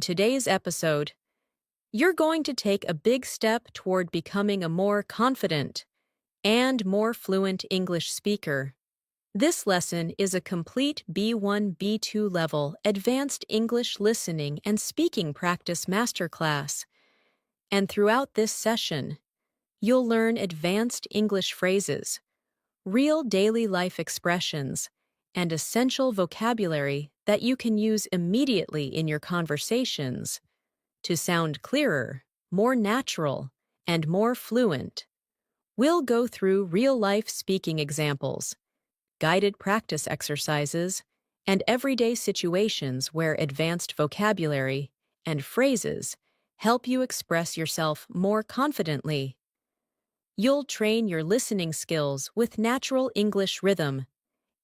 In today's episode, you're going to take a big step toward becoming a more confident and more fluent English speaker. This lesson is a complete B1 B2 level advanced English listening and speaking practice masterclass. And throughout this session, you'll learn advanced English phrases, real daily life expressions, and essential vocabulary that you can use immediately in your conversations to sound clearer, more natural, and more fluent. We'll go through real-life speaking examples, guided practice exercises, and everyday situations where advanced vocabulary and phrases help you express yourself more confidently. You'll train your listening skills with natural English rhythm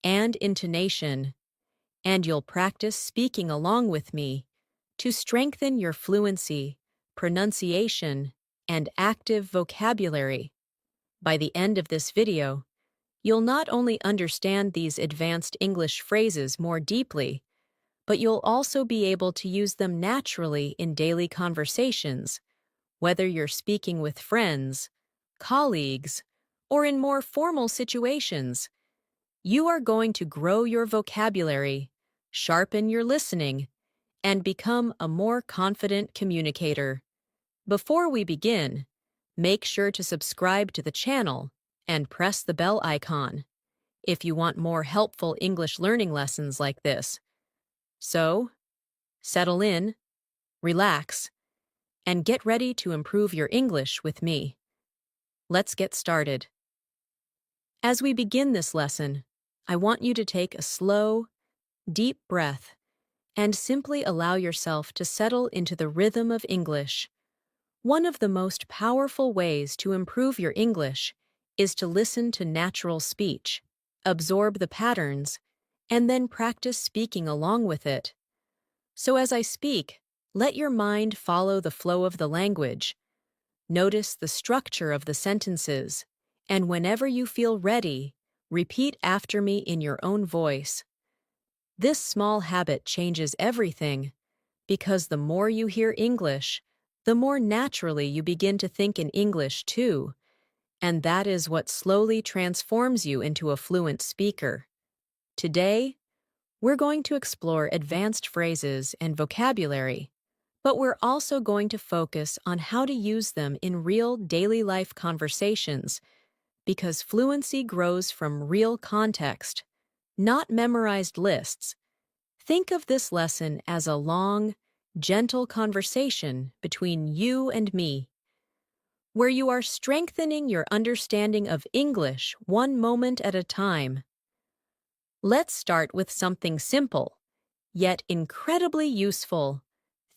and intonation, and you'll practice speaking along with me to strengthen your fluency, pronunciation, and active vocabulary. By the end of this video, you'll not only understand these advanced English phrases more deeply, but you'll also be able to use them naturally in daily conversations, whether you're speaking with friends, colleagues, or in more formal situations. You are going to grow your vocabulary, sharpen your listening, and become a more confident communicator. Before we begin, make sure to subscribe to the channel and press the bell icon if you want more helpful English learning lessons like this. So, settle in, relax, and get ready to improve your English with me. Let's get started. As we begin this lesson, I want you to take a slow, deep breath and simply allow yourself to settle into the rhythm of English. One of the most powerful ways to improve your English is to listen to natural speech, absorb the patterns, and then practice speaking along with it. So as I speak, let your mind follow the flow of the language. Notice the structure of the sentences, and whenever you feel ready, repeat after me in your own voice. This small habit changes everything, because the more you hear English, the more naturally you begin to think in English too, and that is what slowly transforms you into a fluent speaker. Today, we're going to explore advanced phrases and vocabulary, but we're also going to focus on how to use them in real daily life conversations, because fluency grows from real context, not memorized lists. Think of this lesson as a long, gentle conversation between you and me, where you are strengthening your understanding of English one moment at a time. Let's start with something simple, yet incredibly useful: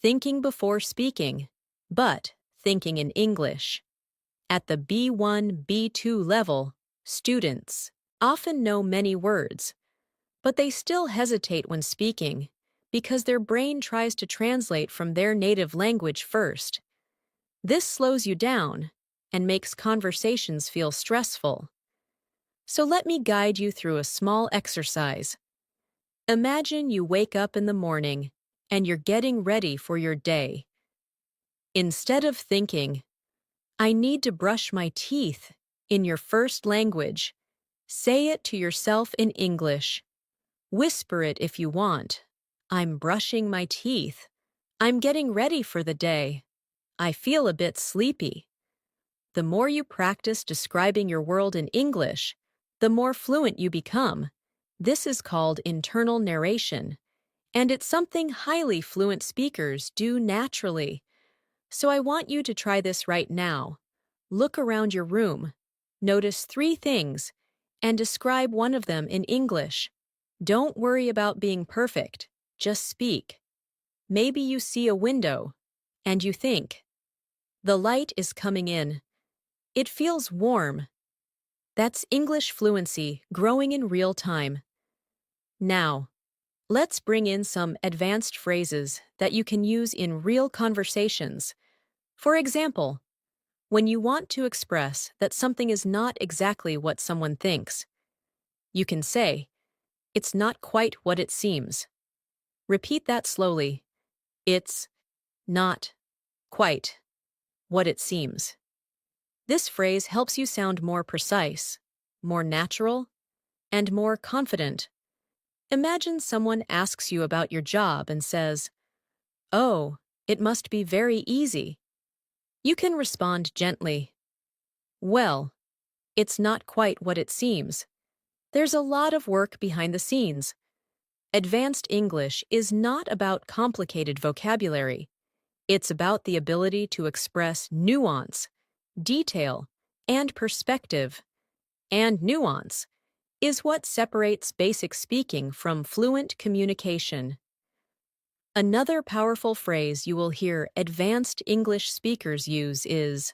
thinking before speaking, but thinking in English. At the B1, B2 level, students often know many words, but they still hesitate when speaking because their brain tries to translate from their native language first. This slows you down and makes conversations feel stressful. So let me guide you through a small exercise. Imagine you wake up in the morning and you're getting ready for your day. Instead of thinking, "I need to brush my teeth," in your first language, say it to yourself in English. Whisper it if you want. "I'm brushing my teeth. I'm getting ready for the day. I feel a bit sleepy." The more you practice describing your world in English, the more fluent you become. This is called internal narration, and it's something highly fluent speakers do naturally. So I want you to try this right now. Look around your room, notice 3 things, and describe one of them in English. Don't worry about being perfect, just speak. Maybe you see a window, and you think, "The light is coming in. It feels warm." That's English fluency growing in real time. Now, let's bring in some advanced phrases that you can use in real conversations. For example, when you want to express that something is not exactly what someone thinks, you can say, "It's not quite what it seems." Repeat that slowly. "It's not quite what it seems. This phrase helps you sound more precise, more natural, and more confident. Imagine someone asks you about your job and says, "Oh, it must be very easy." You can respond gently, "Well, it's not quite what it seems. There's a lot of work behind the scenes." Advanced English is not about complicated vocabulary. It's about the ability to express nuance, detail, and perspective. And nuance is what separates basic speaking from fluent communication. Another powerful phrase you will hear advanced English speakers use is,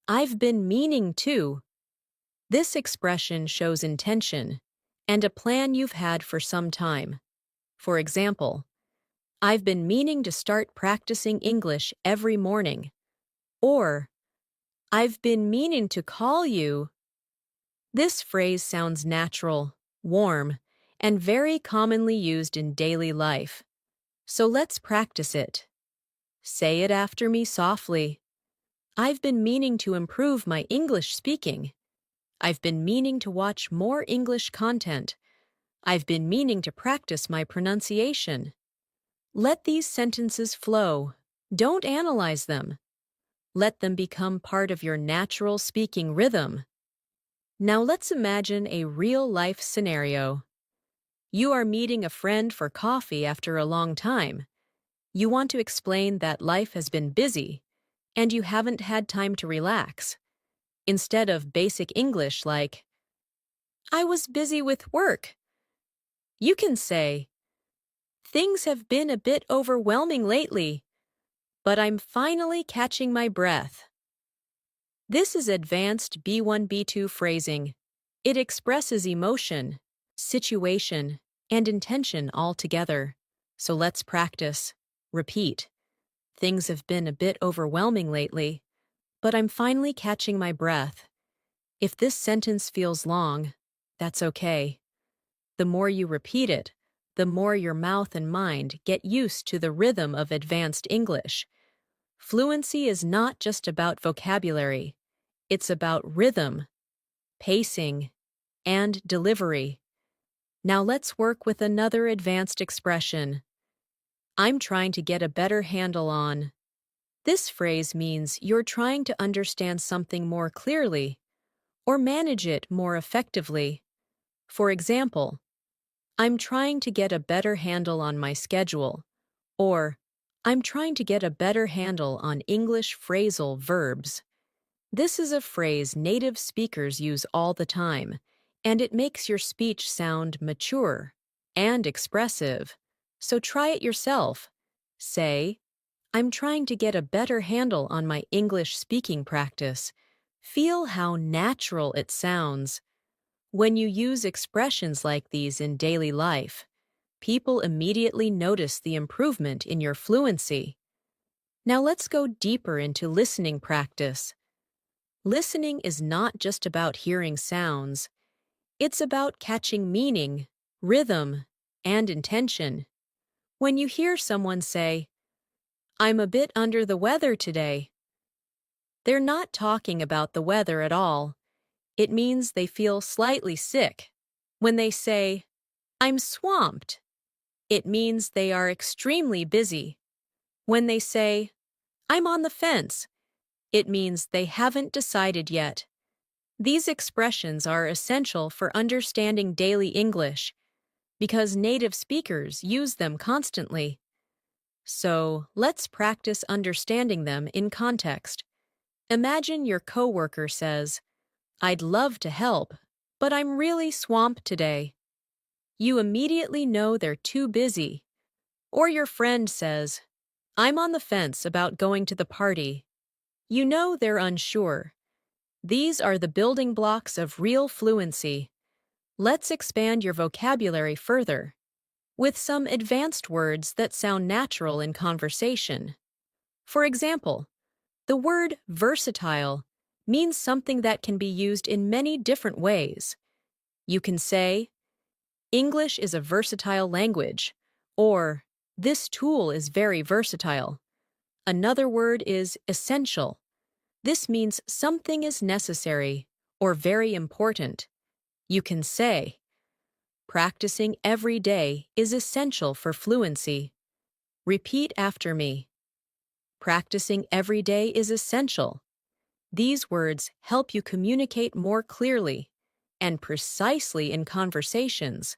"I've been meaning to." This expression shows intention and a plan you've had for some time. For example, "I've been meaning to start practicing English every morning." Or, "I've been meaning to call you." This phrase sounds natural, warm, and very commonly used in daily life. So let's practice it. Say it after me softly. "I've been meaning to improve my English speaking." "I've been meaning to watch more English content." "I've been meaning to practice my pronunciation." Let these sentences flow. Don't analyze them. Let them become part of your natural speaking rhythm. Now let's imagine a real-life scenario. You are meeting a friend for coffee after a long time. You want to explain that life has been busy, and you haven't had time to relax. Instead of basic English like, "I was busy with work," you can say, "Things have been a bit overwhelming lately, but I'm finally catching my breath." This is advanced B1 B2 phrasing. It expresses emotion, situation, and intention all together. So let's practice. Repeat. "Things have been a bit overwhelming lately, but I'm finally catching my breath." If this sentence feels long, that's okay. The more you repeat it, the more your mouth and mind get used to the rhythm of advanced English. Fluency is not just about vocabulary. It's about rhythm, pacing, and delivery. Now let's work with another advanced expression. "I'm trying to get a better handle on." This phrase means you're trying to understand something more clearly or manage it more effectively. For example, "I'm trying to get a better handle on my schedule," or "I'm trying to get a better handle on English phrasal verbs." This is a phrase native speakers use all the time, and it makes your speech sound mature and expressive. So try it yourself. Say, "I'm trying to get a better handle on my English speaking practice." Feel how natural it sounds. When you use expressions like these in daily life, people immediately notice the improvement in your fluency. Now let's go deeper into listening practice. Listening is not just about hearing sounds. It's about catching meaning, rhythm, and intention. When you hear someone say, "I'm a bit under the weather today," they're not talking about the weather at all. It means they feel slightly sick. When they say, "I'm swamped," it means they are extremely busy. When they say, "I'm on the fence," it means they haven't decided yet. These expressions are essential for understanding daily English because native speakers use them constantly. So, let's practice understanding them in context. Imagine your coworker says, "I'd love to help, but I'm really swamped today." You immediately know they're too busy. Or your friend says, "I'm on the fence about going to the party." You know they're unsure. These are the building blocks of real fluency. Let's expand your vocabulary further with some advanced words that sound natural in conversation. For example, the word versatile means something that can be used in many different ways. You can say, "English is a versatile language," or "This tool is very versatile." Another word is essential. This means something is necessary or very important. You can say, practicing every day is essential for fluency. Repeat after me. Practicing every day is essential. These words help you communicate more clearly and precisely in conversations.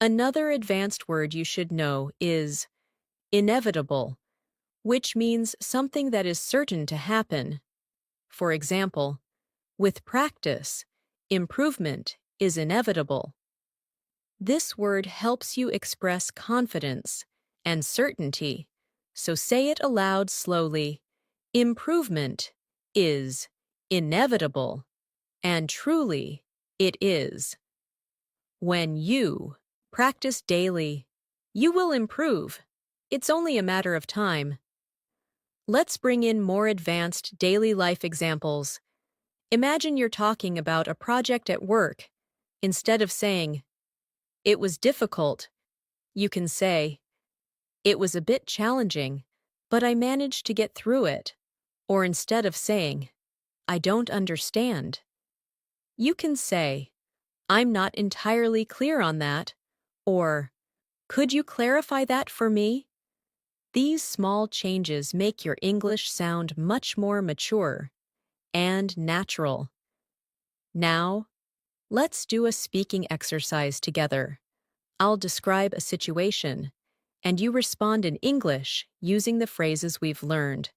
Another advanced word you should know is inevitable, which means something that is certain to happen. For example, with practice, improvement is inevitable. This word helps you express confidence and certainty, so say it aloud slowly. Improvement is inevitable, and truly, it is. When you practice daily, you will improve. It's only a matter of time. Let's bring in more advanced daily life examples. Imagine you're talking about a project at work. Instead of saying, "It was difficult," you can say, "It was a bit challenging, but I managed to get through it." Or instead of saying, "I don't understand," you can say, "I'm not entirely clear on that," or "Could you clarify that for me?" These small changes make your English sound much more mature and natural. Now, let's do a speaking exercise together. I'll describe a situation, and you respond in English using the phrases we've learned.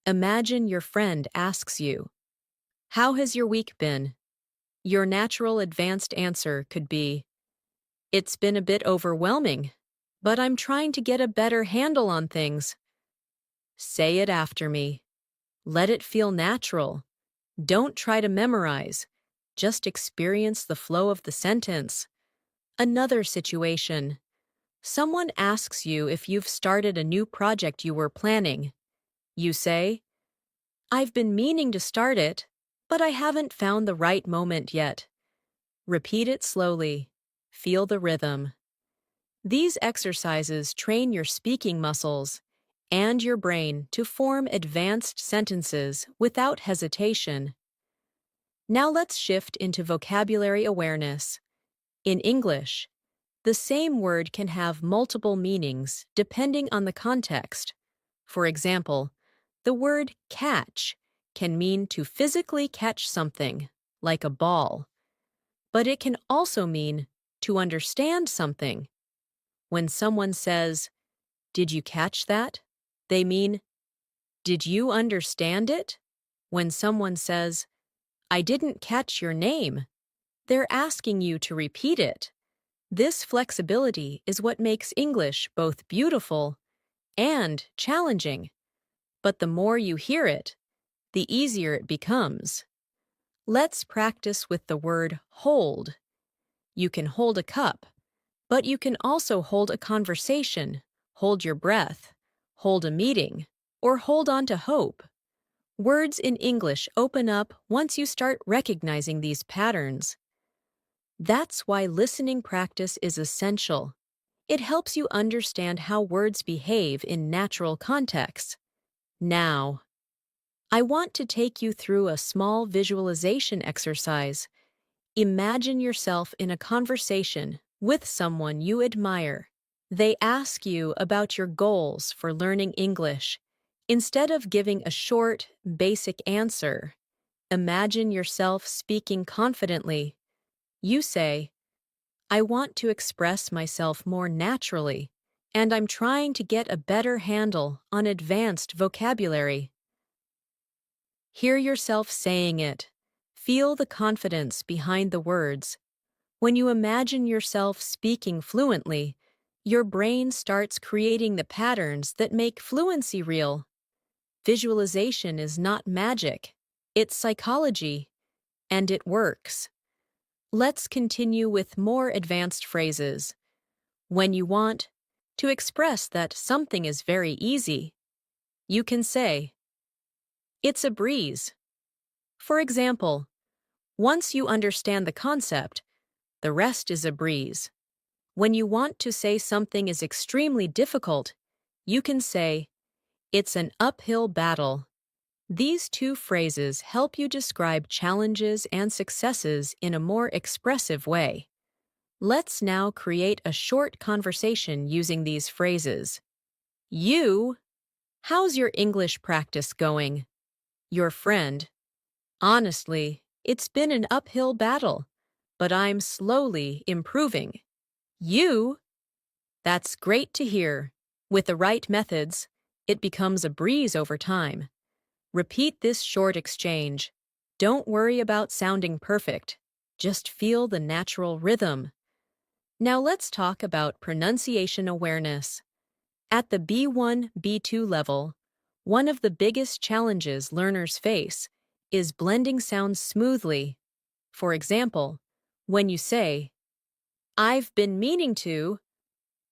Imagine your friend asks you, "How has your week been?" Your natural advanced answer could be, "It's been a bit overwhelming, but I'm trying to get a better handle on things." Say it after me. Let it feel natural. Don't try to memorize. Just experience the flow of the sentence. Another situation. Someone asks you if you've started a new project you were planning. You say, "I've been meaning to start it, but I haven't found the right moment yet." Repeat it slowly. Feel the rhythm. These exercises train your speaking muscles and your brain to form advanced sentences without hesitation. Now let's shift into vocabulary awareness. In English, the same word can have multiple meanings depending on the context. For example, the word catch can mean to physically catch something, like a ball, but it can also mean to understand something. When someone says, "Did you catch that?" they mean, "Did you understand it?" When someone says, "I didn't catch your name," they're asking you to repeat it. This flexibility is what makes English both beautiful and challenging. But the more you hear it, the easier it becomes. Let's practice with the word hold. You can hold a cup, but you can also hold a conversation, hold your breath, hold a meeting, or hold on to hope. Words in English open up once you start recognizing these patterns. That's why listening practice is essential. It helps you understand how words behave in natural contexts. Now, I want to take you through a small visualization exercise. Imagine yourself in a conversation with someone you admire. They ask you about your goals for learning English. Instead of giving a short, basic answer, imagine yourself speaking confidently. You say, "I want to express myself more naturally, and I'm trying to get a better handle on advanced vocabulary." Hear yourself saying it. Feel the confidence behind the words. When you imagine yourself speaking fluently, your brain starts creating the patterns that make fluency real. Visualization is not magic, it's psychology, and it works. Let's continue with more advanced phrases. When you want to express that something is very easy, you can say, "It's a breeze." For example, once you understand the concept, the rest is a breeze. When you want to say something is extremely difficult, you can say, It's an uphill battle. These two phrases help you describe challenges and successes in a more expressive way. Let's now create a short conversation using these phrases. You, how's your English practice going? Your friend, honestly, it's been an uphill battle, but I'm slowly improving. You, that's great to hear. With the right methods, it becomes a breeze over time. Repeat this short exchange. Don't worry about sounding perfect. Just feel the natural rhythm. Now let's talk about pronunciation awareness. At the B1, B2 level, one of the biggest challenges learners face is blending sounds smoothly. For example, when you say, I've been meaning to,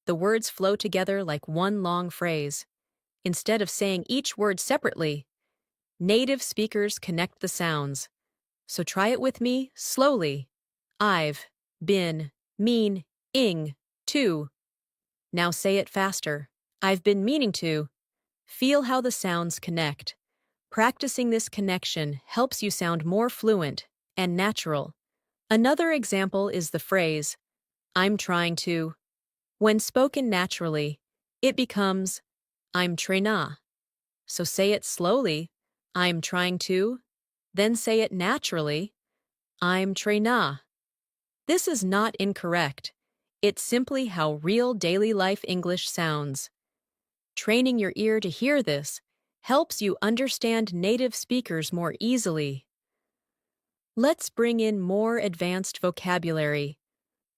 the words flow together like one long phrase. Instead of saying each word separately, native speakers connect the sounds. So try it with me slowly. I've been meaning to. Now say it faster. I've been meaning to. Feel how the sounds connect. Practicing this connection helps you sound more fluent and natural. Another example is the phrase, I'm trying to. When spoken naturally, it becomes, I'm tryna. So say it slowly, I'm trying to, then say it naturally, I'm tryna. This is not incorrect. It's simply how real daily life English sounds. Training your ear to hear this helps you understand native speakers more easily. Let's bring in more advanced vocabulary.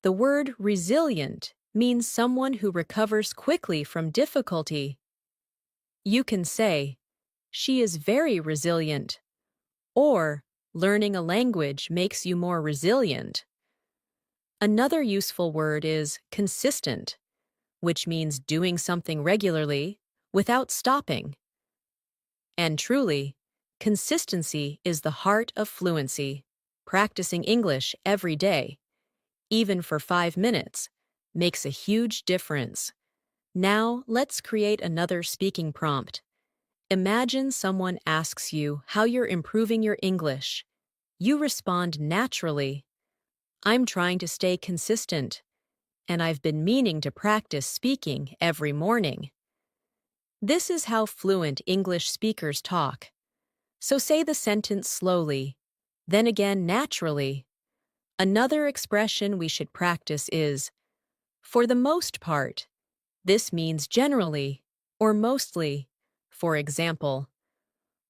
The word resilient means someone who recovers quickly from difficulty. You can say, she is very resilient, or learning a language makes you more resilient. Another useful word is consistent, which means doing something regularly without stopping. And truly, consistency is the heart of fluency. Practicing English every day, even for 5 minutes, makes a huge difference. Now, let's create another speaking prompt. Imagine someone asks you how you're improving your English. You respond naturally. I'm trying to stay consistent, and I've been meaning to practice speaking every morning. This is how fluent English speakers talk. So say the sentence slowly, then again naturally. Another expression we should practice is, for the most part. This means generally or mostly. For example,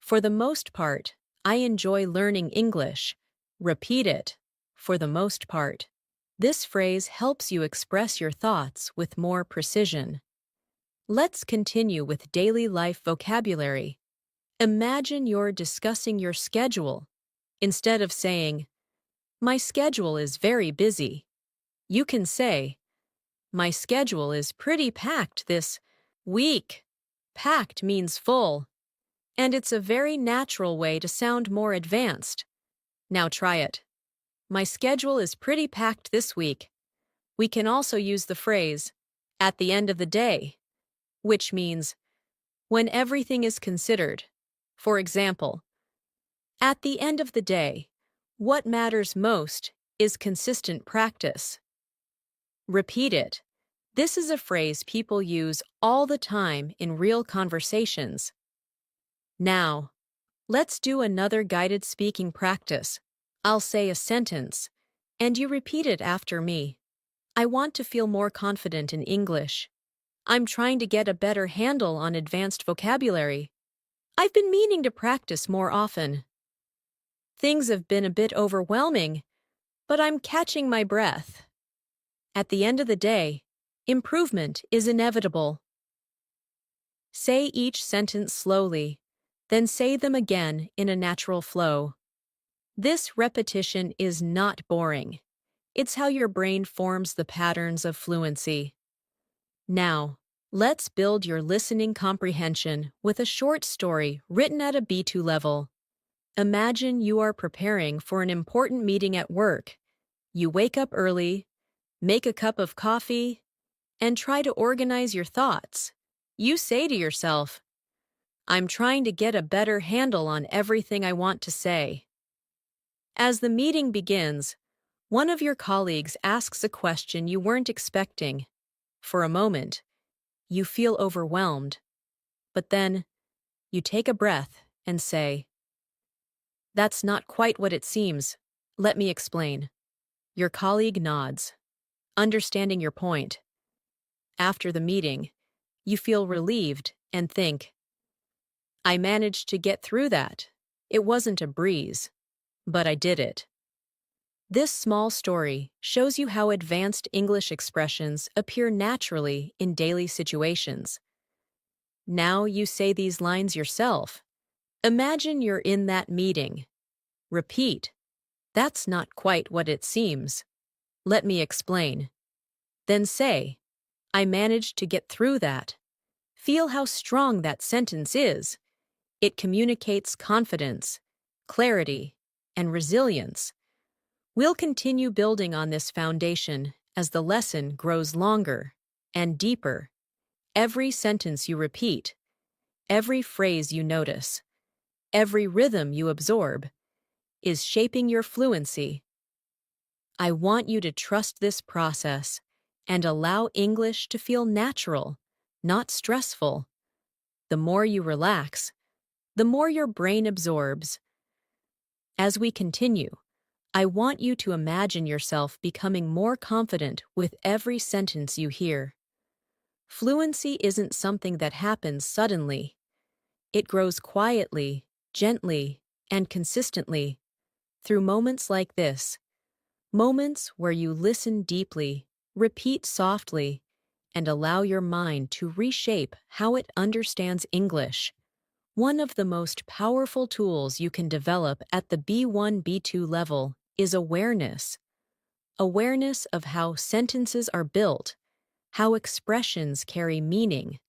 for the most part, I enjoy learning English. Repeat it, for the most part. This phrase helps you express your thoughts with more precision. Let's continue with daily life vocabulary. Imagine you're discussing your schedule. Instead of saying, my schedule is very busy, you can say, my schedule is pretty packed this week. Packed means full, and it's a very natural way to sound more advanced. Now try it. My schedule is pretty packed this week. We can also use the phrase, at the end of the day, which means when everything is considered. For example, at the end of the day, what matters most is consistent practice. Repeat it. This is a phrase people use all the time in real conversations. Now, let's do another guided speaking practice. I'll say a sentence, and you repeat it after me. I want to feel more confident in English. I'm trying to get a better handle on advanced vocabulary. I've been meaning to practice more often. Things have been a bit overwhelming, but I'm catching my breath. At the end of the day, improvement is inevitable. Say each sentence slowly, then say them again in a natural flow. This repetition is not boring. It's how your brain forms the patterns of fluency. Now, let's build your listening comprehension with a short story written at a B2 level. Imagine you are preparing for an important meeting at work. You wake up early, make a cup of coffee, and try to organize your thoughts. You say to yourself, I'm trying to get a better handle on everything I want to say. As the meeting begins, one of your colleagues asks a question you weren't expecting. For a moment, you feel overwhelmed, but then you take a breath and say, "That's not quite what it seems. Let me explain." Your colleague nods, understanding your point. After the meeting, you feel relieved and think, "I managed to get through that. It wasn't a breeze, but I did it." This small story shows you how advanced English expressions appear naturally in daily situations. Now you say these lines yourself. Imagine you're in that meeting. Repeat, "That's not quite what it seems. Let me explain." Then say, "I managed to get through that." Feel how strong that sentence is. It communicates confidence, clarity, and resilience. We'll continue building on this foundation as the lesson grows longer and deeper. Every sentence you repeat, every phrase you notice, every rhythm you absorb is shaping your fluency. I want you to trust this process and allow English to feel natural, not stressful. The more you relax, the more your brain absorbs. As we continue, I want you to imagine yourself becoming more confident with every sentence you hear. Fluency isn't something that happens suddenly. It grows quietly, gently, and consistently through moments like this. Moments where you listen deeply, repeat softly, and allow your mind to reshape how it understands English. One of the most powerful tools you can develop at the B1, B2 level is awareness. Awareness of how sentences are built, how expressions carry meaning,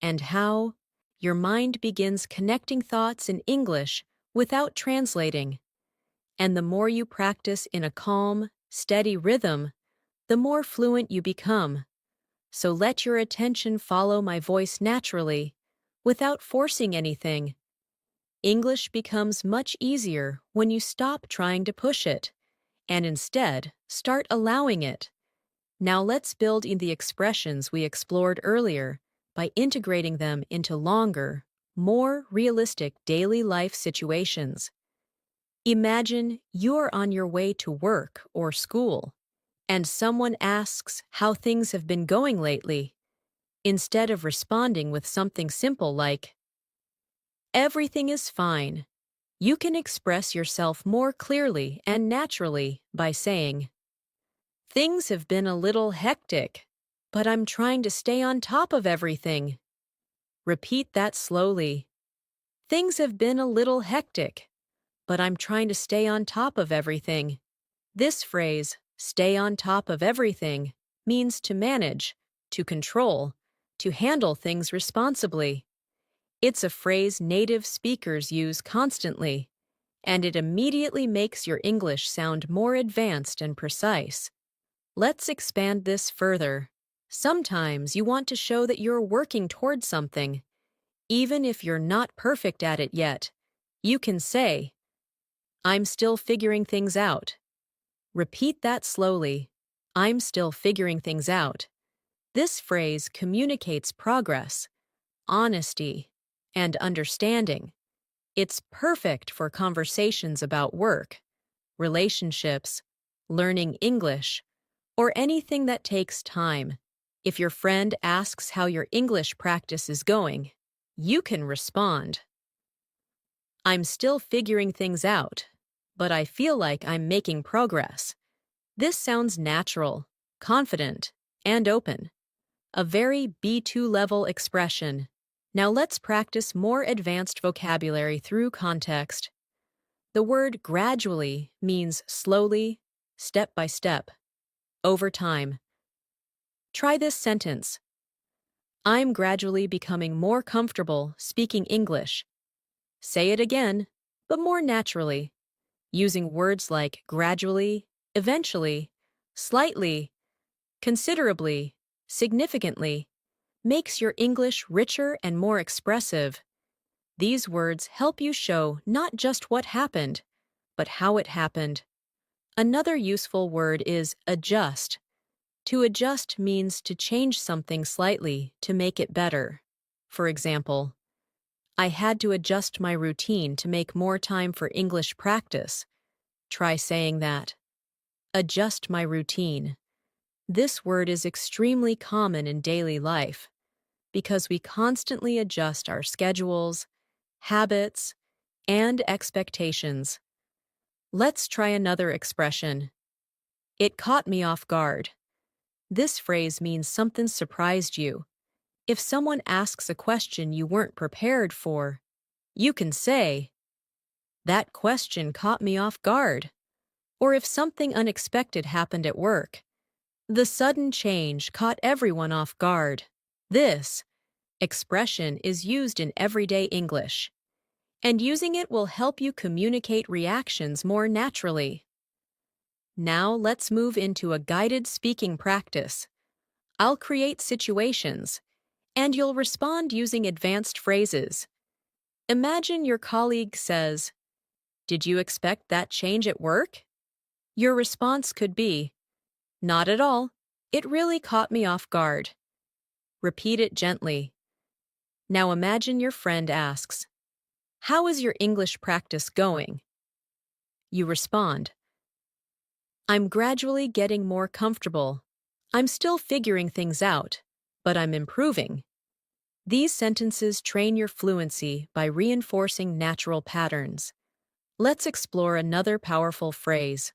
and how your mind begins connecting thoughts in English without translating. And the more you practice in a calm, steady rhythm, the more fluent you become. So let your attention follow my voice naturally, without forcing anything. English becomes much easier when you stop trying to push it, and instead start allowing it. Now let's build in the expressions we explored earlier by integrating them into longer, more realistic daily life situations. Imagine you're on your way to work or school, and someone asks how things have been going lately. Instead of responding with something simple like, "Everything is fine," you can express yourself more clearly and naturally by saying, "Things have been a little hectic, but I'm trying to stay on top of everything." Repeat that slowly. "Things have been a little hectic, but I'm trying to stay on top of everything." This phrase, "stay on top of everything," means to manage, to control, to handle things responsibly. It's a phrase native speakers use constantly, and it immediately makes your English sound more advanced and precise. Let's expand this further. Sometimes you want to show that you're working towards something, even if you're not perfect at it yet. You can say, "I'm still figuring things out." Repeat that slowly. "I'm still figuring things out." This phrase communicates progress, honesty, and understanding. It's perfect for conversations about work, relationships, learning English, or anything that takes time. If your friend asks how your English practice is going, you can respond, "I'm still figuring things out, but I feel like I'm making progress." This sounds natural, confident, and open. A very B2 level expression. Now let's practice more advanced vocabulary through context. The word gradually means slowly, step by step, over time. Try this sentence. I'm gradually becoming more comfortable speaking English. Say it again, but more naturally, using words like gradually, eventually, slightly, considerably, significantly. Makes your English richer and more expressive. These words help you show not just what happened, but how it happened. Another useful word is adjust. To adjust means to change something slightly to make it better. For example, I had to adjust my routine to make more time for English practice. Try saying that. Adjust my routine. This word is extremely common in daily life because we constantly adjust our schedules, habits, and expectations. Let's try another expression. It caught me off guard. This phrase means something surprised you. If someone asks a question you weren't prepared for, you can say, "That question caught me off guard." Or if something unexpected happened at work, "The sudden change caught everyone off guard." This expression is used in everyday English, and using it will help you communicate reactions more naturally. Now let's move into a guided speaking practice. I'll create situations, and you'll respond using advanced phrases. Imagine your colleague says, "Did you expect that change at work?" Your response could be, "Not at all. It really caught me off guard." Repeat it gently. Now imagine your friend asks, "How is your English practice going?" You respond, "I'm gradually getting more comfortable. I'm still figuring things out, but I'm improving." These sentences train your fluency by reinforcing natural patterns. Let's explore another powerful phrase.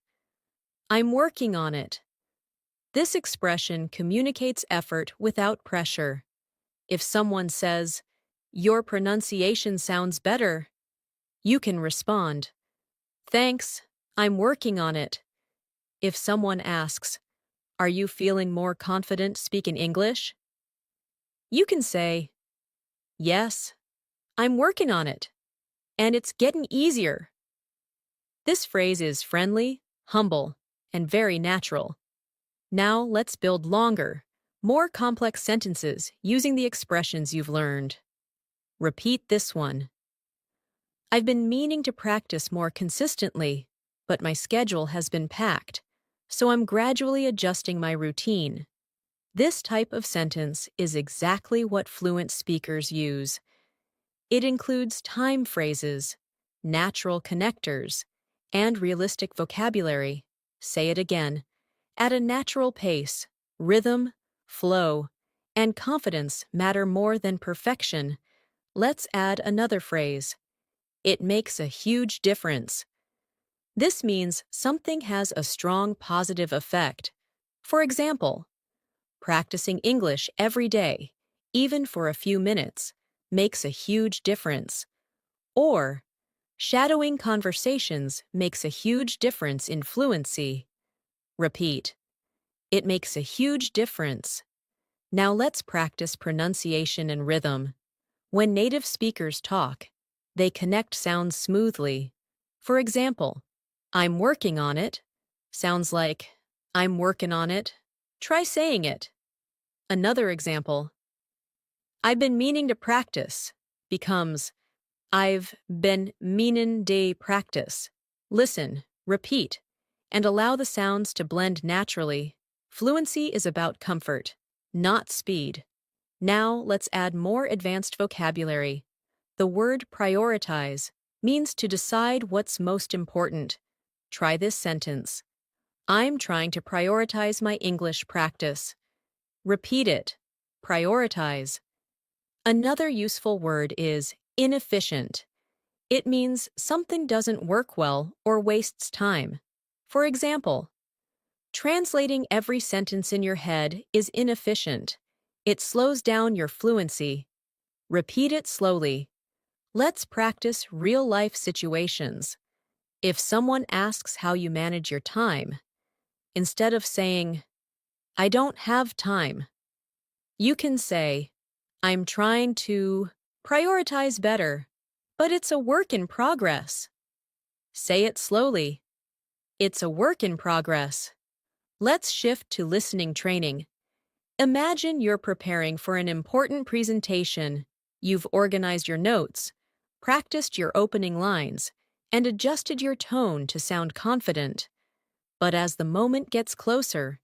I'm working on it. This expression communicates effort without pressure. If someone says, "Your pronunciation sounds better," you can respond, "Thanks, I'm working on it." If someone asks, "Are you feeling more confident speaking English?" you can say, "Yes, I'm working on it, and it's getting easier." This phrase is friendly, humble, and very natural. Now let's build longer, more complex sentences using the expressions you've learned. Repeat this one. I've been meaning to practice more consistently, but my schedule has been packed, so I'm gradually adjusting my routine. This type of sentence is exactly what fluent speakers use. It includes time phrases, natural connectors, and realistic vocabulary. Say it again. At a natural pace, rhythm, flow, and confidence matter more than perfection. Let's add another phrase. It makes a huge difference. This means something has a strong positive effect. For example, practicing English every day, even for a few minutes, makes a huge difference. Or, shadowing conversations makes a huge difference in fluency. Repeat. It makes a huge difference. Now let's practice pronunciation and rhythm. When native speakers talk, they connect sounds smoothly. For example, "I'm working on it" sounds like "I'm working on it." Try saying it. Another example, "I've been meaning to practice" becomes "I've been meanin' to practice." Listen, repeat, and allow the sounds to blend naturally. Fluency is about comfort, not speed. Now let's add more advanced vocabulary. The word prioritize means to decide what's most important. Try this sentence. I'm trying to prioritize my English practice. Repeat it. Prioritize. Another useful word is inefficient. It means something doesn't work well or wastes time. For example, translating every sentence in your head is inefficient. It slows down your fluency. Repeat it slowly. Let's practice real-life situations. If someone asks how you manage your time, instead of saying, "I don't have time," you can say, "I'm trying to prioritize better, but it's a work in progress." Say it slowly. It's a work in progress. Let's shift to listening training. Imagine you're preparing for an important presentation. You've organized your notes, practiced your opening lines, and adjusted your tone to sound confident. But as the moment gets closer,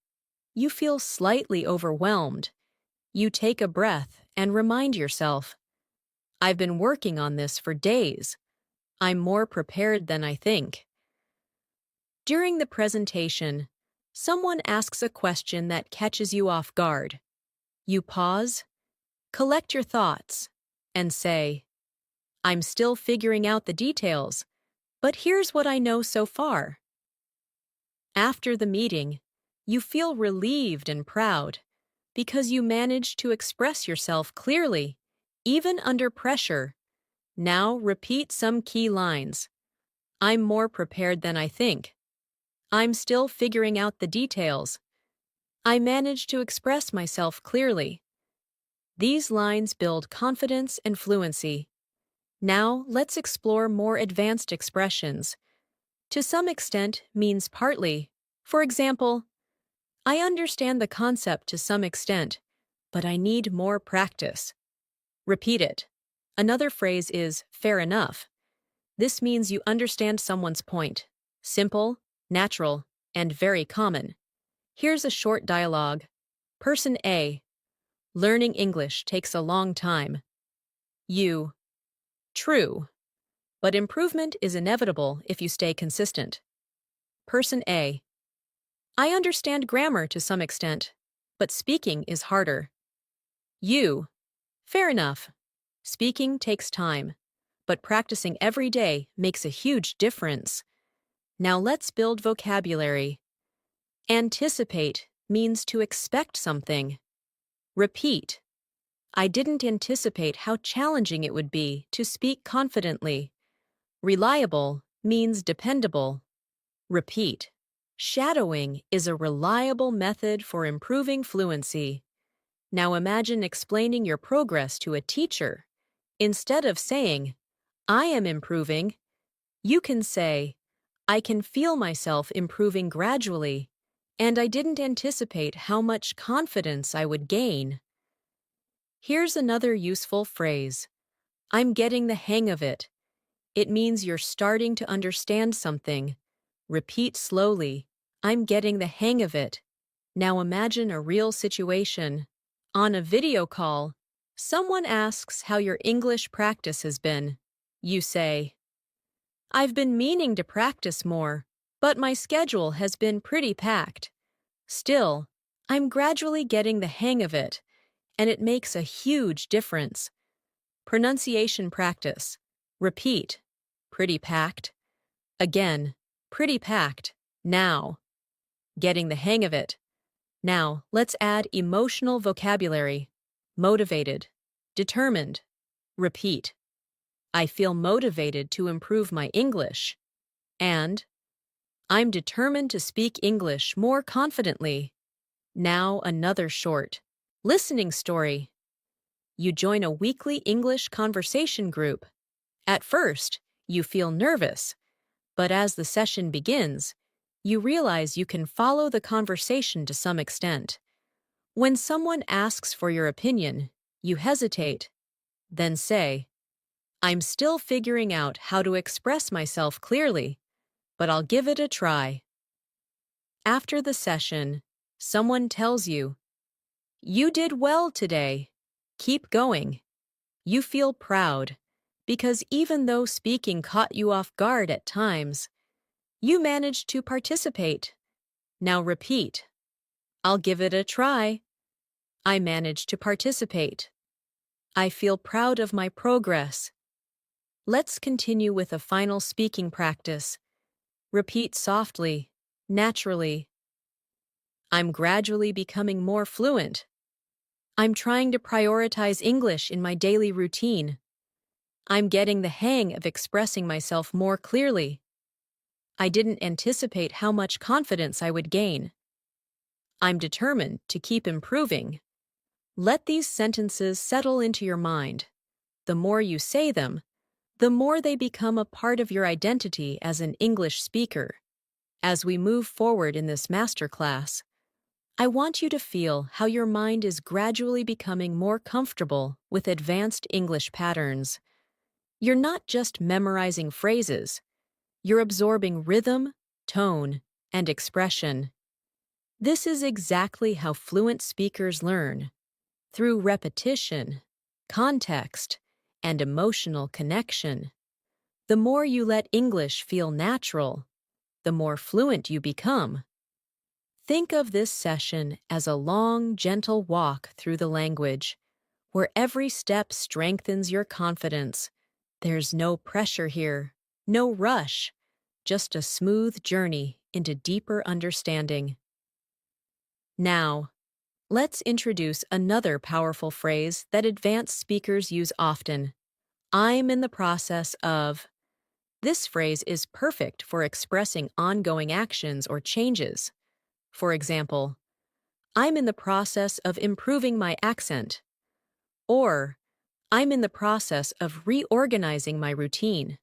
you feel slightly overwhelmed. You take a breath and remind yourself, I've been working on this for days. I'm more prepared than I think. During the presentation, someone asks a question that catches you off guard. You pause, collect your thoughts, and say, I'm still figuring out the details, but here's what I know so far. After the meeting, you feel relieved and proud because you managed to express yourself clearly, even under pressure. Now repeat some key lines. I'm more prepared than I think. I'm still figuring out the details. I managed to express myself clearly. These lines build confidence and fluency. Now let's explore more advanced expressions. To some extent means partly. For example, I understand the concept to some extent, but I need more practice. Repeat it. Another phrase is fair enough. This means you understand someone's point. Simple, natural, and very common. Here's a short dialogue. Person A. Learning English takes a long time. You. True. But improvement is inevitable if you stay consistent. Person A. I understand grammar to some extent, but speaking is harder. You. Fair enough. Speaking takes time, but practicing every day makes a huge difference. Now let's build vocabulary. Anticipate means to expect something. Repeat. I didn't anticipate how challenging it would be to speak confidently. Reliable means dependable. Repeat. Shadowing is a reliable method for improving fluency. Now imagine explaining your progress to a teacher. Instead of saying, I am improving, you can say, I can feel myself improving gradually, and I didn't anticipate how much confidence I would gain. Here's another useful phrase. I'm getting the hang of it. It means you're starting to understand something. Repeat slowly. I'm getting the hang of it. Now imagine a real situation. On a video call, someone asks how your English practice has been. You say, I've been meaning to practice more, but my schedule has been pretty packed. Still, I'm gradually getting the hang of it, and it makes a huge difference. Pronunciation practice. Repeat. Pretty packed. Again. Pretty packed. Now. Getting the hang of it. Now, let's add emotional vocabulary. Motivated. Determined. Repeat. I feel motivated to improve my English. And I'm determined to speak English more confidently. Now another short. Listening story. You join a weekly English conversation group. At first, you feel nervous, but as the session begins, you realize you can follow the conversation to some extent. When someone asks for your opinion, you hesitate, then say, I'm still figuring out how to express myself clearly, but I'll give it a try. After the session, someone tells you, You did well today. Keep going. You feel proud, because even though speaking caught you off guard at times, you managed to participate. Now repeat. I'll give it a try. I managed to participate. I feel proud of my progress. Let's continue with a final speaking practice. Repeat softly, naturally. I'm gradually becoming more fluent. I'm trying to prioritize English in my daily routine. I'm getting the hang of expressing myself more clearly. I didn't anticipate how much confidence I would gain. I'm determined to keep improving. Let these sentences settle into your mind. The more you say them, the more they become a part of your identity as an English speaker. As we move forward in this masterclass, I want you to feel how your mind is gradually becoming more comfortable with advanced English patterns. You're not just memorizing phrases, you're absorbing rhythm, tone, and expression. This is exactly how fluent speakers learn, through repetition, context, and emotional connection. The more you let English feel natural, the more fluent you become. Think of this session as a long, gentle walk through the language, where every step strengthens your confidence. There's no pressure here, no rush, just a smooth journey into deeper understanding. Now, let's introduce another powerful phrase that advanced speakers use often. I'm in the process of. This phrase is perfect for expressing ongoing actions or changes. For example, I'm in the process of improving my accent. Or, I'm in the process of reorganizing my routine.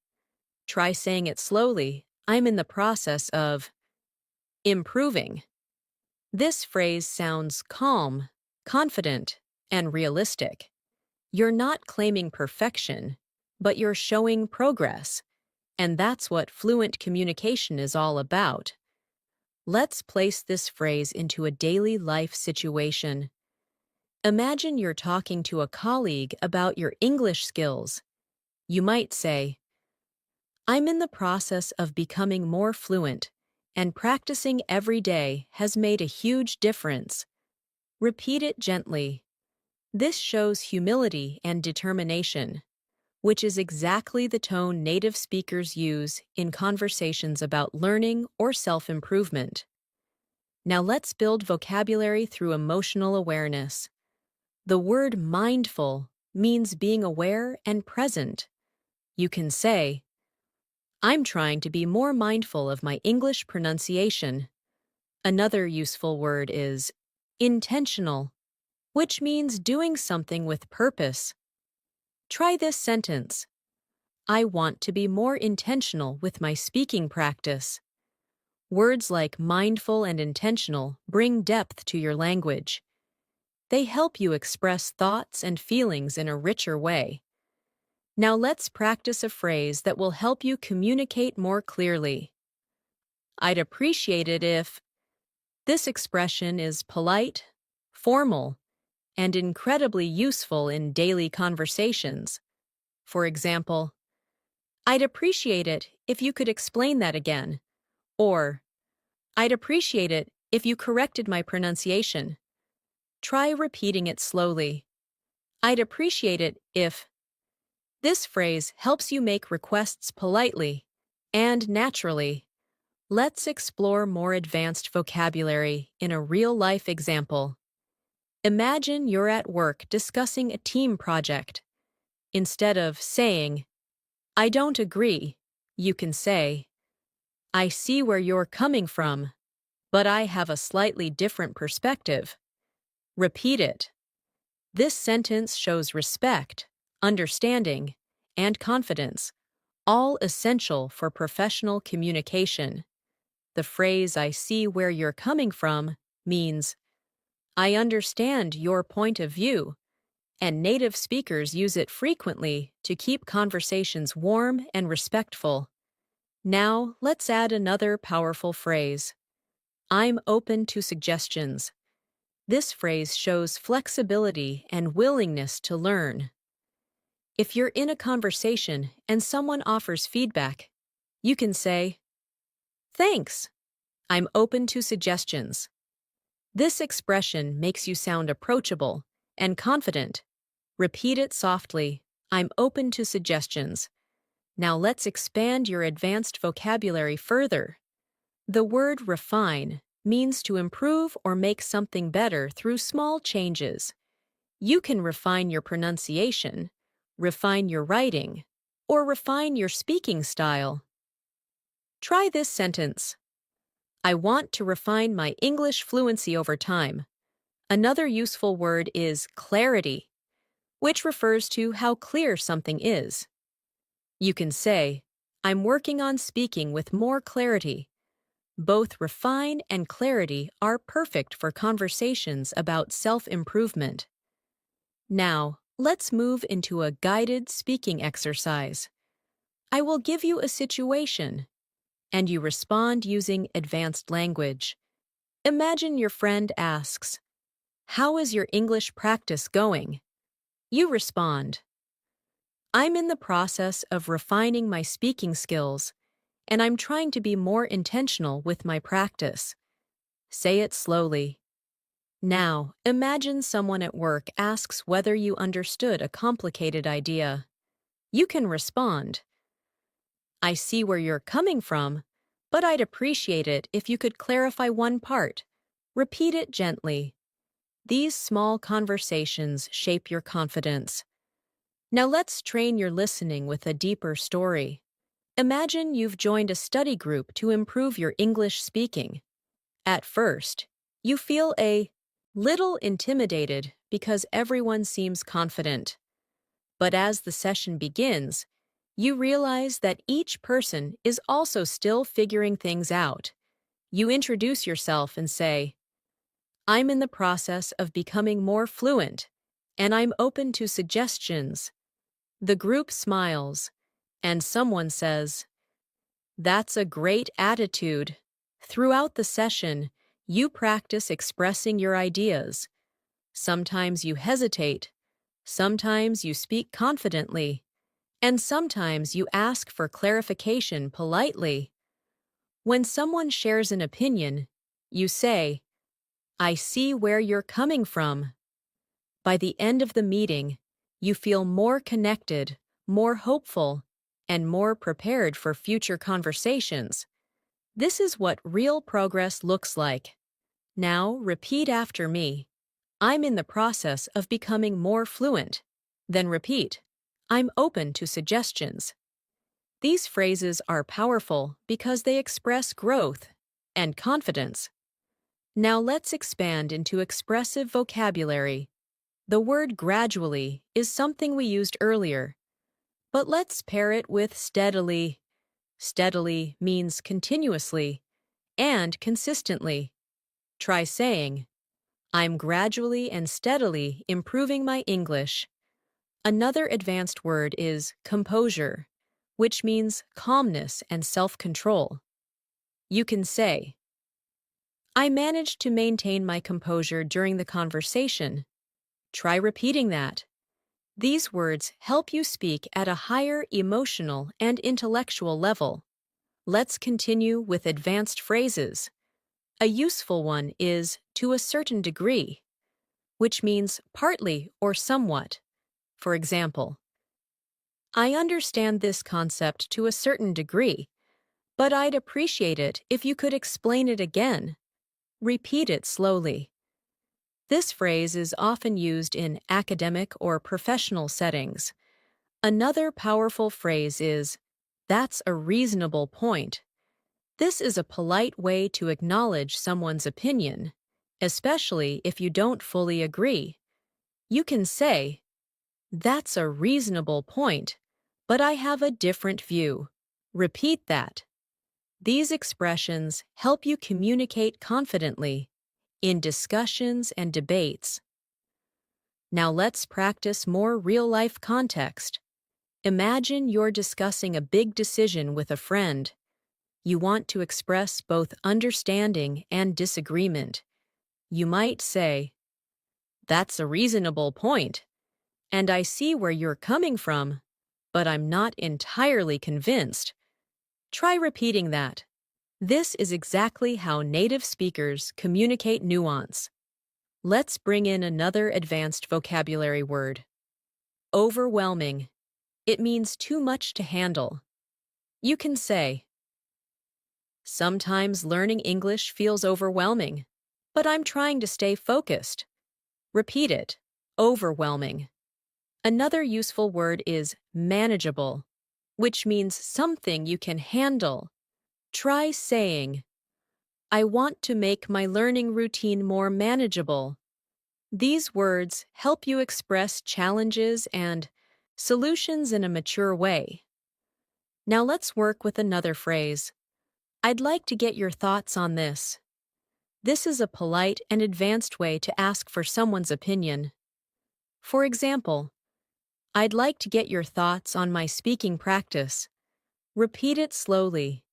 Try saying it slowly. I'm in the process of improving. This phrase sounds calm, confident, and realistic. You're not claiming perfection, but you're showing progress. And that's what fluent communication is all about. Let's place this phrase into a daily life situation. Imagine you're talking to a colleague about your English skills. You might say, I'm in the process of becoming more fluent, and practicing every day has made a huge difference. Repeat it gently. This shows humility and determination, which is exactly the tone native speakers use in conversations about learning or self-improvement. Now let's build vocabulary through emotional awareness. The word mindful means being aware and present. You can say, I'm trying to be more mindful of my English pronunciation. Another useful word is intentional, which means doing something with purpose. Try this sentence. I want to be more intentional with my speaking practice. Words like mindful and intentional bring depth to your language. They help you express thoughts and feelings in a richer way. Now let's practice a phrase that will help you communicate more clearly. I'd appreciate it if. This expression is polite, formal, and incredibly useful in daily conversations. For example, I'd appreciate it if you could explain that again. Or, I'd appreciate it if you corrected my pronunciation. Try repeating it slowly. I'd appreciate it if. This phrase helps you make requests politely and naturally. Let's explore more advanced vocabulary in a real-life example. Imagine you're at work discussing a team project. Instead of saying, I don't agree, you can say, I see where you're coming from, but I have a slightly different perspective. Repeat it. This sentence shows respect, understanding, and confidence, all essential for professional communication. The phrase I see where you're coming from means I understand your point of view, and native speakers use it frequently to keep conversations warm and respectful. Now, let's add another powerful phrase. I'm open to suggestions. This phrase shows flexibility and willingness to learn. If you're in a conversation and someone offers feedback, you can say, Thanks. I'm open to suggestions. This expression makes you sound approachable and confident. Repeat it softly. I'm open to suggestions. Now let's expand your advanced vocabulary further. The word refine means to improve or make something better through small changes. You can refine your pronunciation, refine your writing, or refine your speaking style. Try this sentence. I want to refine my English fluency over time. Another useful word is clarity, which refers to how clear something is. You can say, I'm working on speaking with more clarity. Both refine and clarity are perfect for conversations about self-improvement. Now, Let's move into a guided speaking exercise. I will give you a situation, and you respond using advanced language. Imagine your friend asks, "How is your English practice going?" You respond, "I'm in the process of refining my speaking skills, and I'm trying to be more intentional with my practice." Say it slowly. Now, imagine someone at work asks whether you understood a complicated idea. You can respond, "I see where you're coming from, but I'd appreciate it if you could clarify one part." Repeat it gently. These small conversations shape your confidence. Now let's train your listening with a deeper story. Imagine you've joined a study group to improve your English speaking. At first, you feel a little intimidated because everyone seems confident. But as the session begins, you realize that each person is also still figuring things out. You introduce yourself and say, "I'm in the process of becoming more fluent, and I'm open to suggestions." The group smiles, and someone says, "That's a great attitude." Throughout the session, you practice expressing your ideas. Sometimes you hesitate, sometimes you speak confidently, and sometimes you ask for clarification politely. When someone shares an opinion, you say, "I see where you're coming from." By the end of the meeting, you feel more connected, more hopeful, and more prepared for future conversations. This is what real progress looks like. Now, repeat after me. "I'm in the process of becoming more fluent." Then repeat, "I'm open to suggestions." These phrases are powerful because they express growth and confidence. Now let's expand into expressive vocabulary. The word gradually is something we used earlier, but let's pair it with steadily. Steadily means continuously and consistently. Try saying, "I'm gradually and steadily improving my English." Another advanced word is composure, which means calmness and self-control. You can say, "I managed to maintain my composure during the conversation." Try repeating that. These words help you speak at a higher emotional and intellectual level. Let's continue with advanced phrases. A useful one is "to a certain degree," which means partly or somewhat. For example, "I understand this concept to a certain degree, but I'd appreciate it if you could explain it again." Repeat it slowly. This phrase is often used in academic or professional settings. Another powerful phrase is, "That's a reasonable point." This is a polite way to acknowledge someone's opinion, especially if you don't fully agree. You can say, "That's a reasonable point, but I have a different view." Repeat that. These expressions help you communicate confidently in discussions and debates. Now let's practice more real-life context. Imagine you're discussing a big decision with a friend. You want to express both understanding and disagreement. You might say, "That's a reasonable point, and I see where you're coming from, but I'm not entirely convinced." Try repeating that. This is exactly how native speakers communicate nuance. Let's bring in another advanced vocabulary word. Overwhelming. It means too much to handle. You can say, "Sometimes learning English feels overwhelming, but I'm trying to stay focused." Repeat it. Overwhelming. Another useful word is manageable, which means something you can handle. Try saying, "I want to make my learning routine more manageable." These words help you express challenges and solutions in a mature way. Now let's work with another phrase. "I'd like to get your thoughts on this." This is a polite and advanced way to ask for someone's opinion. For example, I'd like to get your thoughts on my speaking practice. Repeat it slowly.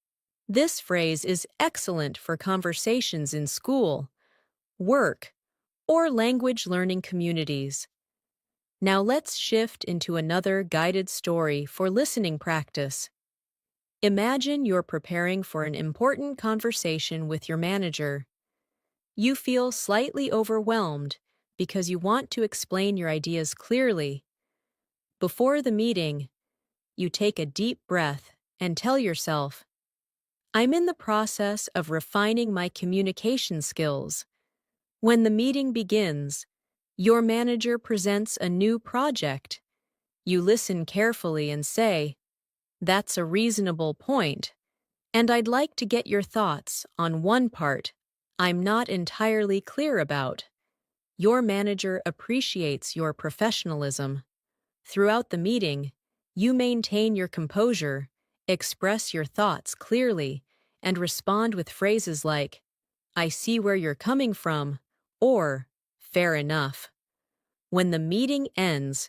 This phrase is excellent for conversations in school, work, or language learning communities. Now let's shift into another guided story for listening practice. Imagine you're preparing for an important conversation with your manager. You feel slightly overwhelmed because you want to explain your ideas clearly. Before the meeting, you take a deep breath and tell yourself, I'm in the process of refining my communication skills. When the meeting begins, your manager presents a new project. You listen carefully and say, that's a reasonable point, and I'd like to get your thoughts on one part I'm not entirely clear about. Your manager appreciates your professionalism. Throughout the meeting, you maintain your composure, express your thoughts clearly, and respond with phrases like, I see where you're coming from, or fair enough. When the meeting ends,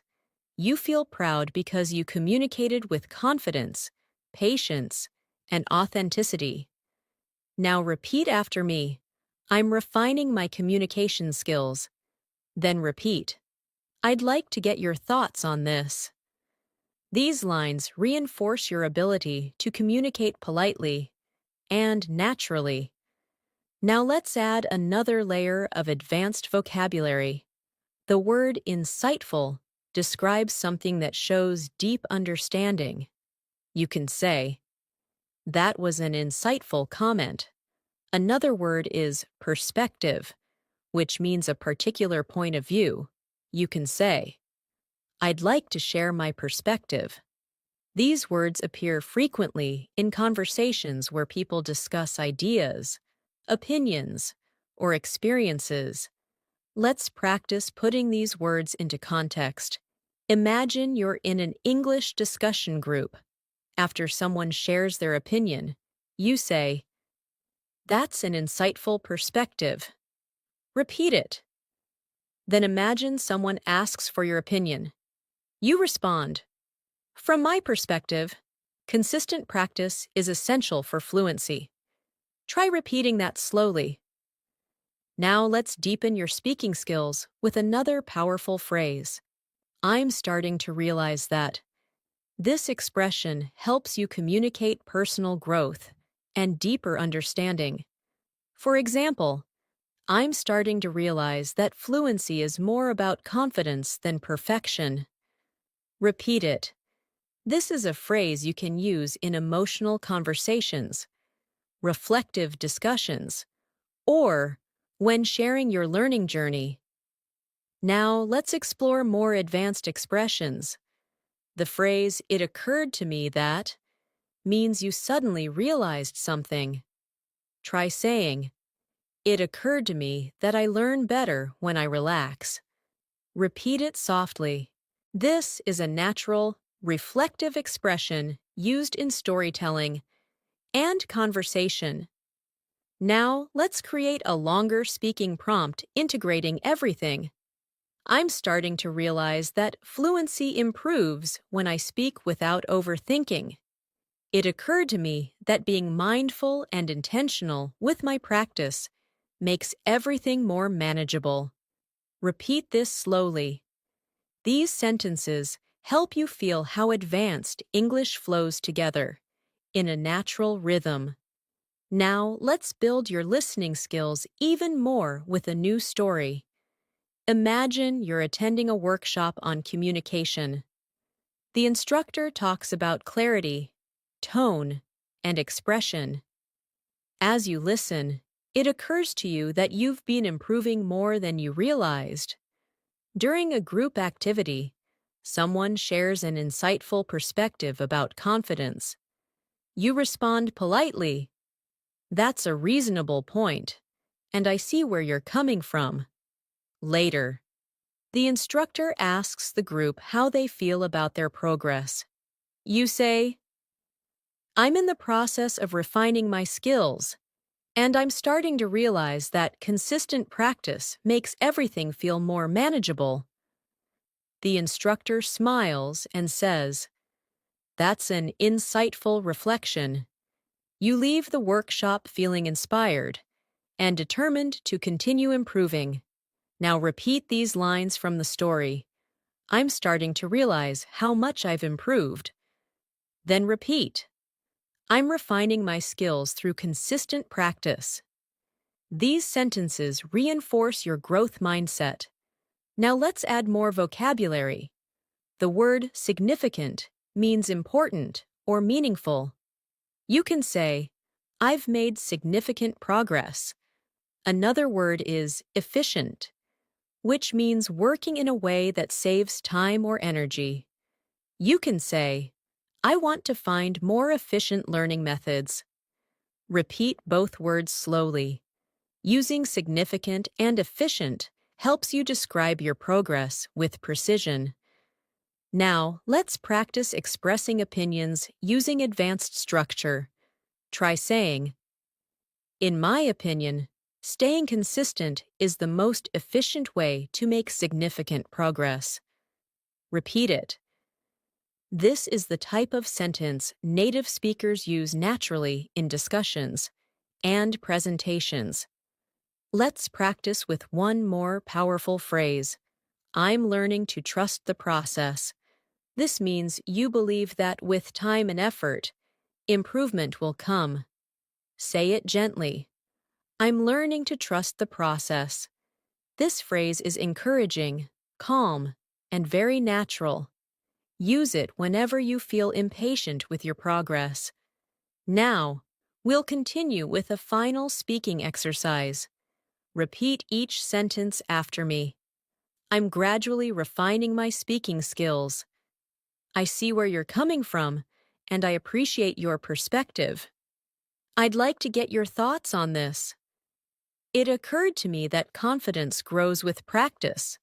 you feel proud because you communicated with confidence, patience, and authenticity. Now repeat after me. I'm refining my communication skills. Then repeat. I'd like to get your thoughts on this. These lines reinforce your ability to communicate politely and naturally. Now let's add another layer of advanced vocabulary. The word insightful describes something that shows deep understanding. You can say, that was an insightful comment. Another word is perspective, which means a particular point of view. You can say, I'd like to share my perspective. These words appear frequently in conversations where people discuss ideas, opinions, or experiences. Let's practice putting these words into context. Imagine you're in an English discussion group. After someone shares their opinion, you say, that's an insightful perspective. Repeat it. Then imagine someone asks for your opinion. You respond, from my perspective, consistent practice is essential for fluency. Try repeating that slowly. Now let's deepen your speaking skills with another powerful phrase. I'm starting to realize that. This expression helps you communicate personal growth and deeper understanding. For example, I'm starting to realize that fluency is more about confidence than perfection. Repeat it. This is a phrase you can use in emotional conversations, reflective discussions, or when sharing your learning journey. Now let's explore more advanced expressions. The phrase, it occurred to me that, means you suddenly realized something. Try saying, it occurred to me that I learn better when I relax. Repeat it softly. This is a natural, reflective expression used in storytelling and conversation. Now, let's create a longer speaking prompt integrating everything. I'm starting to realize that fluency improves when I speak without overthinking. It occurred to me that being mindful and intentional with my practice makes everything more manageable. Repeat this slowly. These sentences help you feel how advanced English flows together in a natural rhythm. Now, let's build your listening skills even more with a new story. Imagine you're attending a workshop on communication. The instructor talks about clarity, tone, and expression. As you listen, it occurs to you that you've been improving more than you realized. During a group activity, someone shares an insightful perspective about confidence. You respond politely, that's a reasonable point, and I see where you're coming from. Later, the instructor asks the group how they feel about their progress. You say, I'm in the process of refining my skills, and I'm starting to realize that consistent practice makes everything feel more manageable. The instructor smiles and says, "That's an insightful reflection." You leave the workshop feeling inspired and determined to continue improving. Now repeat these lines from the story. "I'm starting to realize how much I've improved." Then repeat. "I'm refining my skills through consistent practice." These sentences reinforce your growth mindset. Now let's add more vocabulary. The word significant means important or meaningful. You can say, "I've made significant progress." Another word is efficient, which means working in a way that saves time or energy. You can say, "I want to find more efficient learning methods." Repeat both words slowly. Using significant and efficient helps you describe your progress with precision. Now, let's practice expressing opinions using advanced structure. Try saying, "In my opinion, staying consistent is the most efficient way to make significant progress." Repeat it. This is the type of sentence native speakers use naturally in discussions and presentations. Let's practice with one more powerful phrase. "I'm learning to trust the process." This means you believe that with time and effort, improvement will come. Say it gently. "I'm learning to trust the process." This phrase is encouraging, calm, and very natural. Use it whenever you feel impatient with your progress. Now, we'll continue with a final speaking exercise. Repeat each sentence after me. "I'm gradually refining my speaking skills." "I see where you're coming from, and I appreciate your perspective." "I'd like to get your thoughts on this." "It occurred to me that confidence grows with practice."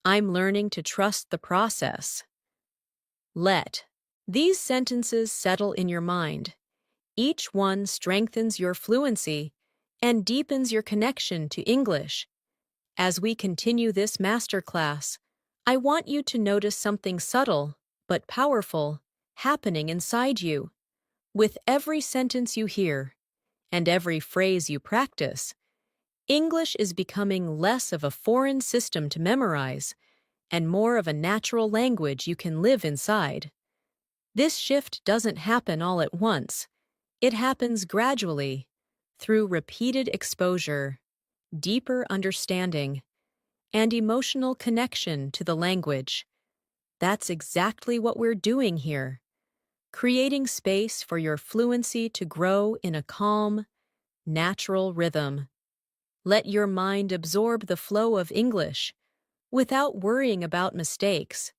"I'm learning to trust the process." Let these sentences settle in your mind. Each one strengthens your fluency and deepens your connection to English. As we continue this masterclass, I want you to notice something subtle but powerful happening inside you. With every sentence you hear and every phrase you practice, English is becoming less of a foreign system to memorize and more of a natural language you can live inside. This shift doesn't happen all at once. It happens gradually, through repeated exposure, deeper understanding, and emotional connection to the language. That's exactly what we're doing here, creating space for your fluency to grow in a calm, natural rhythm. Let your mind absorb the flow of English without worrying about mistakes.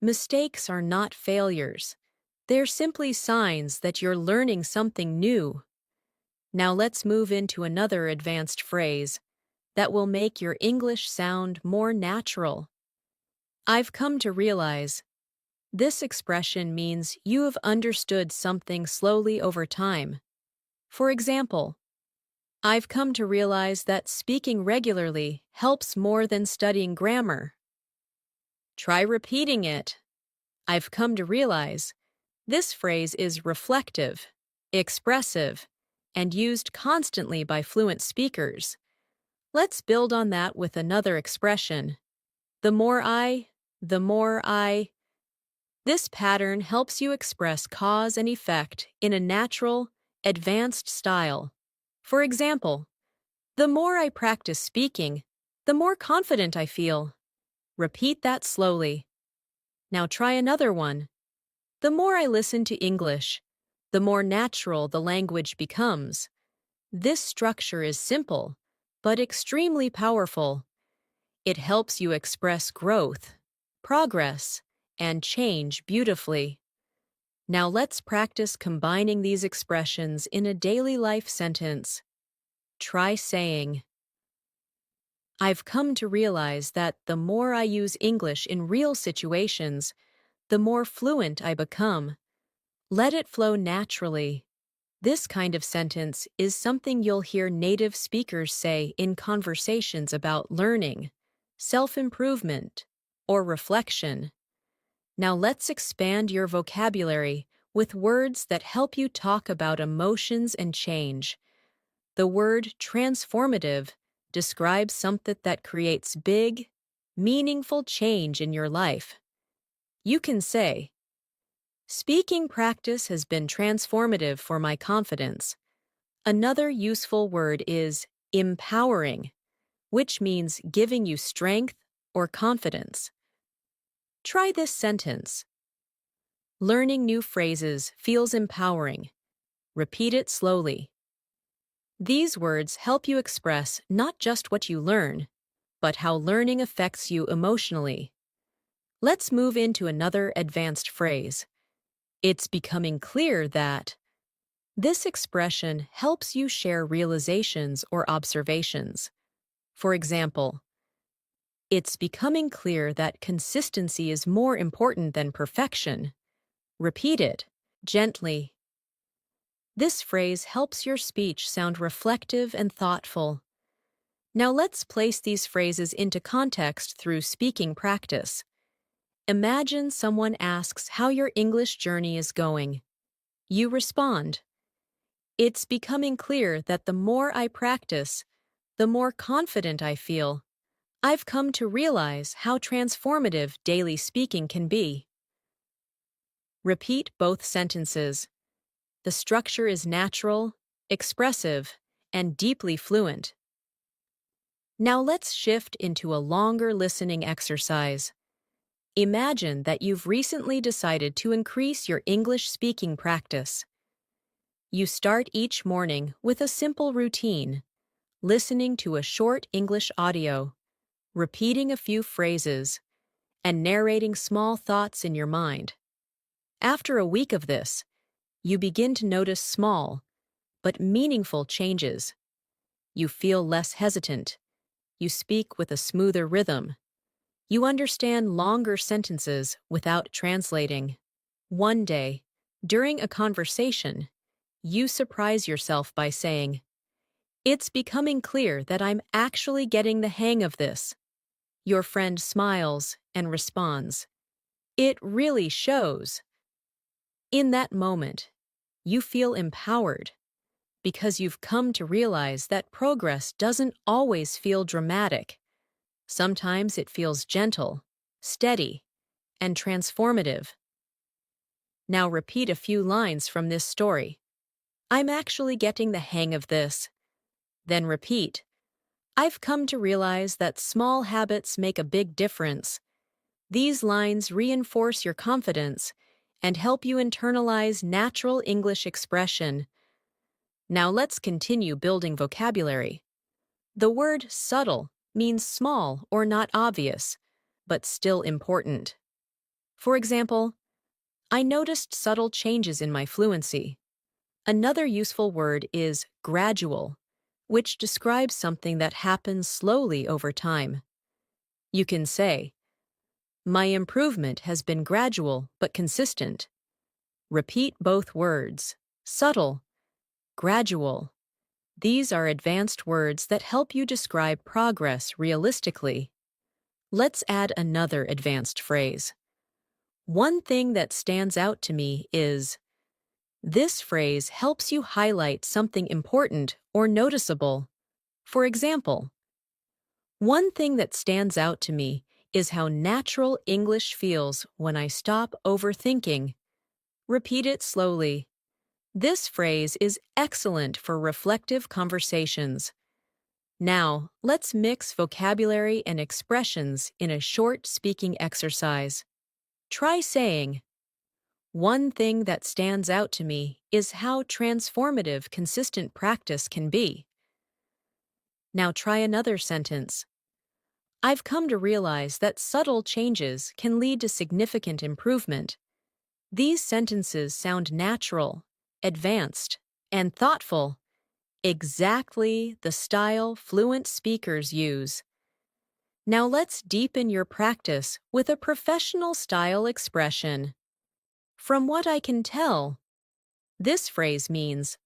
Mistakes are not failures. They're simply signs that you're learning something new. Now let's move into another advanced phrase that will make your English sound more natural. "I've come to realize." This expression means you have understood something slowly over time. For example, "I've come to realize that speaking regularly helps more than studying grammar." Try repeating it. "I've come to realize." This phrase is reflective, expressive, and used constantly by fluent speakers. Let's build on that with another expression. The more I. This pattern helps you express cause and effect in a natural, advanced style. For example, "The more I practice speaking, the more confident I feel." Repeat that slowly. Now try another one. "The more I listen to English, the more natural the language becomes." This structure is simple, but extremely powerful. It helps you express growth, progress, and change beautifully. Now let's practice combining these expressions in a daily life sentence. Try saying, "I've come to realize that the more I use English in real situations, the more fluent I become." Let it flow naturally. This kind of sentence is something you'll hear native speakers say in conversations about learning, self-improvement, or reflection. Now let's expand your vocabulary with words that help you talk about emotions and change. The word transformative describes something that creates big, meaningful change in your life. You can say, speaking practice has been transformative for my confidence. Another useful word is empowering, which means giving you strength or confidence. Try this sentence. Learning new phrases feels empowering. Repeat it slowly. These words help you express not just what you learn, but how learning affects you emotionally. Let's move into another advanced phrase. It's becoming clear that. This expression helps you share realizations or observations. For example, it's becoming clear that consistency is more important than perfection. Repeat it gently. This phrase helps your speech sound reflective and thoughtful. Now let's place these phrases into context through speaking practice. Imagine someone asks how your English journey is going. You respond, "It's becoming clear that the more I practice, the more confident I feel. I've come to realize how transformative daily speaking can be." Repeat both sentences. The structure is natural, expressive, and deeply fluent. Now let's shift into a longer listening exercise. Imagine that you've recently decided to increase your English speaking practice. You start each morning with a simple routine, listening to a short English audio, repeating a few phrases, and narrating small thoughts in your mind. After a week of this, you begin to notice small, but meaningful changes. You feel less hesitant. You speak with a smoother rhythm. You understand longer sentences without translating. One day, during a conversation, you surprise yourself by saying, "It's becoming clear that I'm actually getting the hang of this." Your friend smiles and responds, "It really shows." In that moment, you feel empowered because you've come to realize that progress doesn't always feel dramatic. Sometimes it feels gentle, steady, and transformative. Now repeat a few lines from this story. "I'm actually getting the hang of this." Then repeat, "I've come to realize that small habits make a big difference." These lines reinforce your confidence and help you internalize natural English expression. Now let's continue building vocabulary. The word subtle means small or not obvious, but still important. For example, I noticed subtle changes in my fluency. Another useful word is gradual, which describes something that happens slowly over time. You can say, "My improvement has been gradual but consistent." Repeat both words, subtle, gradual. These are advanced words that help you describe progress realistically. Let's add another advanced phrase. One thing that stands out to me is. This phrase helps you highlight something important or noticeable. For example, one thing that stands out to me is how natural English feels when I stop overthinking. Repeat it slowly. This phrase is excellent for reflective conversations. Now, let's mix vocabulary and expressions in a short speaking exercise. Try saying, "One thing that stands out to me is how transformative consistent practice can be." Now try another sentence. "I've come to realize that subtle changes can lead to significant improvement." These sentences sound natural, advanced, and thoughtful, exactly the style fluent speakers use. Now let's deepen your practice with a professional style expression. From what I can tell, this phrase means,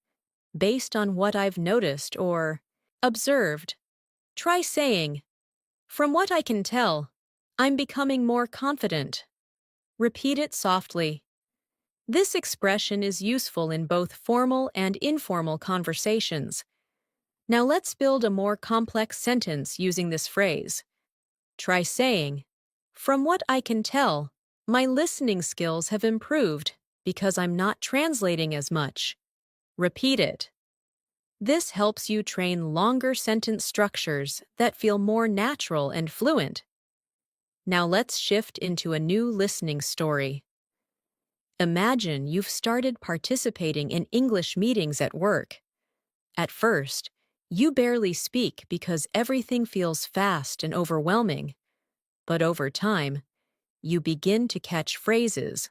based on what I've noticed or observed. Try saying, "From what I can tell, I'm becoming more confident. Repeat it softly. This expression is useful in both formal and informal conversations. Now let's build a more complex sentence using this phrase. Try saying, "From what I can tell, my listening skills have improved because I'm not translating as much." Repeat it. This helps you train longer sentence structures that feel more natural and fluent. Now let's shift into a new listening story. Imagine you've started participating in English meetings at work. At first, you barely speak because everything feels fast and overwhelming. But over time, you begin to catch phrases,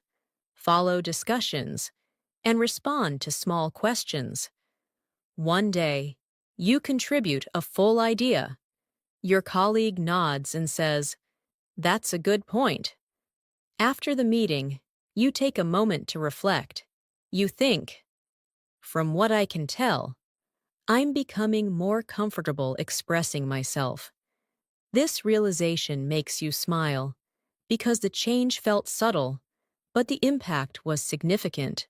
follow discussions, and respond to small questions. One day, you contribute a full idea. Your colleague nods and says, "That's a good point." After the meeting, you take a moment to reflect. You think, "From what I can tell, I'm becoming more comfortable expressing myself." This realization makes you smile because the change felt subtle, but the impact was significant.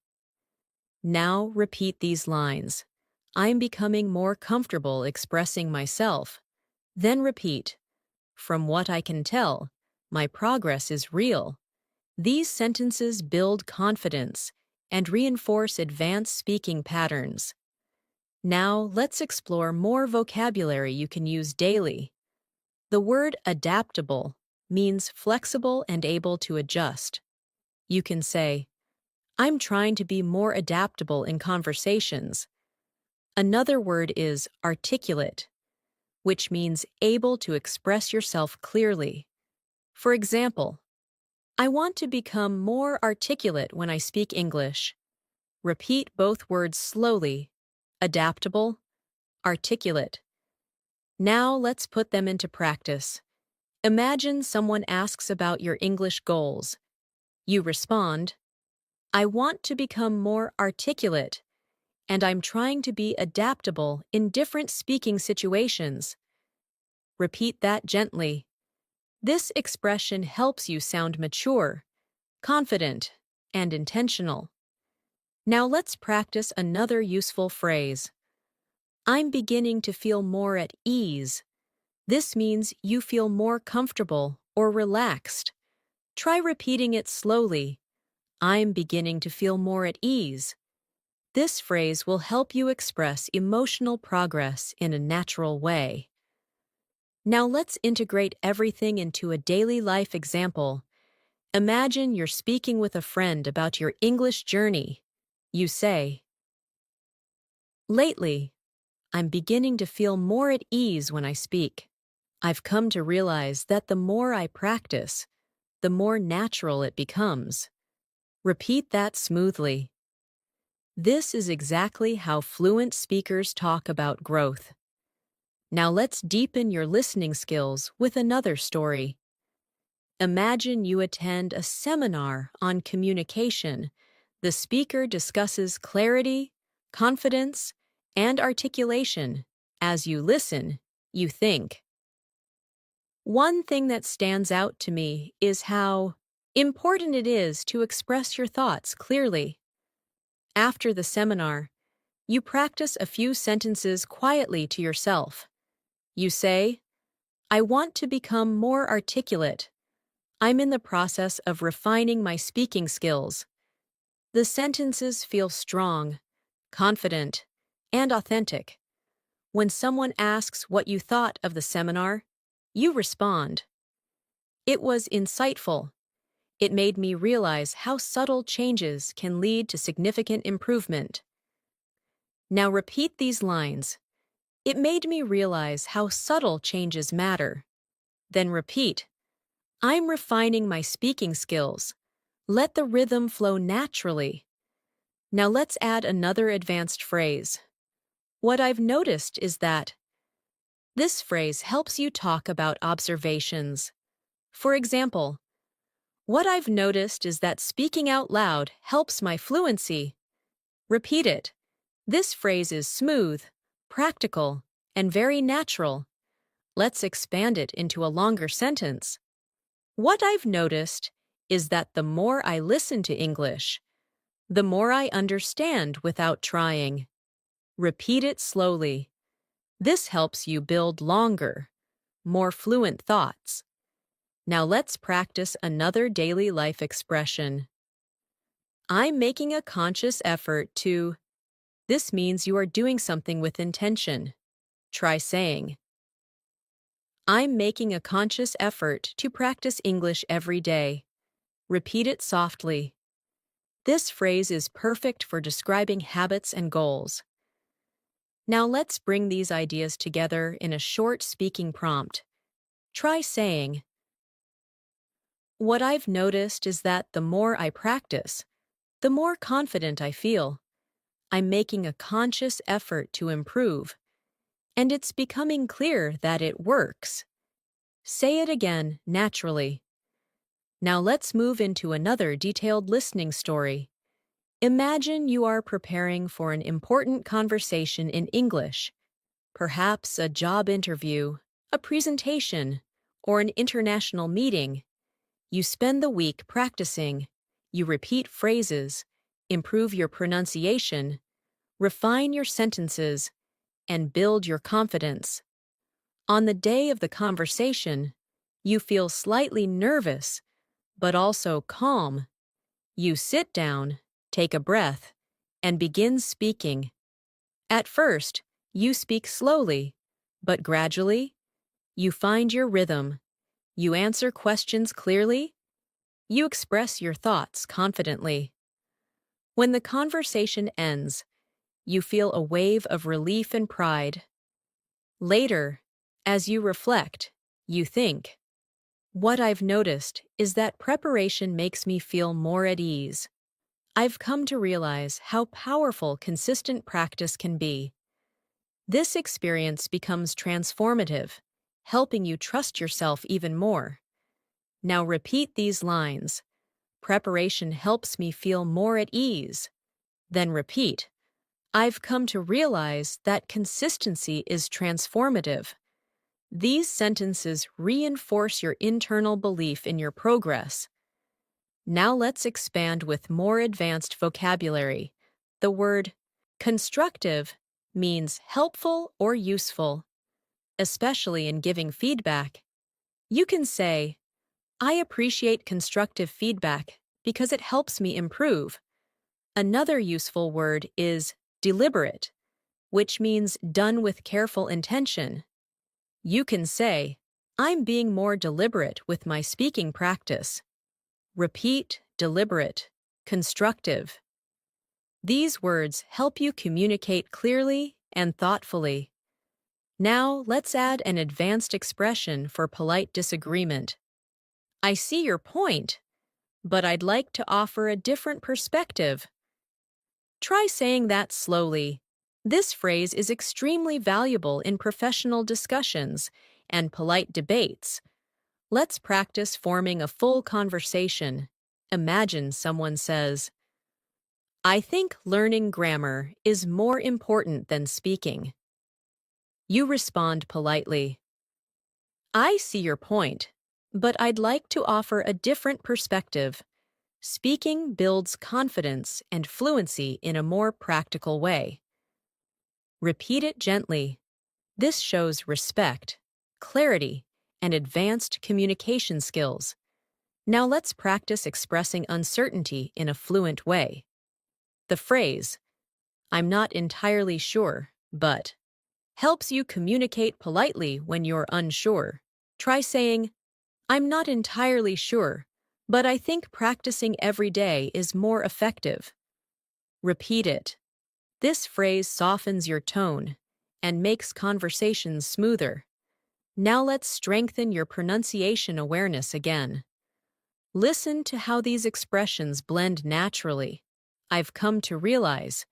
Now repeat these lines. I'm becoming more comfortable expressing myself. Then repeat, "From what I can tell, my progress is real." These sentences build confidence and reinforce advanced speaking patterns. Now let's explore more vocabulary you can use daily. The word adaptable means flexible and able to adjust. You can say, "I'm trying to be more adaptable in conversations." Another word is articulate, which means able to express yourself clearly. For example, "I want to become more articulate when I speak English." Repeat both words slowly. Adaptable, articulate. Now let's put them into practice. Imagine someone asks about your English goals. You respond, "I want to become more articulate, and I'm trying to be adaptable in different speaking situations." Repeat that gently. This expression helps you sound mature, confident, and intentional. Now let's practice another useful phrase. I'm beginning to feel more at ease. This means you feel more comfortable or relaxed. Try repeating it slowly. I'm beginning to feel more at ease. This phrase will help you express emotional progress in a natural way. Now let's integrate everything into a daily life example. Imagine you're speaking with a friend about your English journey. You say, "Lately, I'm beginning to feel more at ease when I speak. I've come to realize that the more I practice, the more natural it becomes." Repeat that smoothly. This is exactly how fluent speakers talk about growth. Now let's deepen your listening skills with another story. Imagine you attend a seminar on communication. The speaker discusses clarity, confidence, and articulation. As you listen, you think. One thing that stands out to me is how important it is to express your thoughts clearly. After the seminar, you practice a few sentences quietly to yourself. You say, "I want to become more articulate. I'm in the process of refining my speaking skills." The sentences feel strong, confident, and authentic. When someone asks what you thought of the seminar, you respond, "It was insightful. It made me realize how subtle changes can lead to significant improvement." Now repeat these lines. "It made me realize how subtle changes matter." Then repeat, "I'm refining my speaking skills." Let the rhythm flow naturally. Now let's add another advanced phrase. "What I've noticed is that." This phrase helps you talk about observations. For example, "What I've noticed is that speaking out loud helps my fluency." Repeat it. This phrase is smooth, practical, and very natural. Let's expand it into a longer sentence. What I've noticed is that the more I listen to English, the more I understand without trying. Repeat it slowly. This helps you build longer, more fluent thoughts. Now let's practice another daily life expression. I'm making a conscious effort to. This means you are doing something with intention. Try saying, I'm making a conscious effort to practice English every day. Repeat it softly. This phrase is perfect for describing habits and goals. Now let's bring these ideas together in a short speaking prompt. Try saying, what I've noticed is that the more I practice, the more confident I feel. I'm making a conscious effort to improve, and it's becoming clear that it works. Say it again, naturally. Now let's move into another detailed listening story. Imagine you are preparing for an important conversation in English, perhaps a job interview, a presentation, or an international meeting. You spend the week practicing. You repeat phrases, improve your pronunciation, refine your sentences, and build your confidence. On the day of the conversation, you feel slightly nervous, but also calm. You sit down, take a breath, and begin speaking. At first, you speak slowly, but gradually, you find your rhythm. You answer questions clearly. You express your thoughts confidently. When the conversation ends, you feel a wave of relief and pride. Later, as you reflect, you think, what I've noticed is that preparation makes me feel more at ease. I've come to realize how powerful consistent practice can be. This experience becomes transformative, helping you trust yourself even more. Now repeat these lines. Preparation helps me feel more at ease. Then repeat, I've come to realize that consistency is transformative. These sentences reinforce your internal belief in your progress. Now let's expand with more advanced vocabulary. The word constructive means helpful or useful, especially in giving feedback. You can say, I appreciate constructive feedback because it helps me improve. Another useful word is deliberate, which means done with careful intention. You can say, I'm being more deliberate with my speaking practice. Repeat, deliberate, constructive. These words help you communicate clearly and thoughtfully. Now let's add an advanced expression for polite disagreement. I see your point, but I'd like to offer a different perspective. Try saying that slowly. This phrase is extremely valuable in professional discussions and polite debates. Let's practice forming a full conversation. Imagine someone says, I think learning grammar is more important than speaking. You respond politely. I see your point, but I'd like to offer a different perspective. Speaking builds confidence and fluency in a more practical way. Repeat it gently. This shows respect, clarity, and advanced communication skills. Now let's practice expressing uncertainty in a fluent way. The phrase, I'm not entirely sure, but, helps you communicate politely when you're unsure. Try saying, I'm not entirely sure, but I think practicing every day is more effective. Repeat it. This phrase softens your tone and makes conversations smoother. Now let's strengthen your pronunciation awareness again. Listen to how these expressions blend naturally. I've come to realize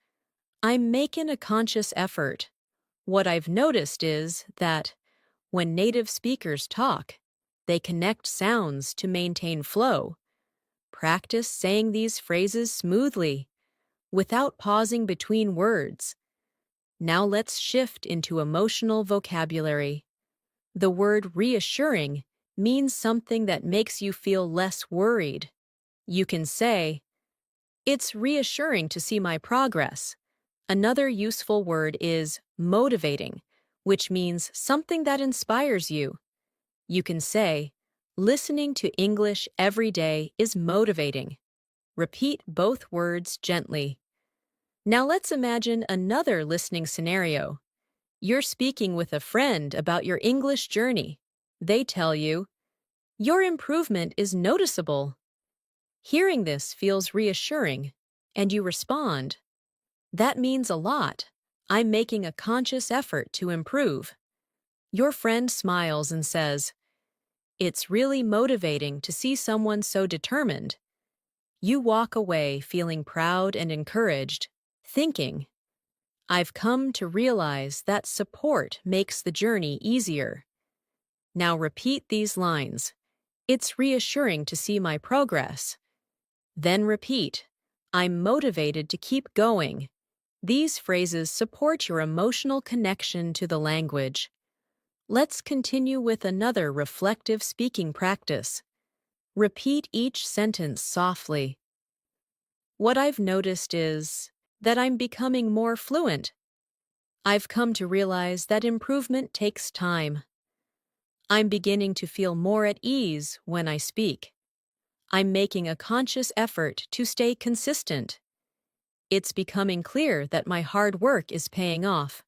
I'm making a conscious effort. What I've noticed is that when native speakers talk, they connect sounds to maintain flow. Practice saying these phrases smoothly, without pausing between words. Now let's shift into emotional vocabulary. The word reassuring means something that makes you feel less worried. You can say, "It's reassuring to see my progress." Another useful word is motivating, which means something that inspires you. You can say, "Listening to English every day is motivating." Repeat both words gently. Now let's imagine another listening scenario. You're speaking with a friend about your English journey. They tell you, "Your improvement is noticeable." Hearing this feels reassuring, and you respond, "That means a lot. I'm making a conscious effort to improve." Your friend smiles and says, "It's really motivating to see someone so determined." You walk away feeling proud and encouraged, thinking, "I've come to realize that support makes the journey easier." Now repeat these lines. "It's reassuring to see my progress." Then repeat, "I'm motivated to keep going." These phrases support your emotional connection to the language. Let's continue with another reflective speaking practice. Repeat each sentence softly. "What I've noticed is that I'm becoming more fluent. I've come to realize that improvement takes time. I'm beginning to feel more at ease when I speak. I'm making a conscious effort to stay consistent. It's becoming clear that my hard work is paying off."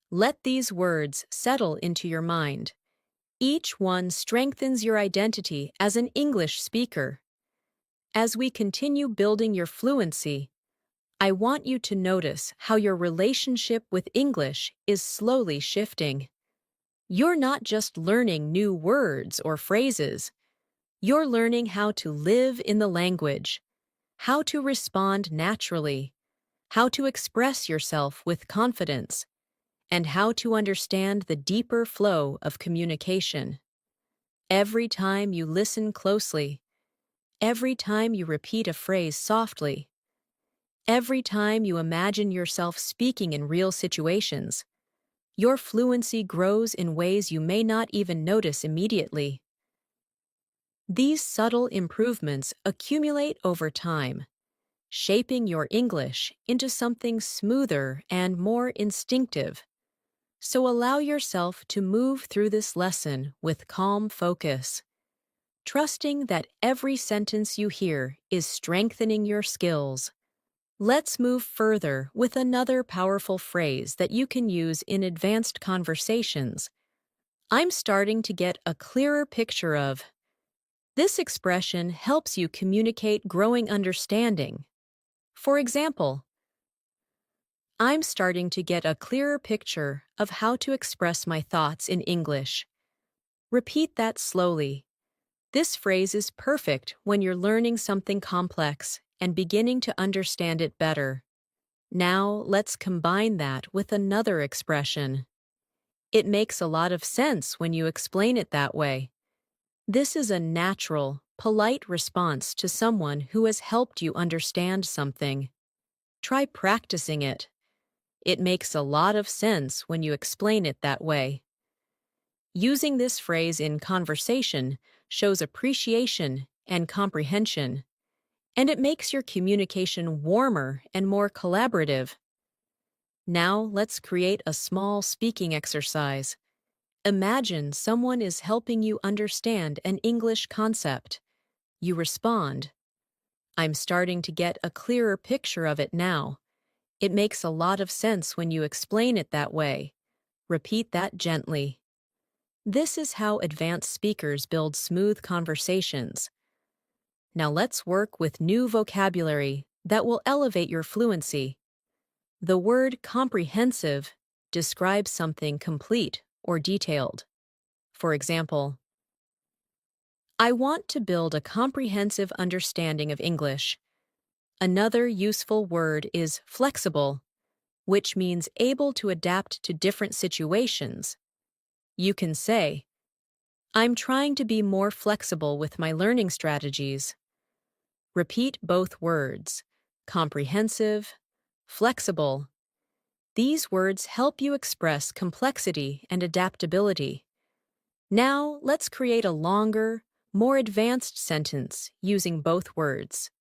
Let these words settle into your mind. Each one strengthens your identity as an English speaker. As we continue building your fluency, I want you to notice how your relationship with English is slowly shifting. You're not just learning new words or phrases. You're learning how to live in the language, how to respond naturally, how to express yourself with confidence, and how to understand the deeper flow of communication. Every time you listen closely, every time you repeat a phrase softly, every time you imagine yourself speaking in real situations, your fluency grows in ways you may not even notice immediately. These subtle improvements accumulate over time, shaping your English into something smoother and more instinctive. So allow yourself to move through this lesson with calm focus, trusting that every sentence you hear is strengthening your skills. Let's move further with another powerful phrase that you can use in advanced conversations. "I'm starting to get a clearer picture of." This expression helps you communicate growing understanding. For example, "I'm starting to get a clearer picture of how to express my thoughts in English." Repeat that slowly. This phrase is perfect when you're learning something complex and beginning to understand it better. Now, let's combine that with another expression. "It makes a lot of sense when you explain it that way." This is a natural, polite response to someone who has helped you understand something. Try practicing it. "It makes a lot of sense when you explain it that way." Using this phrase in conversation shows appreciation and comprehension, and it makes your communication warmer and more collaborative. Now let's create a small speaking exercise. Imagine someone is helping you understand an English concept. You respond, "I'm starting to get a clearer picture of it now. It makes a lot of sense when you explain it that way." Repeat that gently. This is how advanced speakers build smooth conversations. Now let's work with new vocabulary that will elevate your fluency. The word comprehensive describes something complete or detailed. For example, "I want to build a comprehensive understanding of English." Another useful word is flexible, which means able to adapt to different situations. You can say, "I'm trying to be more flexible with my learning strategies." Repeat both words, comprehensive, flexible. These words help you express complexity and adaptability. Now, let's create a longer, more advanced sentence using both words.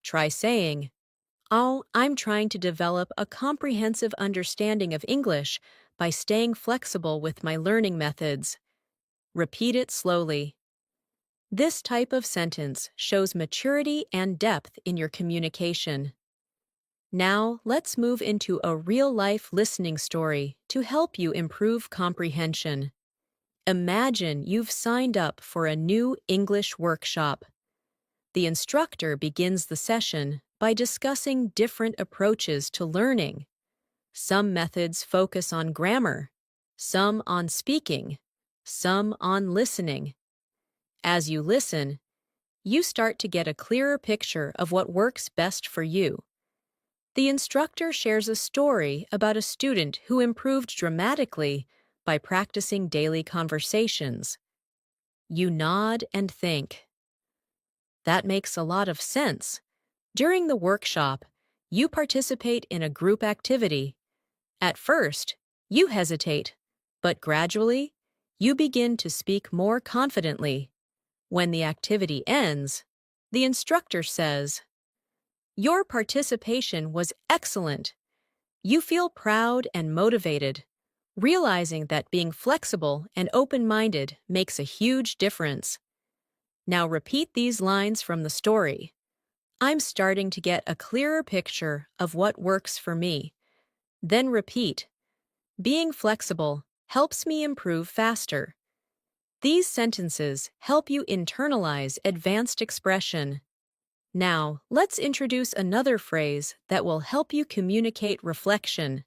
Try saying, "Oh, I'm trying to develop a comprehensive understanding of English by staying flexible with my learning methods." Repeat it slowly. This type of sentence shows maturity and depth in your communication. Now, let's move into a real-life listening story to help you improve comprehension. Imagine you've signed up for a new English workshop. The instructor begins the session by discussing different approaches to learning. Some methods focus on grammar, some on speaking, some on listening. As you listen, you start to get a clearer picture of what works best for you. The instructor shares a story about a student who improved dramatically by practicing daily conversations. You nod and think. That makes a lot of sense. During the workshop, you participate in a group activity. At first, you hesitate, but gradually, you begin to speak more confidently. When the activity ends, the instructor says, "Your participation was excellent." You feel proud and motivated, realizing that being flexible and open-minded makes a huge difference. Now repeat these lines from the story. "I'm starting to get a clearer picture of what works for me." Then repeat, "Being flexible helps me improve faster." These sentences help you internalize advanced expression. Now, let's introduce another phrase that will help you communicate reflection.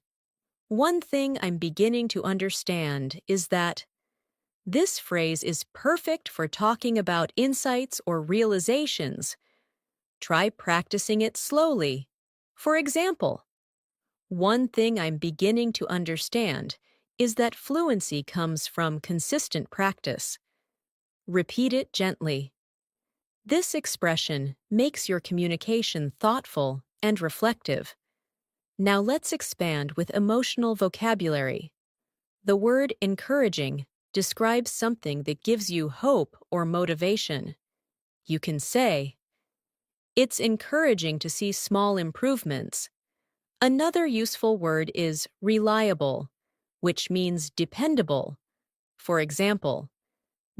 One thing I'm beginning to understand is that this phrase is perfect for talking about insights or realizations. Try practicing it slowly. For example, one thing I'm beginning to understand is that fluency comes from consistent practice. Repeat it gently. This expression makes your communication thoughtful and reflective. Now let's expand with emotional vocabulary. The word encouraging describes something that gives you hope or motivation. You can say, "It's encouraging to see small improvements." Another useful word is reliable, which means dependable. For example,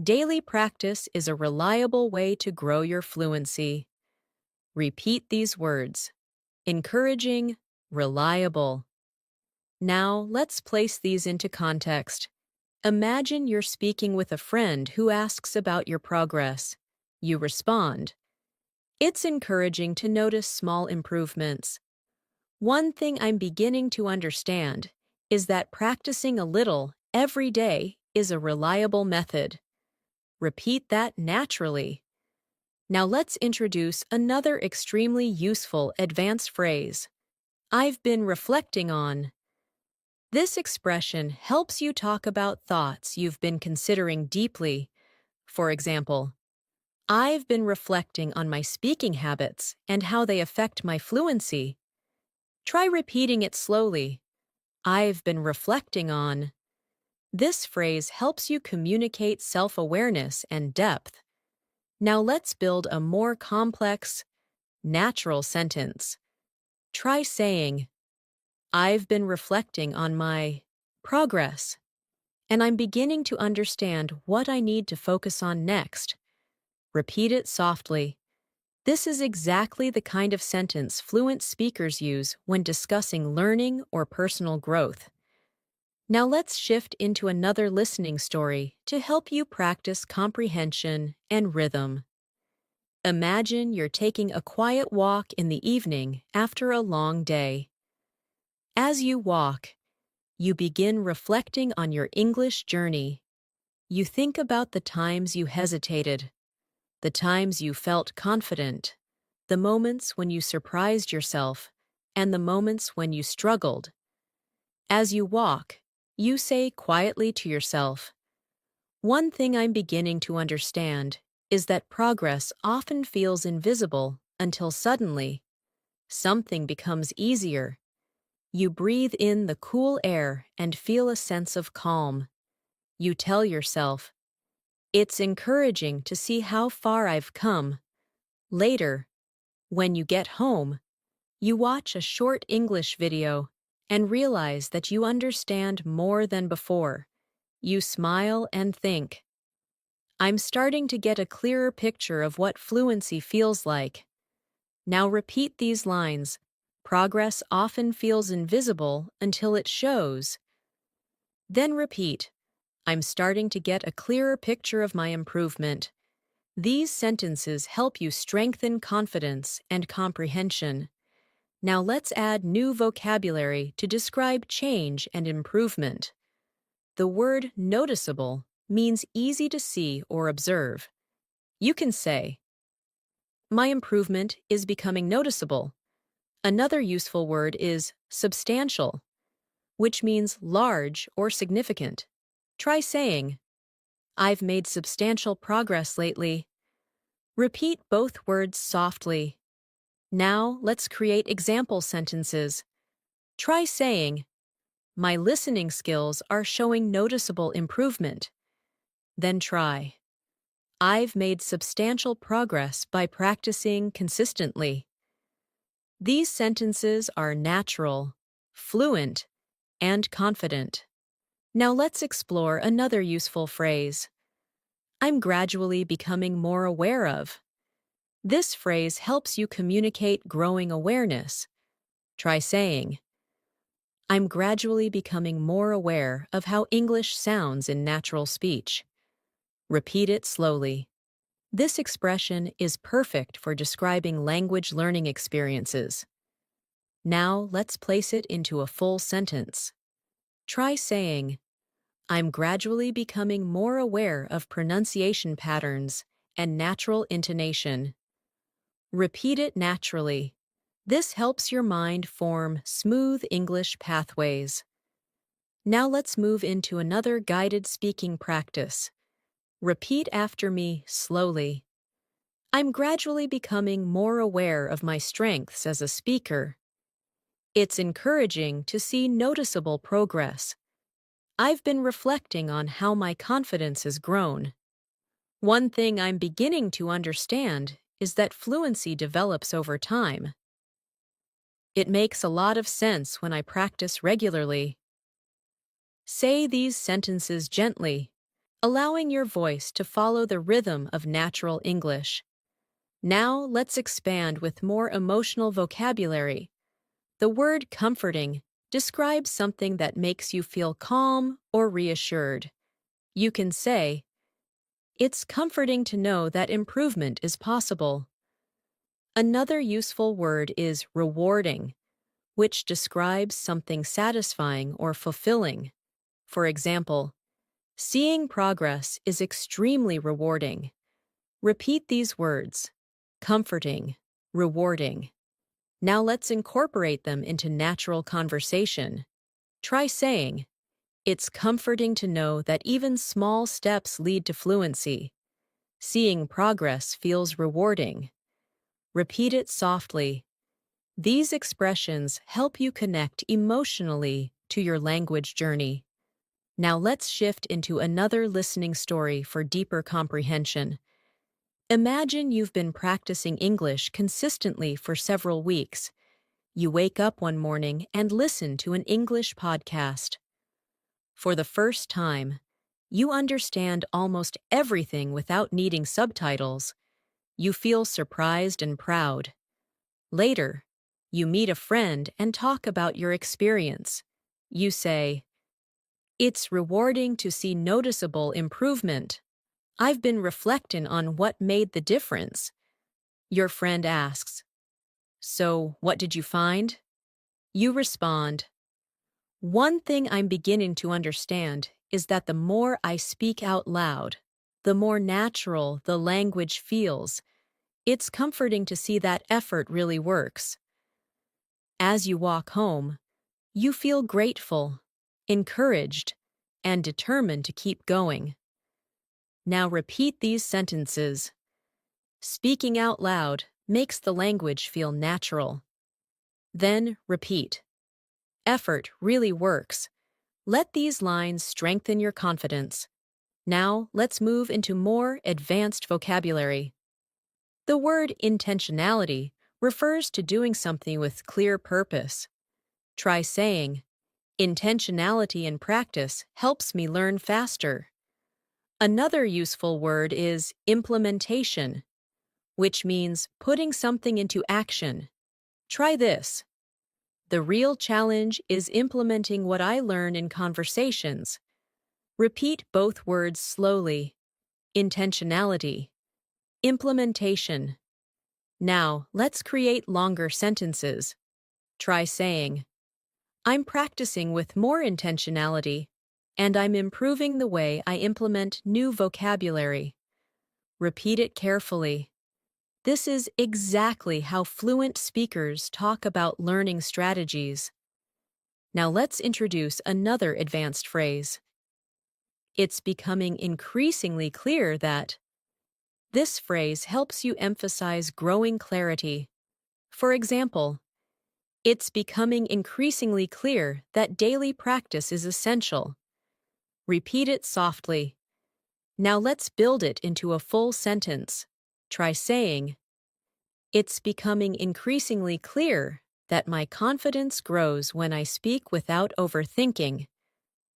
daily practice is a reliable way to grow your fluency. Repeat these words: encouraging, reliable. Now, let's place these into context. Imagine you're speaking with a friend who asks about your progress. You respond, "It's encouraging to notice small improvements." One thing I'm beginning to understand is that practicing a little every day is a reliable method. Repeat that naturally. Now let's introduce another extremely useful advanced phrase. "I've been reflecting on." This expression helps you talk about thoughts you've been considering deeply. For example, "I've been reflecting on my speaking habits and how they affect my fluency." Try repeating it slowly. "I've been reflecting on." This phrase helps you communicate self-awareness and depth. Now let's build a more complex, natural sentence. Try saying, "I've been reflecting on my progress, and I'm beginning to understand what I need to focus on next." Repeat it softly. This is exactly the kind of sentence fluent speakers use when discussing learning or personal growth. Now let's shift into another listening story to help you practice comprehension and rhythm. Imagine you're taking a quiet walk in the evening after a long day. As you walk, you begin reflecting on your English journey. You think about the times you hesitated, the times you felt confident, the moments when you surprised yourself, and the moments when you struggled. As you walk, you say quietly to yourself, "One thing I'm beginning to understand is that progress often feels invisible until suddenly something becomes easier." You breathe in the cool air and feel a sense of calm. You tell yourself, It's encouraging to see how far I've come. Later, when you get home, you watch a short English video and realize that you understand more than before. You smile and think, I'm starting to get a clearer picture of what fluency feels like. Now repeat these lines. Progress often feels invisible until it shows. Then repeat, I'm starting to get a clearer picture of my improvement. These sentences help you strengthen confidence and comprehension. Now let's add new vocabulary to describe change and improvement. The word noticeable means easy to see or observe. You can say, my improvement is becoming noticeable. Another useful word is substantial, which means large or significant. Try saying, I've made substantial progress lately. Repeat both words softly. Now let's create example sentences. Try saying, my listening skills are showing noticeable improvement. Then try, I've made substantial progress by practicing consistently. These sentences are natural, fluent, and confident. Now let's explore another useful phrase. I'm gradually becoming more aware of. This phrase helps you communicate growing awareness. Try saying, I'm gradually becoming more aware of how English sounds in natural speech. Repeat it slowly. This expression is perfect for describing language learning experiences. Now let's place it into a full sentence. Try saying, I'm gradually becoming more aware of pronunciation patterns and natural intonation. Repeat it naturally. This helps your mind form smooth English pathways. Now let's move into another guided speaking practice. Repeat after me slowly. I'm gradually becoming more aware of my strengths as a speaker. It's encouraging to see noticeable progress. I've been reflecting on how my confidence has grown. One thing I'm beginning to understand is that fluency develops over time. It makes a lot of sense when I practice regularly. Say these sentences gently, allowing your voice to follow the rhythm of natural English. Now let's expand with more emotional vocabulary. The word comforting describes something that makes you feel calm or reassured. You can say, it's comforting to know that improvement is possible. Another useful word is rewarding, which describes something satisfying or fulfilling. For example, seeing progress is extremely rewarding. Repeat these words, comforting, rewarding. Now let's incorporate them into natural conversation. Try saying, it's comforting to know that even small steps lead to fluency. Seeing progress feels rewarding. Repeat it softly. These expressions help you connect emotionally to your language journey. Now let's shift into another listening story for deeper comprehension. Imagine you've been practicing English consistently for several weeks. You wake up one morning and listen to an English podcast. For the first time, you understand almost everything without needing subtitles. You feel surprised and proud. Later, you meet a friend and talk about your experience. You say, it's rewarding to see noticeable improvement. I've been reflecting on what made the difference. Your friend asks, so what did you find? You respond, one thing I'm beginning to understand is that the more I speak out loud, the more natural the language feels. It's comforting to see that effort really works. As you walk home, you feel grateful, encouraged, and determined to keep going. Now repeat these sentences. Speaking out loud makes the language feel natural. Then repeat. Effort really works. Let these lines strengthen your confidence. Now, let's move into more advanced vocabulary. The word intentionality refers to doing something with clear purpose. Try saying, intentionality in practice helps me learn faster. Another useful word is implementation, which means putting something into action. Try this. The real challenge is implementing what I learn in conversations. Repeat both words slowly. Intentionality. Implementation. Now, let's create longer sentences. Try saying, I'm practicing with more intentionality, and I'm improving the way I implement new vocabulary. Repeat it carefully. This is exactly how fluent speakers talk about learning strategies. Now let's introduce another advanced phrase. It's becoming increasingly clear that. This phrase helps you emphasize growing clarity. For example, it's becoming increasingly clear that daily practice is essential. Repeat it softly. Now let's build it into a full sentence. Try saying, it's becoming increasingly clear that my confidence grows when I speak without overthinking.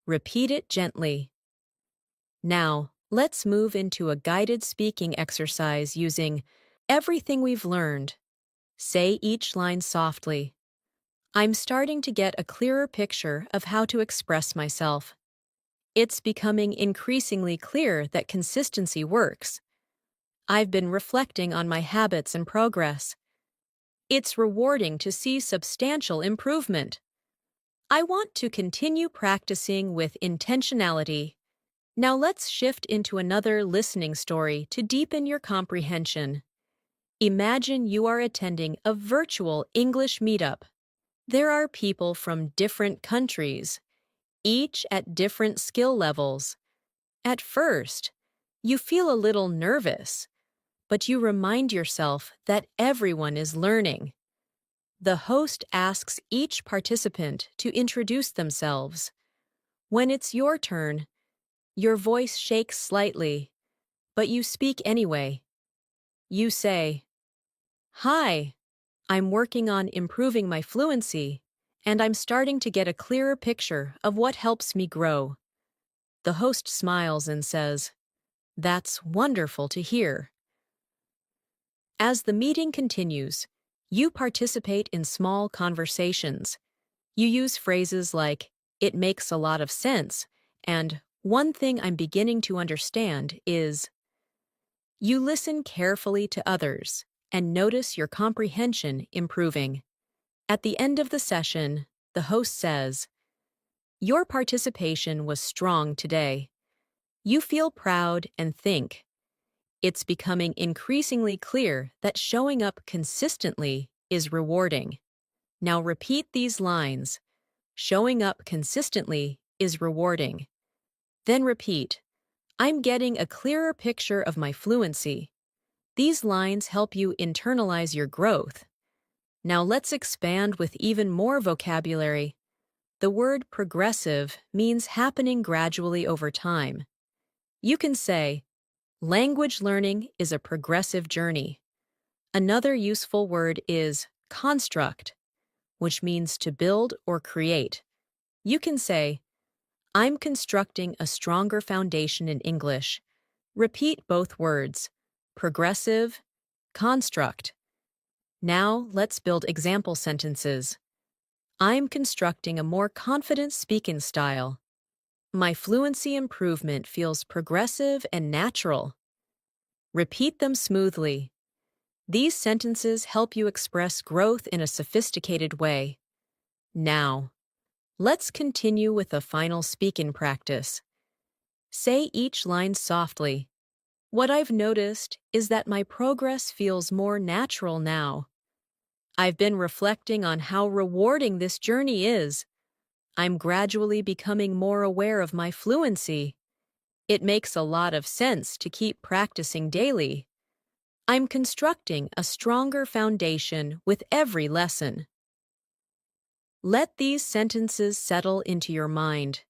Repeat it gently. Now, let's move into a guided speaking exercise using everything we've learned. Say each line softly. I'm starting to get a clearer picture of how to express myself. It's becoming increasingly clear that consistency works. I've been reflecting on my habits and progress. It's rewarding to see substantial improvement. I want to continue practicing with intentionality. Now let's shift into another listening story to deepen your comprehension. Imagine you are attending a virtual English meetup. There are people from different countries, each at different skill levels. At first, you feel a little nervous, but you remind yourself that everyone is learning. The host asks each participant to introduce themselves. When it's your turn, your voice shakes slightly, but you speak anyway. You say, Hi, I'm working on improving my fluency, and I'm starting to get a clearer picture of what helps me grow. The host smiles and says, That's wonderful to hear. As the meeting continues, you participate in small conversations. You use phrases like, it makes a lot of sense, and one thing I'm beginning to understand is. You listen carefully to others and notice your comprehension improving. At the end of the session, the host says, Your participation was strong today. You feel proud and think. It's becoming increasingly clear that showing up consistently is rewarding. Now repeat these lines. Showing up consistently is rewarding. Then repeat, I'm getting a clearer picture of my fluency. These lines help you internalize your growth. Now let's expand with even more vocabulary. The word progressive means happening gradually over time. You can say, language learning is a progressive journey. Another useful word is construct, which means to build or create. You can say, I'm constructing a stronger foundation in English. Repeat both words, progressive, construct. Now let's build example sentences. I'm constructing a more confident speaking style. My fluency improvement feels progressive and natural. Repeat them smoothly. These sentences help you express growth in a sophisticated way. Now, let's continue with a final speaking practice. Say each line softly. What I've noticed is that my progress feels more natural now. I've been reflecting on how rewarding this journey is. I'm gradually becoming more aware of my fluency. It makes a lot of sense to keep practicing daily. I'm constructing a stronger foundation with every lesson. Let these sentences settle into your mind.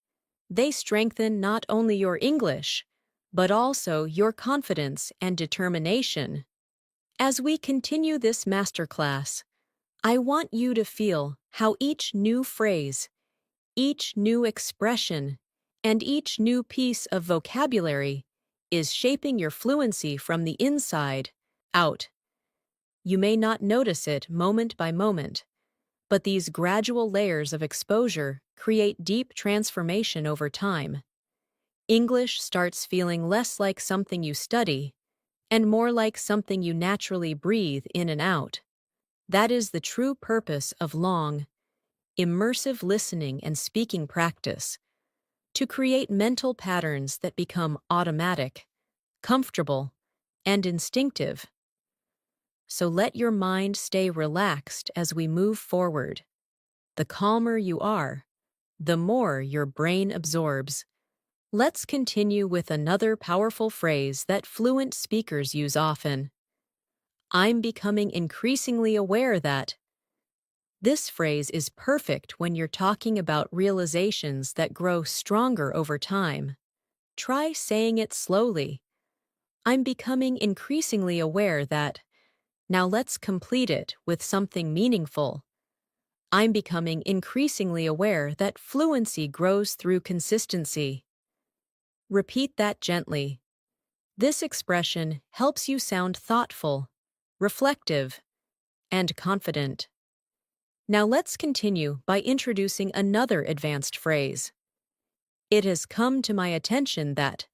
They strengthen not only your English, but also your confidence and determination. As we continue this masterclass, I want you to feel how each new phrase, each new expression, and each new piece of vocabulary is shaping your fluency from the inside out. You may not notice it moment by moment, but these gradual layers of exposure create deep transformation over time. English starts feeling less like something you study and more like something you naturally breathe in and out. That is the true purpose of long, immersive listening and speaking practice, to create mental patterns that become automatic, comfortable, and instinctive. So let your mind stay relaxed as we move forward. The calmer you are, the more your brain absorbs. Let's continue with another powerful phrase that fluent speakers use often. I'm becoming increasingly aware that. This phrase is perfect when you're talking about realizations that grow stronger over time. Try saying it slowly. I'm becoming increasingly aware that. Now let's complete it with something meaningful. I'm becoming increasingly aware that fluency grows through consistency. Repeat that gently. This expression helps you sound thoughtful, reflective, and confident. Now let's continue by introducing another advanced phrase. It has come to my attention that.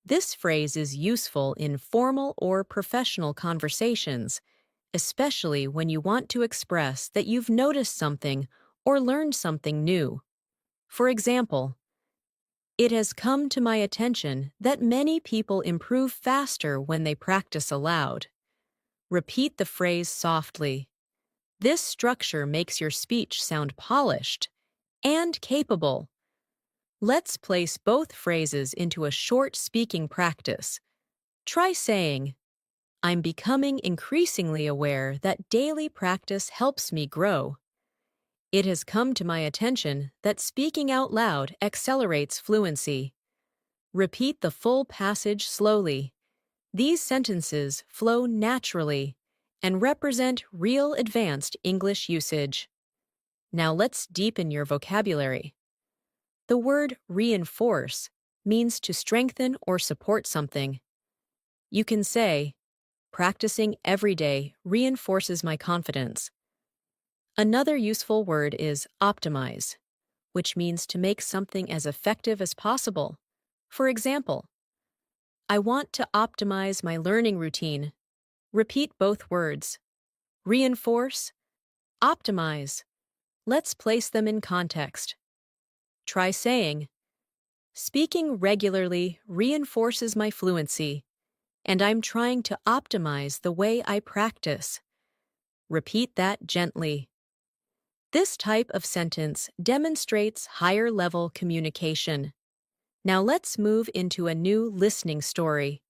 This phrase is useful in formal or professional conversations, especially when you want to express that you've noticed something or learned something new. For example, it has come to my attention that many people improve faster when they practice aloud. Repeat the phrase softly. This structure makes your speech sound polished and capable. Let's place both phrases into a short speaking practice. Try saying, I'm becoming increasingly aware that daily practice helps me grow. It has come to my attention that speaking out loud accelerates fluency. Repeat the full passage slowly. These sentences flow naturally and represent real advanced English usage. Now let's deepen your vocabulary. The word reinforce means to strengthen or support something. You can say, practicing every day reinforces my confidence. Another useful word is optimize, which means to make something as effective as possible. For example, I want to optimize my learning routine. Repeat both words. Reinforce, optimize. Let's place them in context. Try saying, speaking regularly reinforces my fluency, and I'm trying to optimize the way I practice. Repeat that gently. This type of sentence demonstrates higher-level communication. Now let's move into a new listening story.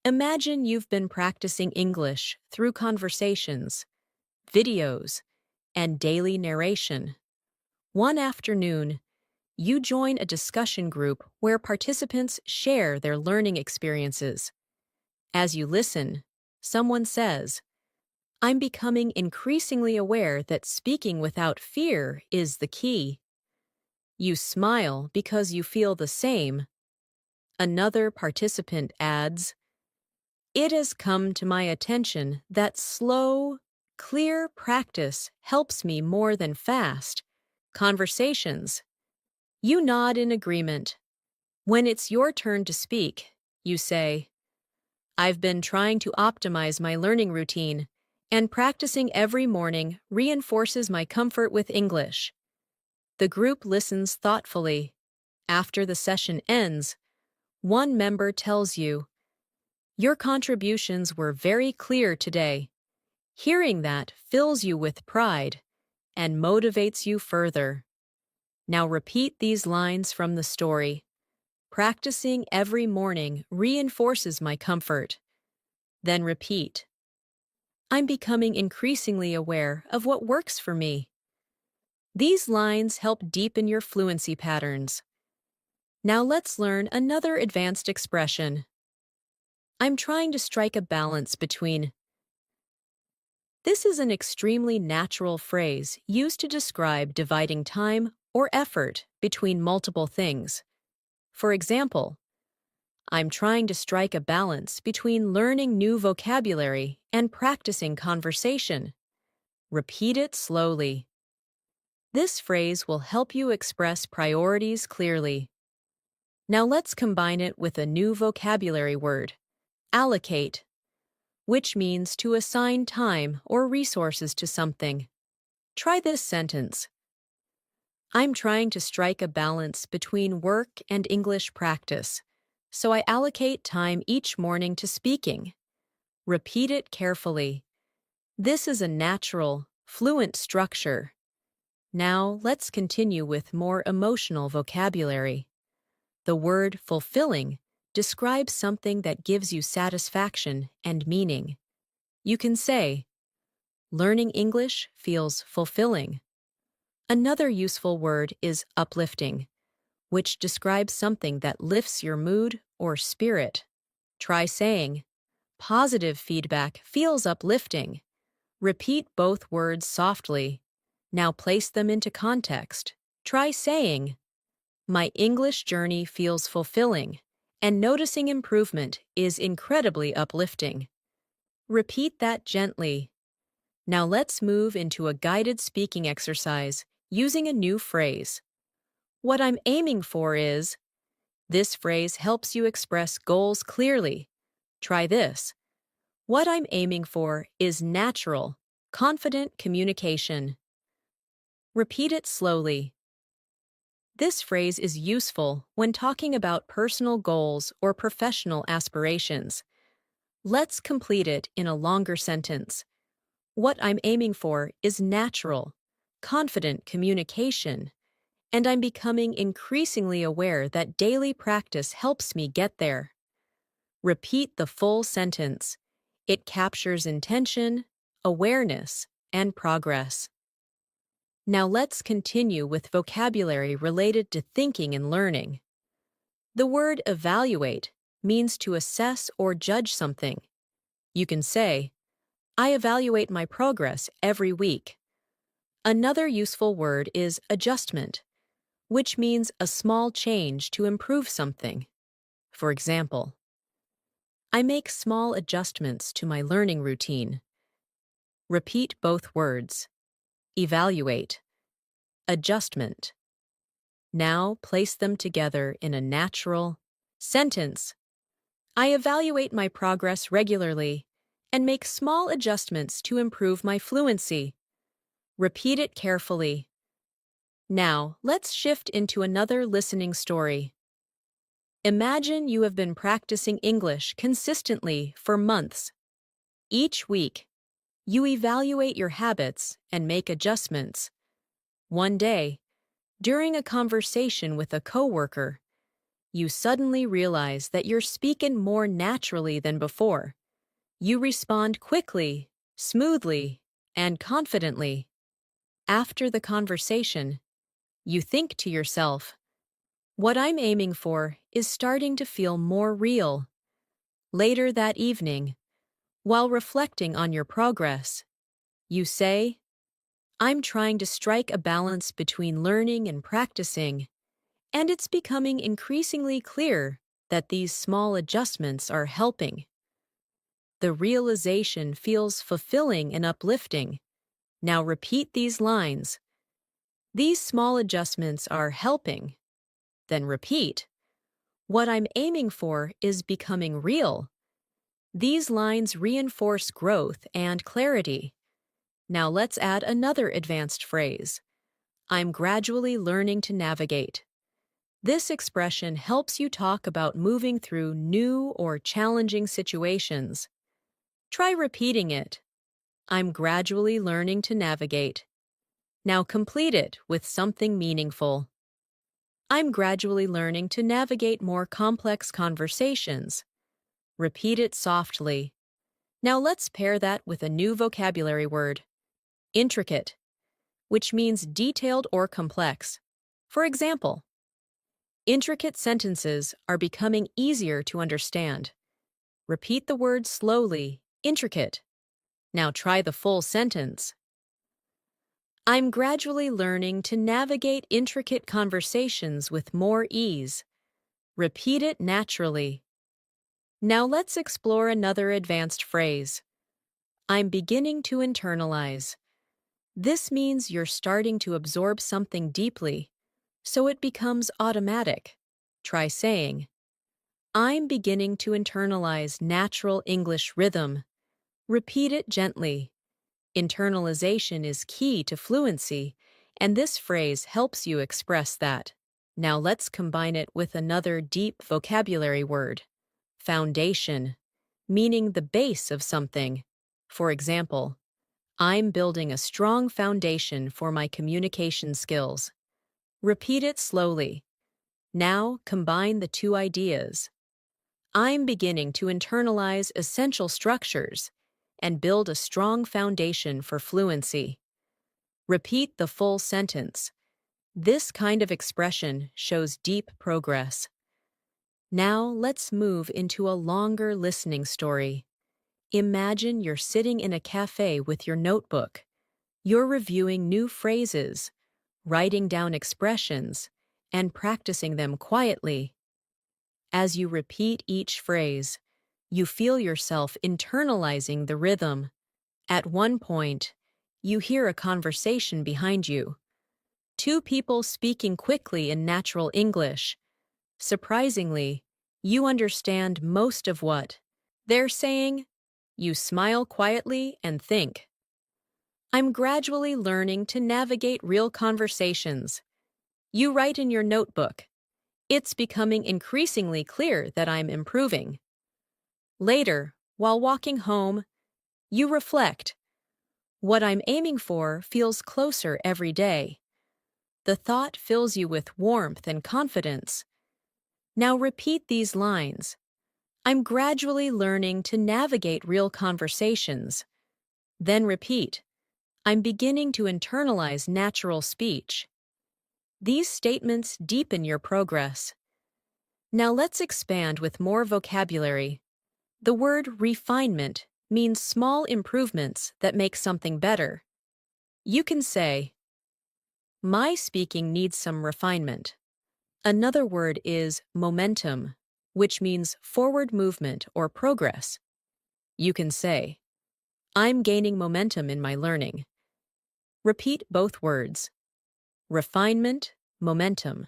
Imagine you've been practicing English through conversations, videos, and daily narration. One afternoon, you join a discussion group where participants share their learning experiences. As you listen, someone says, I'm becoming increasingly aware that speaking without fear is the key. You smile because you feel the same. Another participant adds, it has come to my attention that slow, clear practice helps me more than fast conversations. You nod in agreement. When it's your turn to speak, you say, I've been trying to optimize my learning routine, and practicing every morning reinforces my comfort with English. The group listens thoughtfully. After the session ends, one member tells you, your contributions were very clear today. Hearing that fills you with pride and motivates you further. Now repeat these lines from the story. Practicing every morning reinforces my comfort. Then repeat. I'm becoming increasingly aware of what works for me. These lines help deepen your fluency patterns. Now let's learn another advanced expression. I'm trying to strike a balance between. This is an extremely natural phrase used to describe dividing time or effort between multiple things. For example, I'm trying to strike a balance between learning new vocabulary and practicing conversation. Repeat it slowly. This phrase will help you express priorities clearly. Now let's combine it with a new vocabulary word, allocate, which means to assign time or resources to something. Try this sentence. I'm trying to strike a balance between work and English practice, so I allocate time each morning to speaking. Repeat it carefully. This is a natural, fluent structure. Now let's continue with more emotional vocabulary. The word fulfilling describes something that gives you satisfaction and meaning. You can say, learning English feels fulfilling. Another useful word is uplifting, which describes something that lifts your mood or spirit. Try saying, positive feedback feels uplifting. Repeat both words softly. Now place them into context. Try saying, my English journey feels fulfilling, and noticing improvement is incredibly uplifting. Repeat that gently. Now let's move into a guided speaking exercise using a new phrase. What I'm aiming for is. This phrase helps you express goals clearly. Try this. What I'm aiming for is natural, confident communication. Repeat it slowly. This phrase is useful when talking about personal goals or professional aspirations. Let's complete it in a longer sentence. What I'm aiming for is natural, confident communication, and I'm becoming increasingly aware that daily practice helps me get there. Repeat the full sentence. It captures intention, awareness, and progress. Now let's continue with vocabulary related to thinking and learning. The word evaluate means to assess or judge something. You can say, I evaluate my progress every week. Another useful word is adjustment, which means a small change to improve something. For example, I make small adjustments to my learning routine. Repeat both words. Evaluate. Adjustment. Now place them together in a natural sentence. I evaluate my progress regularly and make small adjustments to improve my fluency. Repeat it carefully. Now, let's shift into another listening story. Imagine you have been practicing English consistently for months. Each week, you evaluate your habits and make adjustments. One day, during a conversation with a coworker, you suddenly realize that you're speaking more naturally than before. You respond quickly, smoothly, and confidently. After the conversation, you think to yourself, what I'm aiming for is starting to feel more real. Later that evening, while reflecting on your progress, you say, I'm trying to strike a balance between learning and practicing, and it's becoming increasingly clear that these small adjustments are helping. The realization feels fulfilling and uplifting. Now repeat these lines. These small adjustments are helping. Then repeat. What I'm aiming for is becoming real. These lines reinforce growth and clarity. Now let's add another advanced phrase. I'm gradually learning to navigate. This expression helps you talk about moving through new or challenging situations. Try repeating it. I'm gradually learning to navigate. Now complete it with something meaningful. I'm gradually learning to navigate more complex conversations. Repeat it softly. Now let's pair that with a new vocabulary word, intricate, which means detailed or complex. For example, Intricate sentences are becoming easier to understand. Repeat the word slowly, intricate. Now try the full sentence. I'm gradually learning to navigate intricate conversations with more ease. Repeat it naturally. Now let's explore another advanced phrase. I'm beginning to internalize. This means you're starting to absorb something deeply, so it becomes automatic. Try saying, I'm beginning to internalize natural English rhythm. Repeat it gently. Internalization is key to fluency, and this phrase helps you express that. Now let's combine it with another deep vocabulary word, foundation, meaning the base of something. For example, I'm building a strong foundation for my communication skills. Repeat it slowly. Now combine the two ideas. I'm beginning to internalize essential structures and build a strong foundation for fluency. Repeat the full sentence. This kind of expression shows deep progress. Now let's move into a longer listening story. Imagine you're sitting in a cafe with your notebook. You're reviewing new phrases, writing down expressions, and practicing them quietly. As you repeat each phrase, you feel yourself internalizing the rhythm. At one point, you hear a conversation behind you. Two people speaking quickly in natural English. Surprisingly, you understand most of what they're saying. You smile quietly and think, I'm gradually learning to navigate real conversations. You write in your notebook, it's becoming increasingly clear that I'm improving. Later, while walking home, you reflect, what I'm aiming for feels closer every day. The thought fills you with warmth and confidence. Now repeat these lines. I'm gradually learning to navigate real conversations. Then repeat, I'm beginning to internalize natural speech. These statements deepen your progress. Now let's expand with more vocabulary. The word refinement means small improvements that make something better. You can say, my speaking needs some refinement. Another word is momentum, which means forward movement or progress. You can say, I'm gaining momentum in my learning. Repeat both words. Refinement, momentum.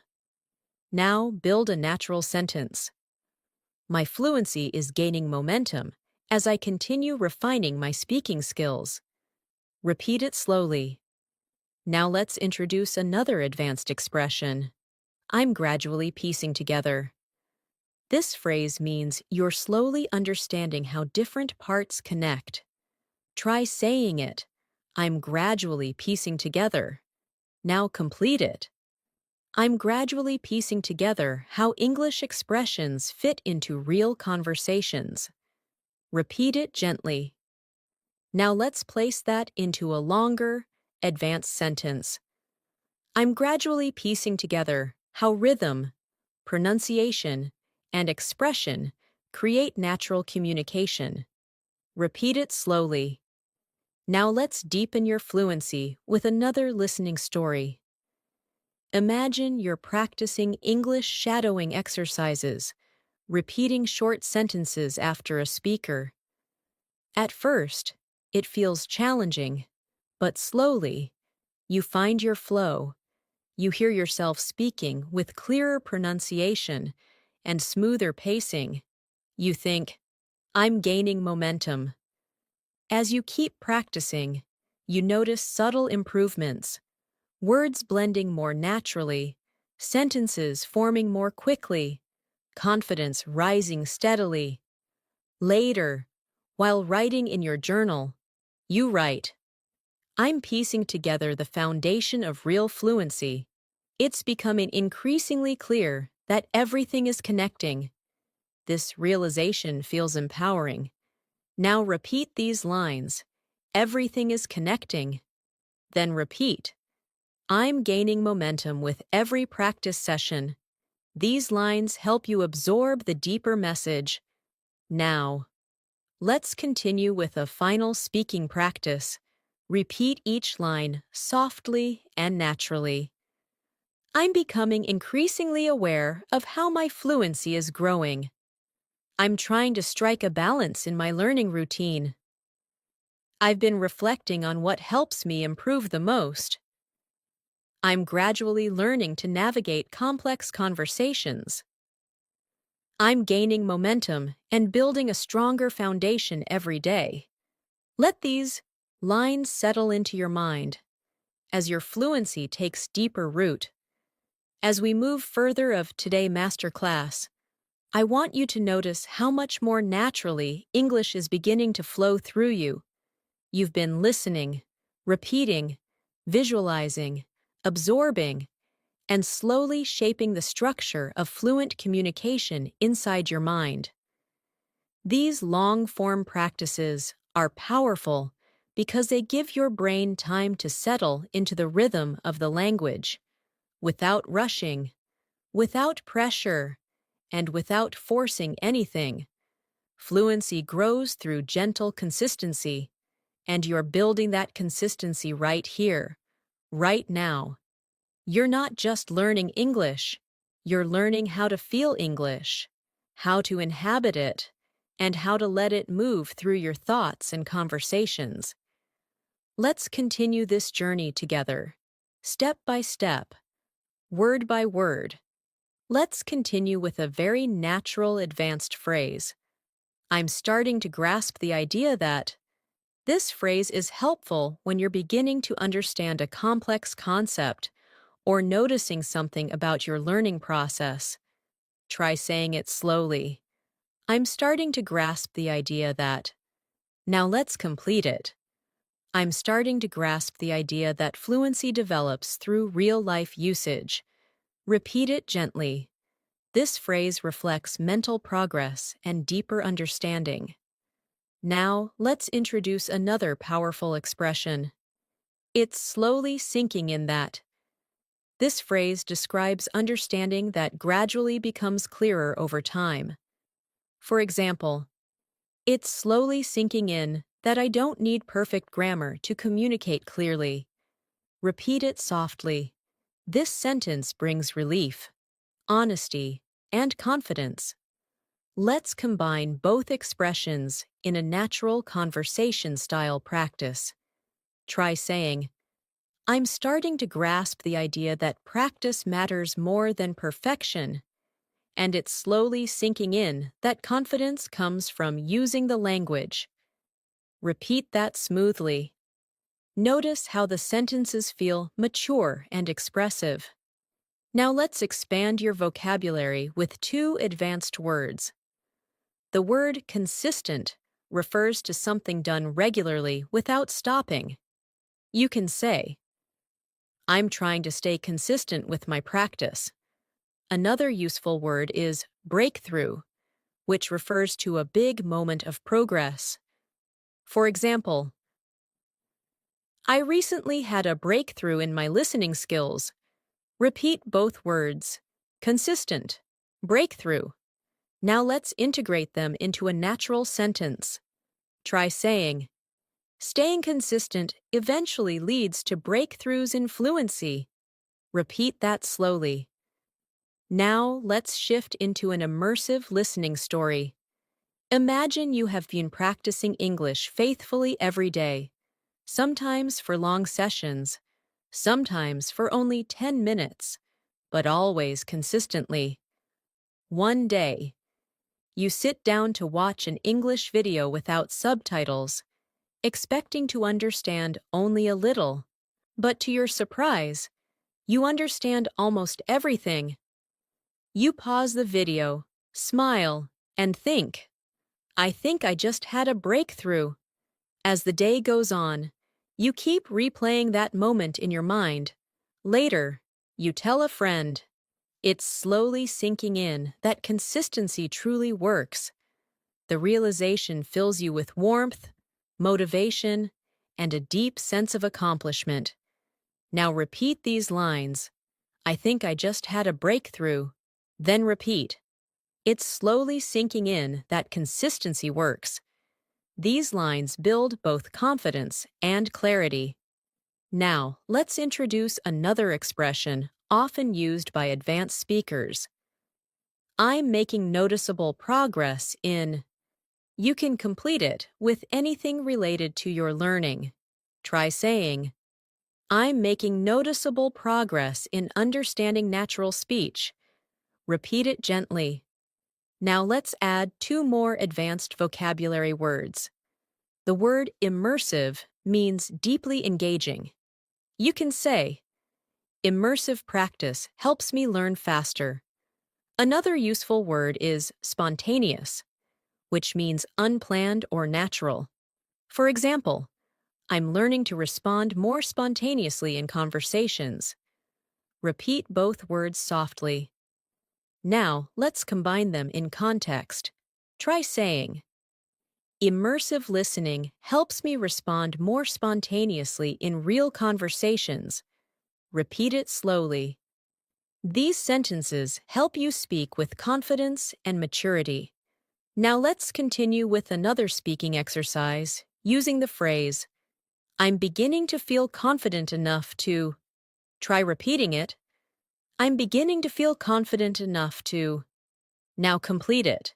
Now build a natural sentence. My fluency is gaining momentum as I continue refining my speaking skills. Repeat it slowly. Now let's introduce another advanced expression. I'm gradually piecing together. This phrase means you're slowly understanding how different parts connect. Try saying it. I'm gradually piecing together. Now complete it. I'm gradually piecing together how English expressions fit into real conversations. Repeat it gently. Now let's place that into a longer, advanced sentence. I'm gradually piecing together how rhythm, pronunciation, and expression create natural communication. Repeat it slowly. Now let's deepen your fluency with another listening story. Imagine you're practicing English shadowing exercises, repeating short sentences after a speaker. At first, it feels challenging, but slowly, you find your flow. You hear yourself speaking with clearer pronunciation and smoother pacing. You think, I'm gaining momentum. As you keep practicing, you notice subtle improvements, words blending more naturally, sentences forming more quickly, confidence rising steadily. Later, while writing in your journal, you write, I'm piecing together the foundation of real fluency. It's becoming increasingly clear that everything is connecting. This realization feels empowering. Now repeat these lines. Everything is connecting. Then repeat. I'm gaining momentum with every practice session. These lines help you absorb the deeper message. Now, let's continue with a final speaking practice. Repeat each line softly and naturally. I'm becoming increasingly aware of how my fluency is growing. I'm trying to strike a balance in my learning routine. I've been reflecting on what helps me improve the most. I'm gradually learning to navigate complex conversations. I'm gaining momentum and building a stronger foundation every day. Let these lines settle into your mind as your fluency takes deeper root. As we move further of today's masterclass, I want you to notice how much more naturally English is beginning to flow through you. You've been listening, repeating, visualizing, absorbing, and slowly shaping the structure of fluent communication inside your mind. These long-form practices are powerful because they give your brain time to settle into the rhythm of the language, without rushing, without pressure, and without forcing anything. Fluency grows through gentle consistency, and you're building that consistency right here, right now. You're not just learning English, you're learning how to feel English, how to inhabit it, and how to let it move through your thoughts and conversations. Let's continue this journey together, step by step, word by word. Let's continue with a very natural advanced phrase. I'm starting to grasp the idea that this phrase is helpful when you're beginning to understand a complex concept or noticing something about your learning process. Try saying it slowly. I'm starting to grasp the idea that. Now let's complete it. I'm starting to grasp the idea that fluency develops through real-life usage. Repeat it gently. This phrase reflects mental progress and deeper understanding. Now, let's introduce another powerful expression. It's slowly sinking in that. This phrase describes understanding that gradually becomes clearer over time. For example, it's slowly sinking in that I don't need perfect grammar to communicate clearly. Repeat it softly. This sentence brings relief, honesty, and confidence. Let's combine both expressions in a natural conversation-style practice. Try saying, I'm starting to grasp the idea that practice matters more than perfection, and it's slowly sinking in that confidence comes from using the language. Repeat that smoothly. Notice how the sentences feel mature and expressive. Now let's expand your vocabulary with two advanced words. The word consistent refers to something done regularly without stopping. You can say, I'm trying to stay consistent with my practice. Another useful word is breakthrough, which refers to a big moment of progress. For example, I recently had a breakthrough in my listening skills. Repeat both words. Consistent, breakthrough. Now let's integrate them into a natural sentence. Try saying, staying consistent eventually leads to breakthroughs in fluency. Repeat that slowly. Now let's shift into an immersive listening story. Imagine you have been practicing English faithfully every day, sometimes for long sessions, sometimes for only 10 minutes, but always consistently. One day, you sit down to watch an English video without subtitles, expecting to understand only a little. But to your surprise, you understand almost everything. You pause the video, smile, and think, I think I just had a breakthrough. As the day goes on, you keep replaying that moment in your mind. Later, you tell a friend. It's slowly sinking in that consistency truly works. The realization fills you with warmth, motivation, and a deep sense of accomplishment. Now repeat these lines. I think I just had a breakthrough. Then repeat. It's slowly sinking in that consistency works. These lines build both confidence and clarity. Now, let's introduce another expression often used by advanced speakers. I'm making noticeable progress in. You can complete it with anything related to your learning. Try saying, I'm making noticeable progress in understanding natural speech. Repeat it gently. Now let's add two more advanced vocabulary words. The word immersive means deeply engaging. You can say, immersive practice helps me learn faster. Another useful word is spontaneous, which means unplanned or natural. For example, I'm learning to respond more spontaneously in conversations. Repeat both words softly. Now, let's combine them in context. Try saying, immersive listening helps me respond more spontaneously in real conversations. Repeat it slowly. These sentences help you speak with confidence and maturity. Now let's continue with another speaking exercise using the phrase, I'm beginning to feel confident enough to. Try repeating it. I'm beginning to feel confident enough to. Now complete it.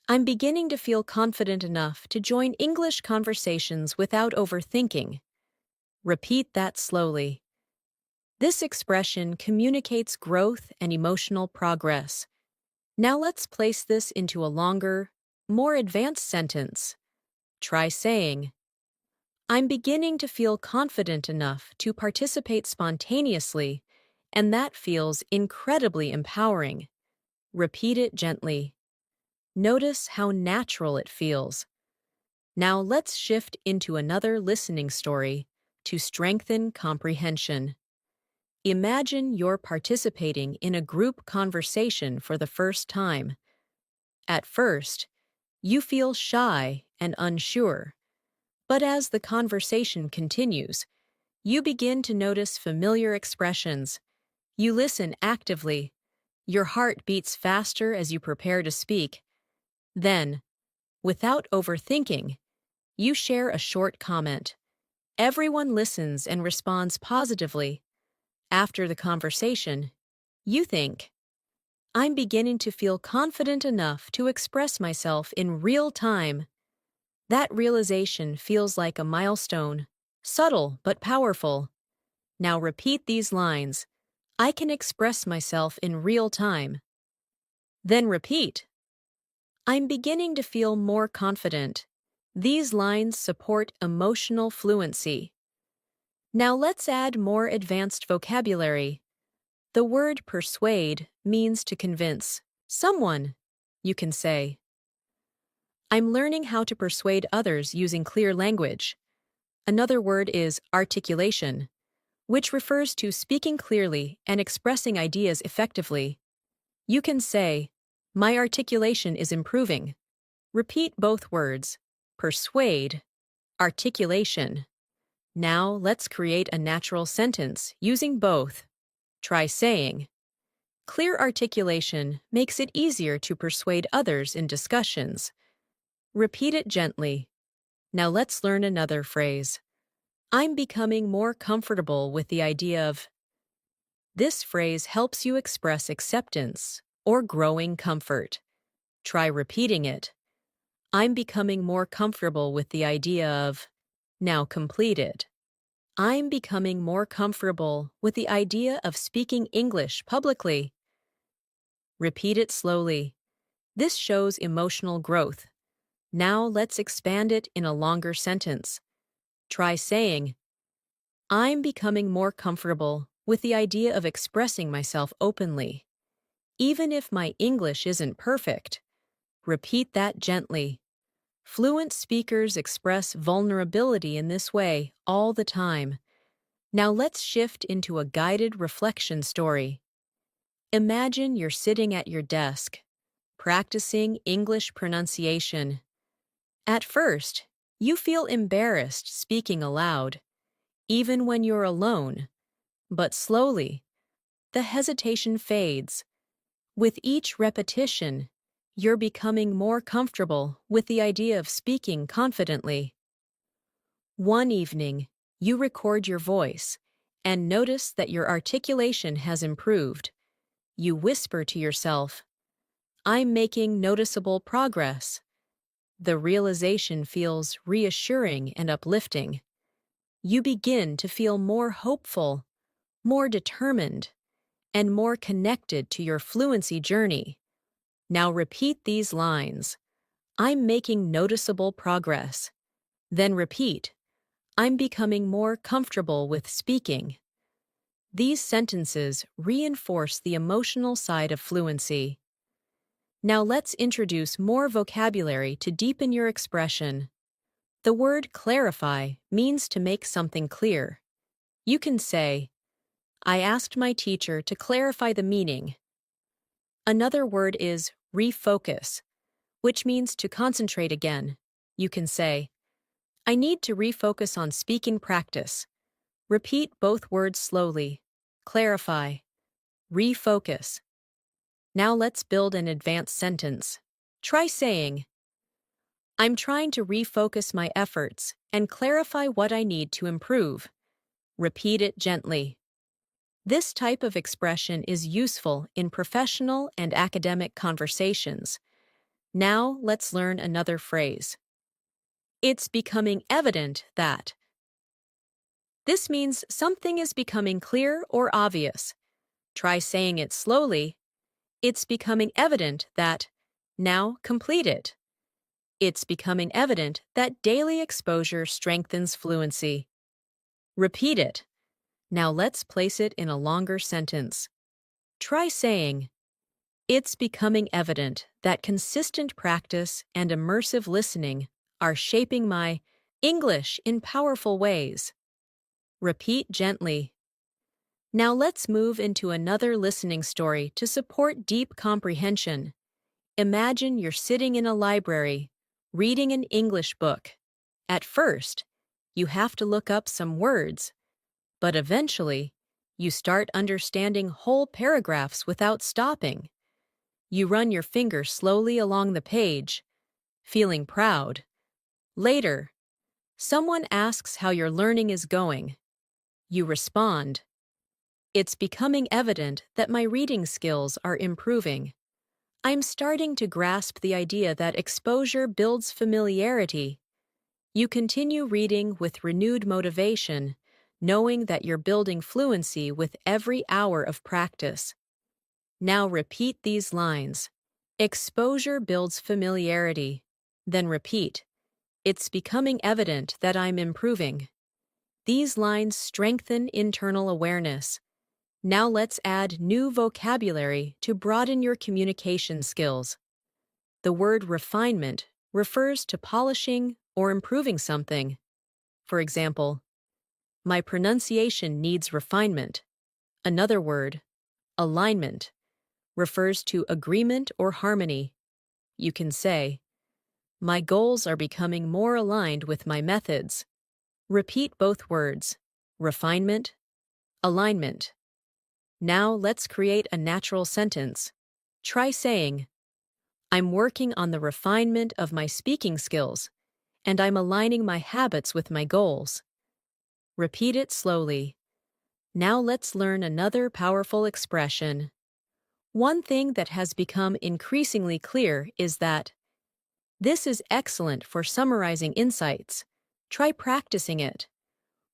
I'm beginning to feel confident enough to join English conversations without overthinking. Repeat that slowly. This expression communicates growth and emotional progress. Now let's place this into a longer, more advanced sentence. Try saying, I'm beginning to feel confident enough to participate spontaneously, and that feels incredibly empowering. Repeat it gently. Notice how natural it feels. Now let's shift into another listening story to strengthen comprehension. Imagine you're participating in a group conversation for the first time. At first, you feel shy and unsure, but as the conversation continues, you begin to notice familiar expressions. You listen actively. Your heart beats faster as you prepare to speak. Then, without overthinking, you share a short comment. Everyone listens and responds positively. After the conversation, you think, I'm beginning to feel confident enough to express myself in real time. That realization feels like a milestone, subtle but powerful. Now repeat these lines. I can express myself in real time. Then repeat. I'm beginning to feel more confident. These lines support emotional fluency. Now let's add more advanced vocabulary. The word persuade means to convince someone. You can say, I'm learning how to persuade others using clear language. Another word is articulation, which refers to speaking clearly and expressing ideas effectively. You can say, my articulation is improving. Repeat both words, persuade, articulation. Now let's create a natural sentence using both. Try saying, clear articulation makes it easier to persuade others in discussions. Repeat it gently. Now let's learn another phrase. I'm becoming more comfortable with the idea of. This phrase helps you express acceptance or growing comfort. Try repeating it. I'm becoming more comfortable with the idea of. Now complete it. I'm becoming more comfortable with the idea of speaking English publicly. Repeat it slowly. This shows emotional growth. Now let's expand it in a longer sentence. Try saying, I'm becoming more comfortable with the idea of expressing myself openly. Even if my English isn't perfect. Repeat that gently. Fluent speakers express vulnerability in this way all the time. Now let's shift into a guided reflection story. Imagine you're sitting at your desk, practicing English pronunciation. At first, you feel embarrassed speaking aloud, even when you're alone. But slowly, the hesitation fades. With each repetition, you're becoming more comfortable with the idea of speaking confidently. One evening, you record your voice and notice that your articulation has improved. You whisper to yourself, "I'm making noticeable progress." The realization feels reassuring and uplifting. You begin to feel more hopeful, more determined, and more connected to your fluency journey. Now repeat these lines. I'm making noticeable progress. Then repeat, I'm becoming more comfortable with speaking. These sentences reinforce the emotional side of fluency. Now let's introduce more vocabulary to deepen your expression. The word clarify means to make something clear. You can say, I asked my teacher to clarify the meaning. Another word is refocus, which means to concentrate again. You can say, I need to refocus on speaking practice. Repeat both words slowly. Clarify. Refocus. Now let's build an advanced sentence. Try saying, I'm trying to refocus my efforts and clarify what I need to improve. Repeat it gently. This type of expression is useful in professional and academic conversations. Now let's learn another phrase. It's becoming evident that. This means something is becoming clear or obvious. Try saying it slowly. It's becoming evident that. Now complete it. It's becoming evident that daily exposure strengthens fluency. Repeat it. Now let's place it in a longer sentence. Try saying, it's becoming evident that consistent practice and immersive listening are shaping my English in powerful ways. Repeat gently. Now let's move into another listening story to support deep comprehension. Imagine you're sitting in a library, reading an English book. At first, you have to look up some words, but eventually, you start understanding whole paragraphs without stopping. You run your finger slowly along the page, feeling proud. Later, someone asks how your learning is going. You respond, it's becoming evident that my reading skills are improving. I'm starting to grasp the idea that exposure builds familiarity. You continue reading with renewed motivation, knowing that you're building fluency with every hour of practice. Now repeat these lines. Exposure builds familiarity. Then repeat. It's becoming evident that I'm improving. These lines strengthen internal awareness. Now let's add new vocabulary to broaden your communication skills. The word refinement refers to polishing or improving something. For example, my pronunciation needs refinement. Another word, alignment, refers to agreement or harmony. You can say, my goals are becoming more aligned with my methods. Repeat both words, refinement, alignment. Now let's create a natural sentence. Try saying, I'm working on the refinement of my speaking skills, and I'm aligning my habits with my goals. Repeat it slowly. Now let's learn another powerful expression. One thing that has become increasingly clear is that this is excellent for summarizing insights. Try practicing it.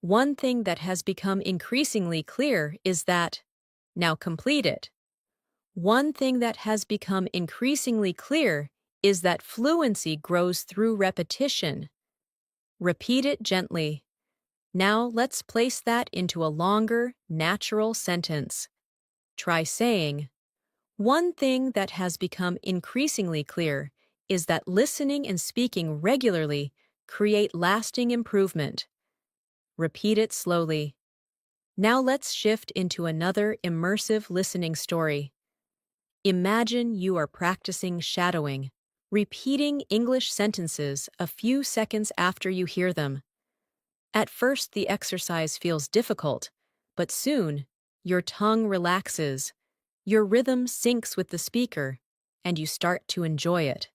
One thing that has become increasingly clear is that. Now complete it. One thing that has become increasingly clear is that fluency grows through repetition. Repeat it gently. Now let's place that into a longer, natural sentence. Try saying, one thing that has become increasingly clear is that listening and speaking regularly create lasting improvement. Repeat it slowly. Now let's shift into another immersive listening story. Imagine you are practicing shadowing, repeating English sentences a few seconds after you hear them. At first, the exercise feels difficult, but soon, your tongue relaxes. Your rhythm syncs with the speaker, and you start to enjoy it.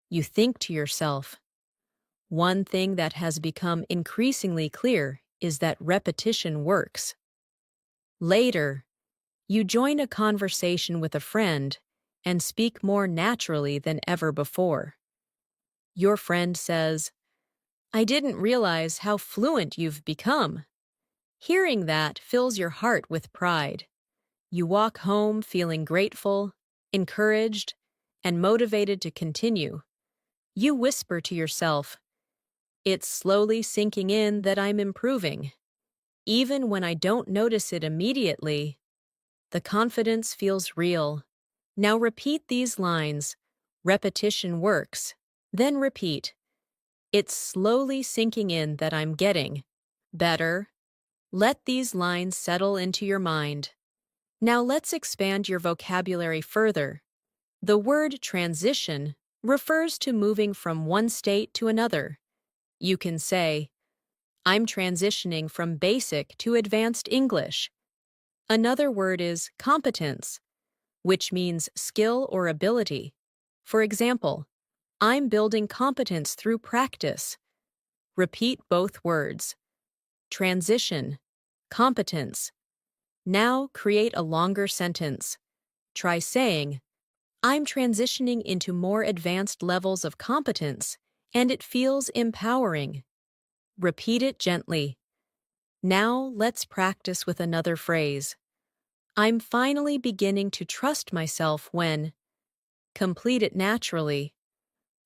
You think to yourself, one thing that has become increasingly clear is that repetition works. Later, you join a conversation with a friend and speak more naturally than ever before. Your friend says, "I didn't realize how fluent you've become." Hearing that fills your heart with pride. You walk home feeling grateful, encouraged, and motivated to continue. You whisper to yourself, "It's slowly sinking in that I'm improving." Even when I don't notice it immediately, the confidence feels real. Now repeat these lines. Repetition works. Then repeat. It's slowly sinking in that I'm getting better. Let these lines settle into your mind. Now let's expand your vocabulary further. The word transition refers to moving from one state to another. You can say, "I'm transitioning from basic to advanced English." Another word is competence, which means skill or ability. For example, "I'm building competence through practice." Repeat both words. Transition, competence. Now create a longer sentence. Try saying, "I'm transitioning into more advanced levels of competence, and it feels empowering." Repeat it gently. Now let's practice with another phrase. "I'm finally beginning to trust myself when." Complete it naturally.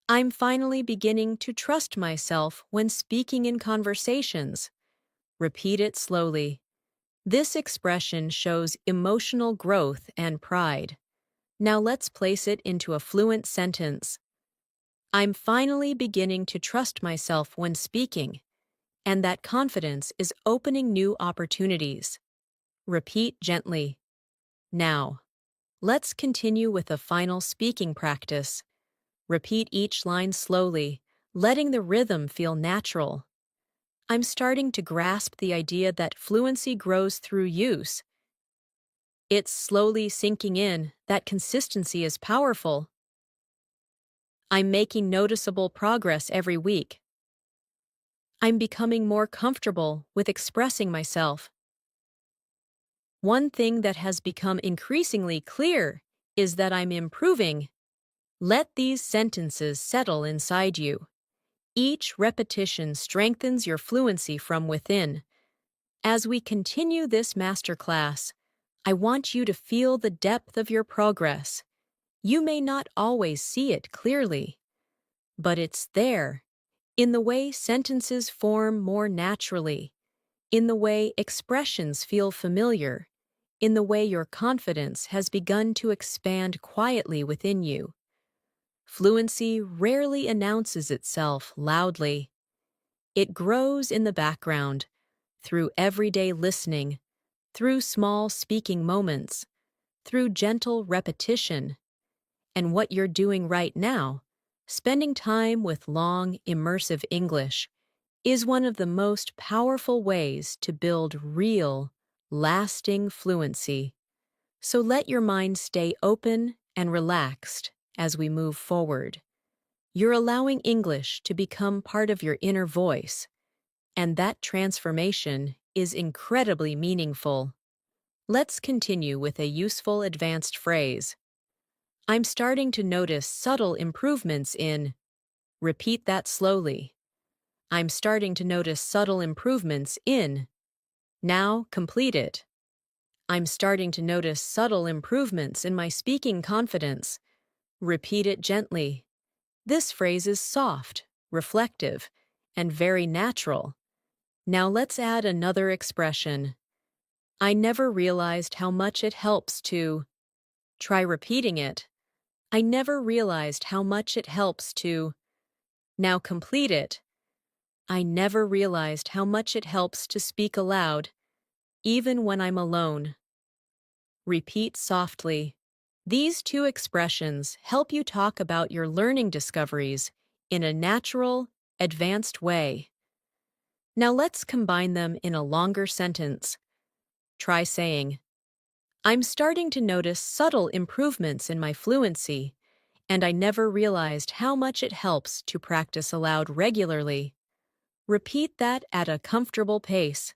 "I'm finally beginning to trust myself when speaking in conversations." Repeat it slowly. This expression shows emotional growth and pride. Now let's place it into a fluent sentence. "I'm finally beginning to trust myself when speaking, and that confidence is opening new opportunities." Repeat gently. Now, let's continue with a final speaking practice. Repeat each line slowly, letting the rhythm feel natural. "I'm starting to grasp the idea that fluency grows through use. It's slowly sinking in that consistency is powerful. I'm making noticeable progress every week. I'm becoming more comfortable with expressing myself. One thing that has become increasingly clear is that I'm improving." Let these sentences settle inside you. Each repetition strengthens your fluency from within. As we continue this masterclass, I want you to feel the depth of your progress. You may not always see it clearly, but it's there, in the way sentences form more naturally, in the way expressions feel familiar, in the way your confidence has begun to expand quietly within you. Fluency rarely announces itself loudly. It grows in the background, through everyday listening, through small speaking moments, through gentle repetition. And what you're doing right now, spending time with long, immersive English, is one of the most powerful ways to build real, lasting fluency. So let your mind stay open and relaxed as we move forward. You're allowing English to become part of your inner voice, and that transformation is incredibly meaningful. Let's continue with a useful advanced phrase. I'm starting to notice subtle improvements in. Repeat that slowly. I'm starting to notice subtle improvements in. Now complete it. I'm starting to notice subtle improvements in my speaking confidence. Repeat it gently. This phrase is soft, reflective, and very natural. Now let's add another expression. I never realized how much it helps to. Try repeating it. I never realized how much it helps to. Now complete it. I never realized how much it helps to speak aloud, even when I'm alone. Repeat softly. These two expressions help you talk about your learning discoveries in a natural, advanced way. Now let's combine them in a longer sentence. Try saying, I'm starting to notice subtle improvements in my fluency, and I never realized how much it helps to practice aloud regularly. Repeat that at a comfortable pace.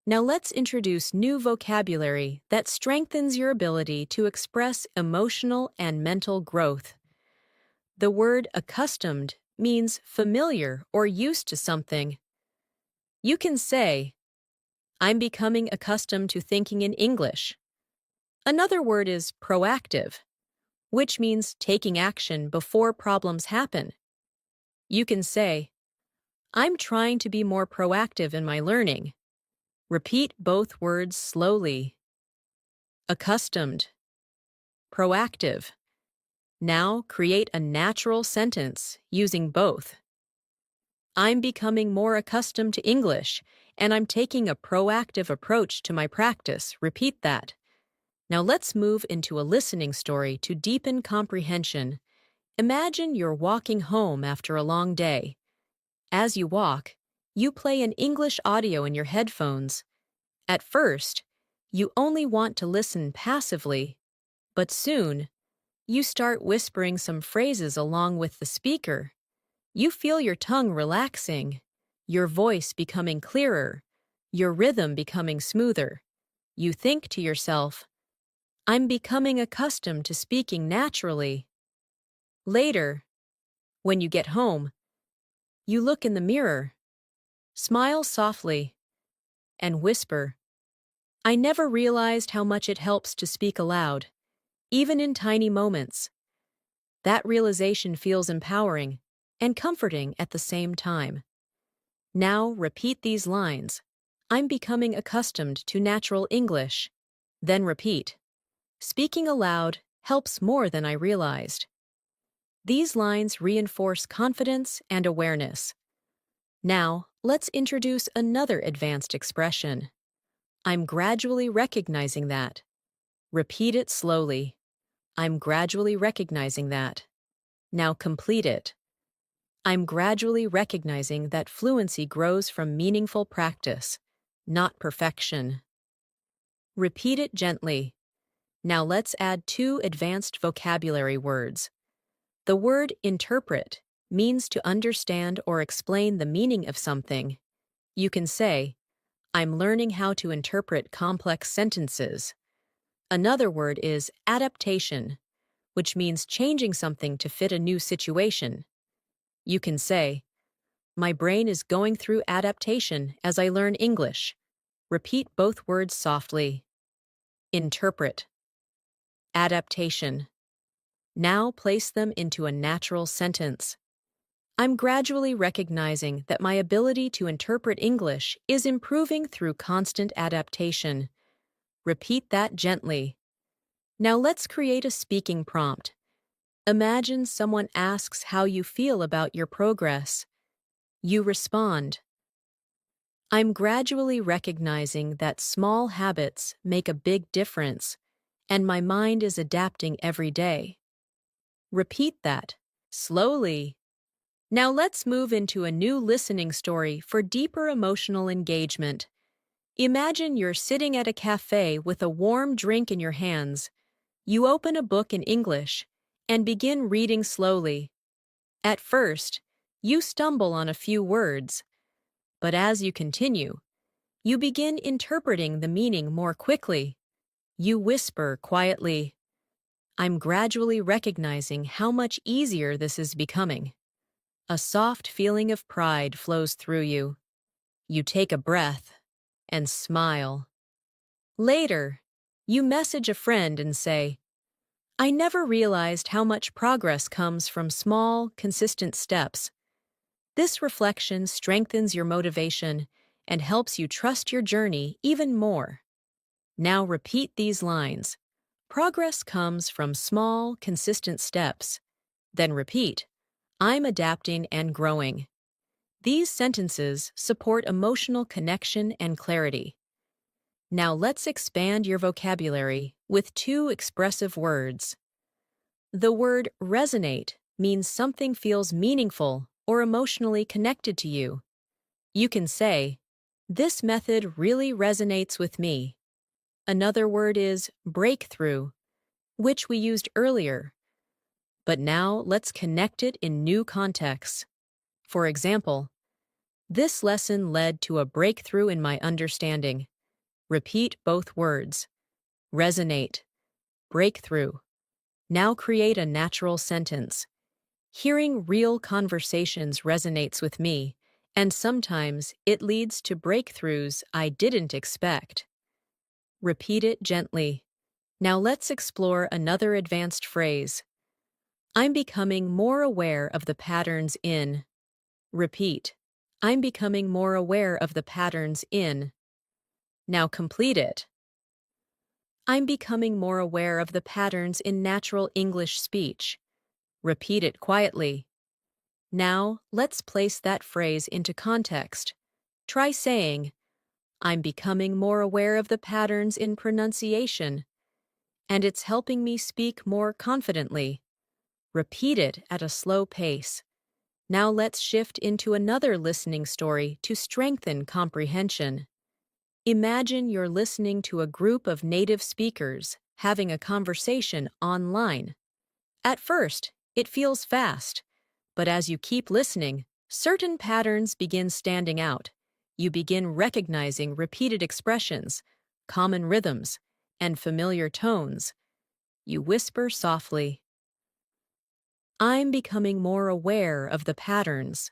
Now let's introduce new vocabulary that strengthens your ability to express emotional and mental growth. The word accustomed means familiar or used to something. You can say, I'm becoming accustomed to thinking in English. Another word is proactive, which means taking action before problems happen. You can say, I'm trying to be more proactive in my learning. Repeat both words slowly. Accustomed, proactive. Now create a natural sentence using both. I'm becoming more accustomed to English, and I'm taking a proactive approach to my practice. Repeat that. Now let's move into a listening story to deepen comprehension. Imagine you're walking home after a long day. As you walk, you play an English audio in your headphones. At first, you only want to listen passively, but soon, you start whispering some phrases along with the speaker. You feel your tongue relaxing, your voice becoming clearer, your rhythm becoming smoother. You think to yourself, I'm becoming accustomed to speaking naturally. Later, when you get home, you look in the mirror, smile softly, and whisper, I never realized how much it helps to speak aloud, even in tiny moments. That realization feels empowering and comforting at the same time. Now repeat these lines. I'm becoming accustomed to natural English. Then repeat. Speaking aloud helps more than I realized. These lines reinforce confidence and awareness. Now, let's introduce another advanced expression. I'm gradually recognizing that. Repeat it slowly. I'm gradually recognizing that. Now complete it. I'm gradually recognizing that fluency grows from meaningful practice, not perfection. Repeat it gently. Now let's add two advanced vocabulary words. The word interpret means to understand or explain the meaning of something. You can say, I'm learning how to interpret complex sentences. Another word is adaptation, which means changing something to fit a new situation. You can say, my brain is going through adaptation as I learn English. Repeat both words softly. Interpret. Adaptation. Now place them into a natural sentence. I'm gradually recognizing that my ability to interpret English is improving through constant adaptation. Repeat that gently. Now let's create a speaking prompt. Imagine someone asks how you feel about your progress. You respond, I'm gradually recognizing that small habits make a big difference, and my mind is adapting every day. Repeat that, slowly. Now let's move into a new listening story for deeper emotional engagement. Imagine you're sitting at a cafe with a warm drink in your hands. You open a book in English and begin reading slowly. At first, you stumble on a few words, but as you continue, you begin interpreting the meaning more quickly. You whisper quietly, I'm gradually recognizing how much easier this is becoming. A soft feeling of pride flows through you. You take a breath and smile. Later, you message a friend and say, I never realized how much progress comes from small, consistent steps. This reflection strengthens your motivation and helps you trust your journey even more. Now repeat these lines. Progress comes from small, consistent steps. Then repeat, I'm adapting and growing. These sentences support emotional connection and clarity. Now let's expand your vocabulary with two expressive words. The word resonate means something feels meaningful or emotionally connected to you. You can say, this method really resonates with me. Another word is breakthrough, which we used earlier, but now let's connect it in new contexts. For example, this lesson led to a breakthrough in my understanding. Repeat both words. Resonate. Breakthrough. Now create a natural sentence. Hearing real conversations resonates with me, and sometimes it leads to breakthroughs I didn't expect. Repeat it gently. Now let's explore another advanced phrase. I'm becoming more aware of the patterns in. Repeat. I'm becoming more aware of the patterns in. Now complete it. I'm becoming more aware of the patterns in natural English speech. Repeat it quietly. Now, let's place that phrase into context. Try saying, I'm becoming more aware of the patterns in pronunciation, and it's helping me speak more confidently. Repeat it at a slow pace. Now let's shift into another listening story to strengthen comprehension. Imagine you're listening to a group of native speakers having a conversation online. At first, it feels fast, but as you keep listening, certain patterns begin standing out. You begin recognizing repeated expressions, common rhythms, and familiar tones. You whisper softly, I'm becoming more aware of the patterns.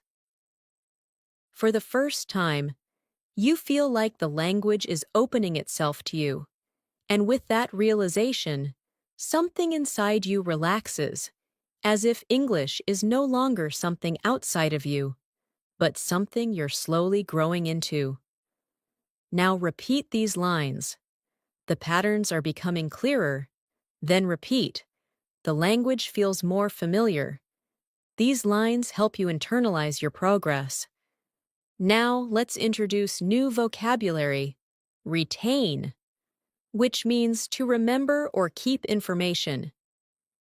For the first time, you feel like the language is opening itself to you. And with that realization, something inside you relaxes, as if English is no longer something outside of you, but something you're slowly growing into. Now repeat these lines. The patterns are becoming clearer. Then repeat. The language feels more familiar. These lines help you internalize your progress. Now let's introduce new vocabulary. Retain, which means to remember or keep information.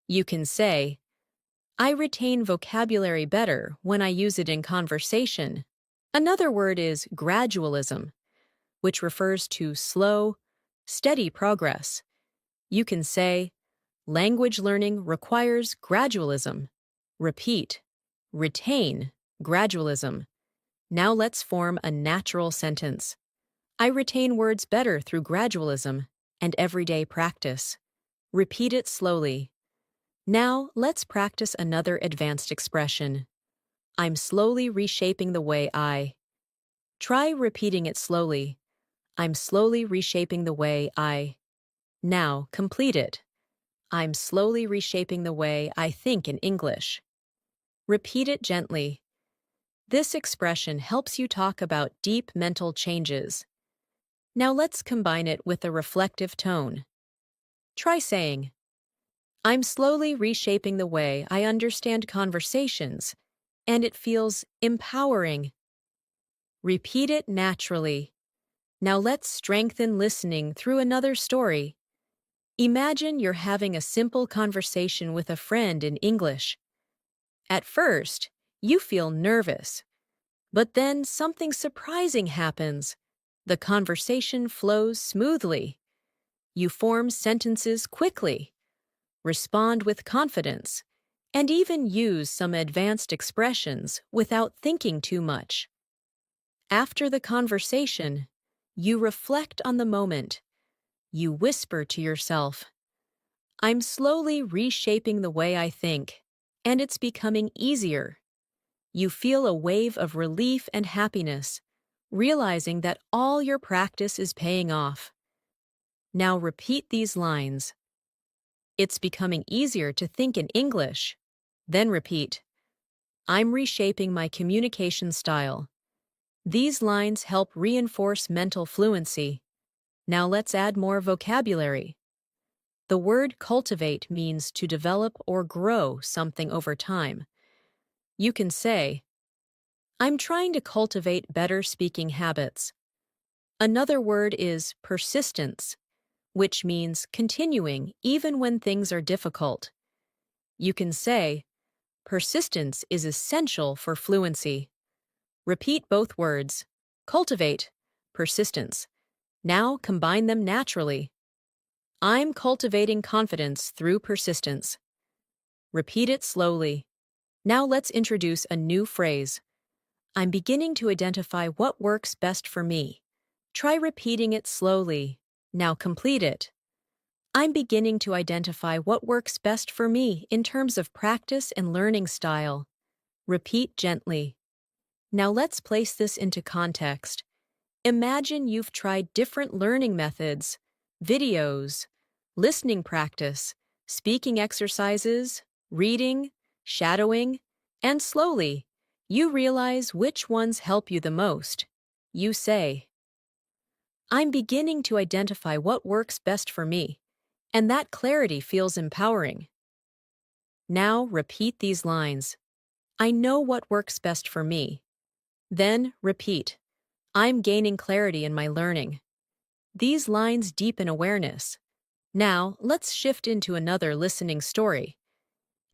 You can say, I retain vocabulary better when I use it in conversation. Another word is gradualism, which refers to slow, steady progress. You can say, language learning requires gradualism. Repeat, retain, gradualism. Now let's form a natural sentence. I retain words better through gradualism and everyday practice. Repeat it slowly. Now let's practice another advanced expression. I'm slowly reshaping the way I. Try repeating it slowly. I'm slowly reshaping the way I. Now complete it. I'm slowly reshaping the way I think in English. Repeat it gently. This expression helps you talk about deep mental changes. Now let's combine it with a reflective tone. Try saying, I'm slowly reshaping the way I understand conversations, and it feels empowering. Repeat it naturally. Now let's strengthen listening through another story. Imagine you're having a simple conversation with a friend in English. At first, you feel nervous, but then something surprising happens. The conversation flows smoothly. You form sentences quickly, respond with confidence, and even use some advanced expressions without thinking too much. After the conversation, you reflect on the moment. You whisper to yourself, I'm slowly reshaping the way I think, and it's becoming easier. You feel a wave of relief and happiness, realizing that all your practice is paying off. Now repeat these lines. It's becoming easier to think in English. Then repeat, I'm reshaping my communication style. These lines help reinforce mental fluency. Now let's add more vocabulary. The word cultivate means to develop or grow something over time. You can say, I'm trying to cultivate better speaking habits. Another word is persistence, which means continuing even when things are difficult. You can say, persistence is essential for fluency. Repeat both words. Cultivate, persistence. Now combine them naturally. I'm cultivating confidence through persistence. Repeat it slowly. Now let's introduce a new phrase. I'm beginning to identify what works best for me. Try repeating it slowly. Now complete it. I'm beginning to identify what works best for me in terms of practice and learning style. Repeat gently. Now let's place this into context. Imagine you've tried different learning methods, videos, listening practice, speaking exercises, reading, shadowing, and slowly, you realize which ones help you the most. You say, I'm beginning to identify what works best for me, and that clarity feels empowering. Now repeat these lines. I know what works best for me. Then repeat. I'm gaining clarity in my learning. These lines deepen awareness. Now, let's shift into another listening story.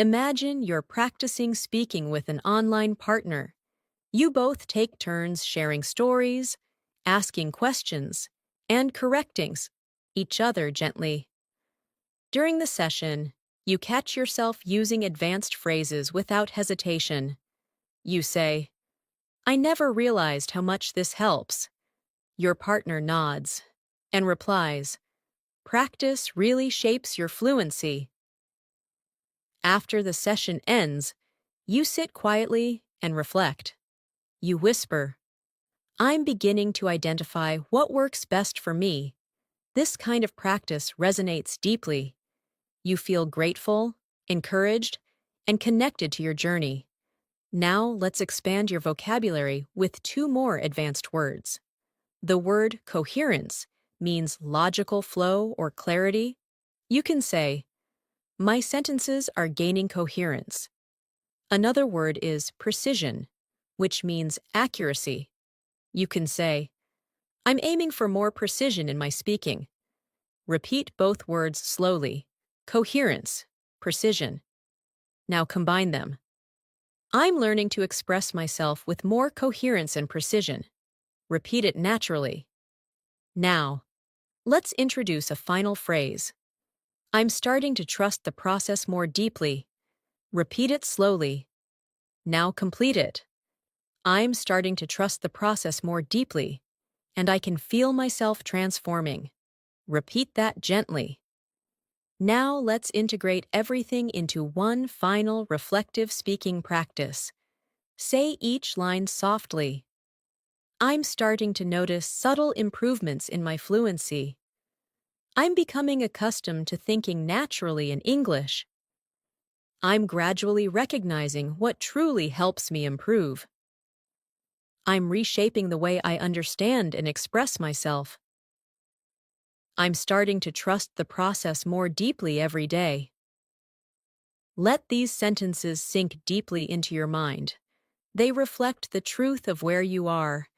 Imagine you're practicing speaking with an online partner. You both take turns sharing stories, asking questions, and correcting each other gently. During the session, you catch yourself using advanced phrases without hesitation. You say, I never realized how much this helps. Your partner nods and replies, practice really shapes your fluency. After the session ends, you sit quietly and reflect. You whisper, I'm beginning to identify what works best for me. This kind of practice resonates deeply. You feel grateful, encouraged, and connected to your journey. Now let's expand your vocabulary with two more advanced words. The word coherence means logical flow or clarity. You can say, my sentences are gaining coherence. Another word is precision, which means accuracy. You can say, I'm aiming for more precision in my speaking. Repeat both words slowly. Coherence, precision. Now combine them. I'm learning to express myself with more coherence and precision. Repeat it naturally. Now, let's introduce a final phrase. I'm starting to trust the process more deeply. Repeat it slowly. Now complete it. I'm starting to trust the process more deeply, and I can feel myself transforming. Repeat that gently. Now let's integrate everything into one final reflective speaking practice. Say each line softly. I'm starting to notice subtle improvements in my fluency. I'm becoming accustomed to thinking naturally in English. I'm gradually recognizing what truly helps me improve. I'm reshaping the way I understand and express myself. I'm starting to trust the process more deeply every day. Let these sentences sink deeply into your mind. They reflect the truth of where you are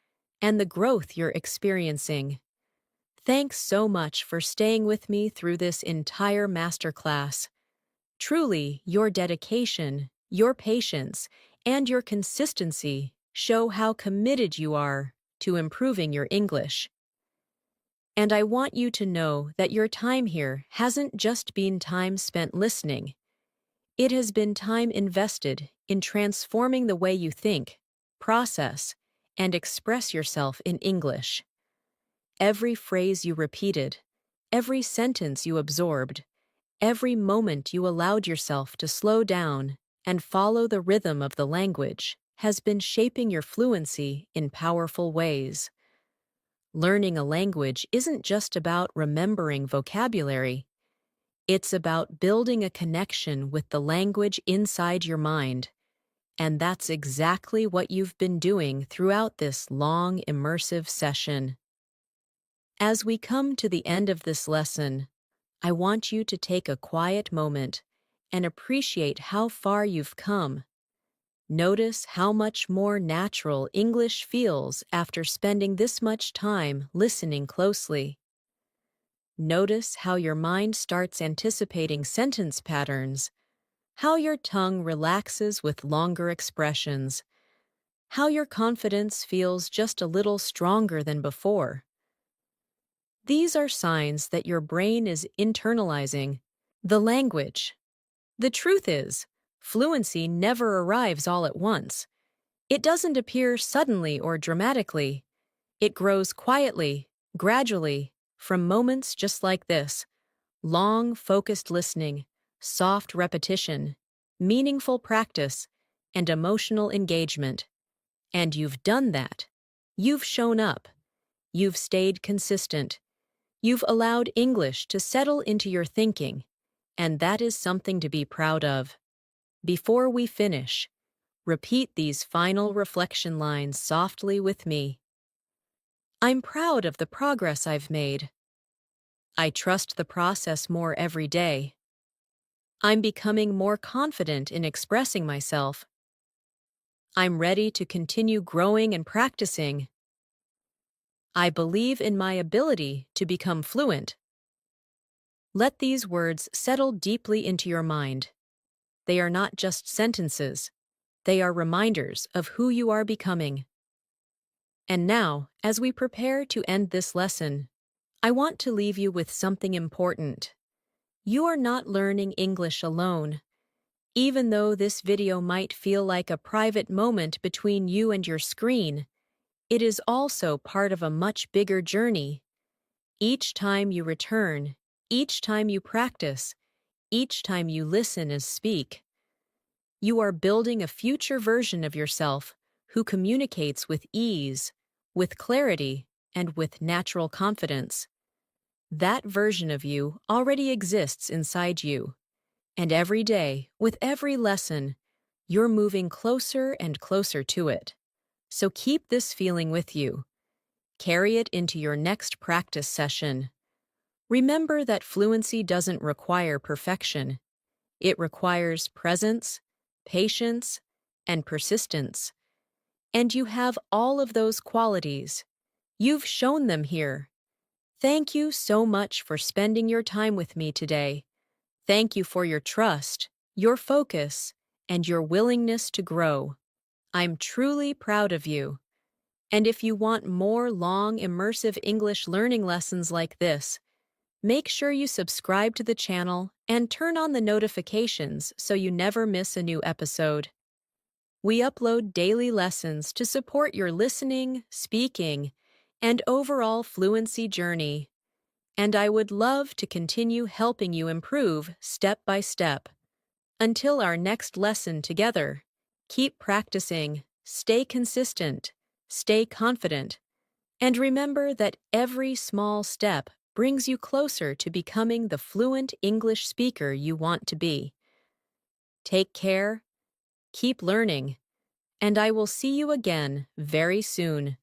and the growth you're experiencing. Thanks so much for staying with me through this entire masterclass. Truly, your dedication, your patience, and your consistency show how committed you are to improving your English. And I want you to know that your time here hasn't just been time spent listening. It has been time invested in transforming the way you think, process, and express yourself in English. Every phrase you repeated, every sentence you absorbed, every moment you allowed yourself to slow down and follow the rhythm of the language has been shaping your fluency in powerful ways. Learning a language isn't just about remembering vocabulary. It's about building a connection with the language inside your mind. And that's exactly what you've been doing throughout this long, immersive session. As we come to the end of this lesson, I want you to take a quiet moment and appreciate how far you've come. Notice how much more natural English feels after spending this much time listening closely. Notice how your mind starts anticipating sentence patterns, how your tongue relaxes with longer expressions, how your confidence feels just a little stronger than before. These are signs that your brain is internalizing the language. The truth is, fluency never arrives all at once. It doesn't appear suddenly or dramatically. It grows quietly, gradually, from moments just like this: long, focused listening, soft repetition, meaningful practice, and emotional engagement. And you've done that. You've shown up. You've stayed consistent. You've allowed English to settle into your thinking, and that is something to be proud of. Before we finish, repeat these final reflection lines softly with me. I'm proud of the progress I've made. I trust the process more every day. I'm becoming more confident in expressing myself. I'm ready to continue growing and practicing. I believe in my ability to become fluent. Let these words settle deeply into your mind. They are not just sentences. They are reminders of who you are becoming. And now, as we prepare to end this lesson, I want to leave you with something important. You are not learning English alone. Even though this video might feel like a private moment between you and your screen, it is also part of a much bigger journey. Each time you return, each time you practice, each time you listen and speak, you are building a future version of yourself who communicates with ease, with clarity, and with natural confidence. That version of you already exists inside you. And every day, with every lesson, you're moving closer and closer to it. So keep this feeling with you. Carry it into your next practice session. Remember that fluency doesn't require perfection. It requires presence, patience, and persistence. And you have all of those qualities. You've shown them here. Thank you so much for spending your time with me today. Thank you for your trust, your focus, and your willingness to grow. I'm truly proud of you. And if you want more long, immersive English learning lessons like this, make sure you subscribe to the channel and turn on the notifications so you never miss a new episode. We upload daily lessons to support your listening, speaking, and overall fluency journey. And I would love to continue helping you improve step by step. Until our next lesson together, keep practicing, stay consistent, stay confident, and remember that every small step brings you closer to becoming the fluent English speaker you want to be. Take care, keep learning, and I will see you again very soon.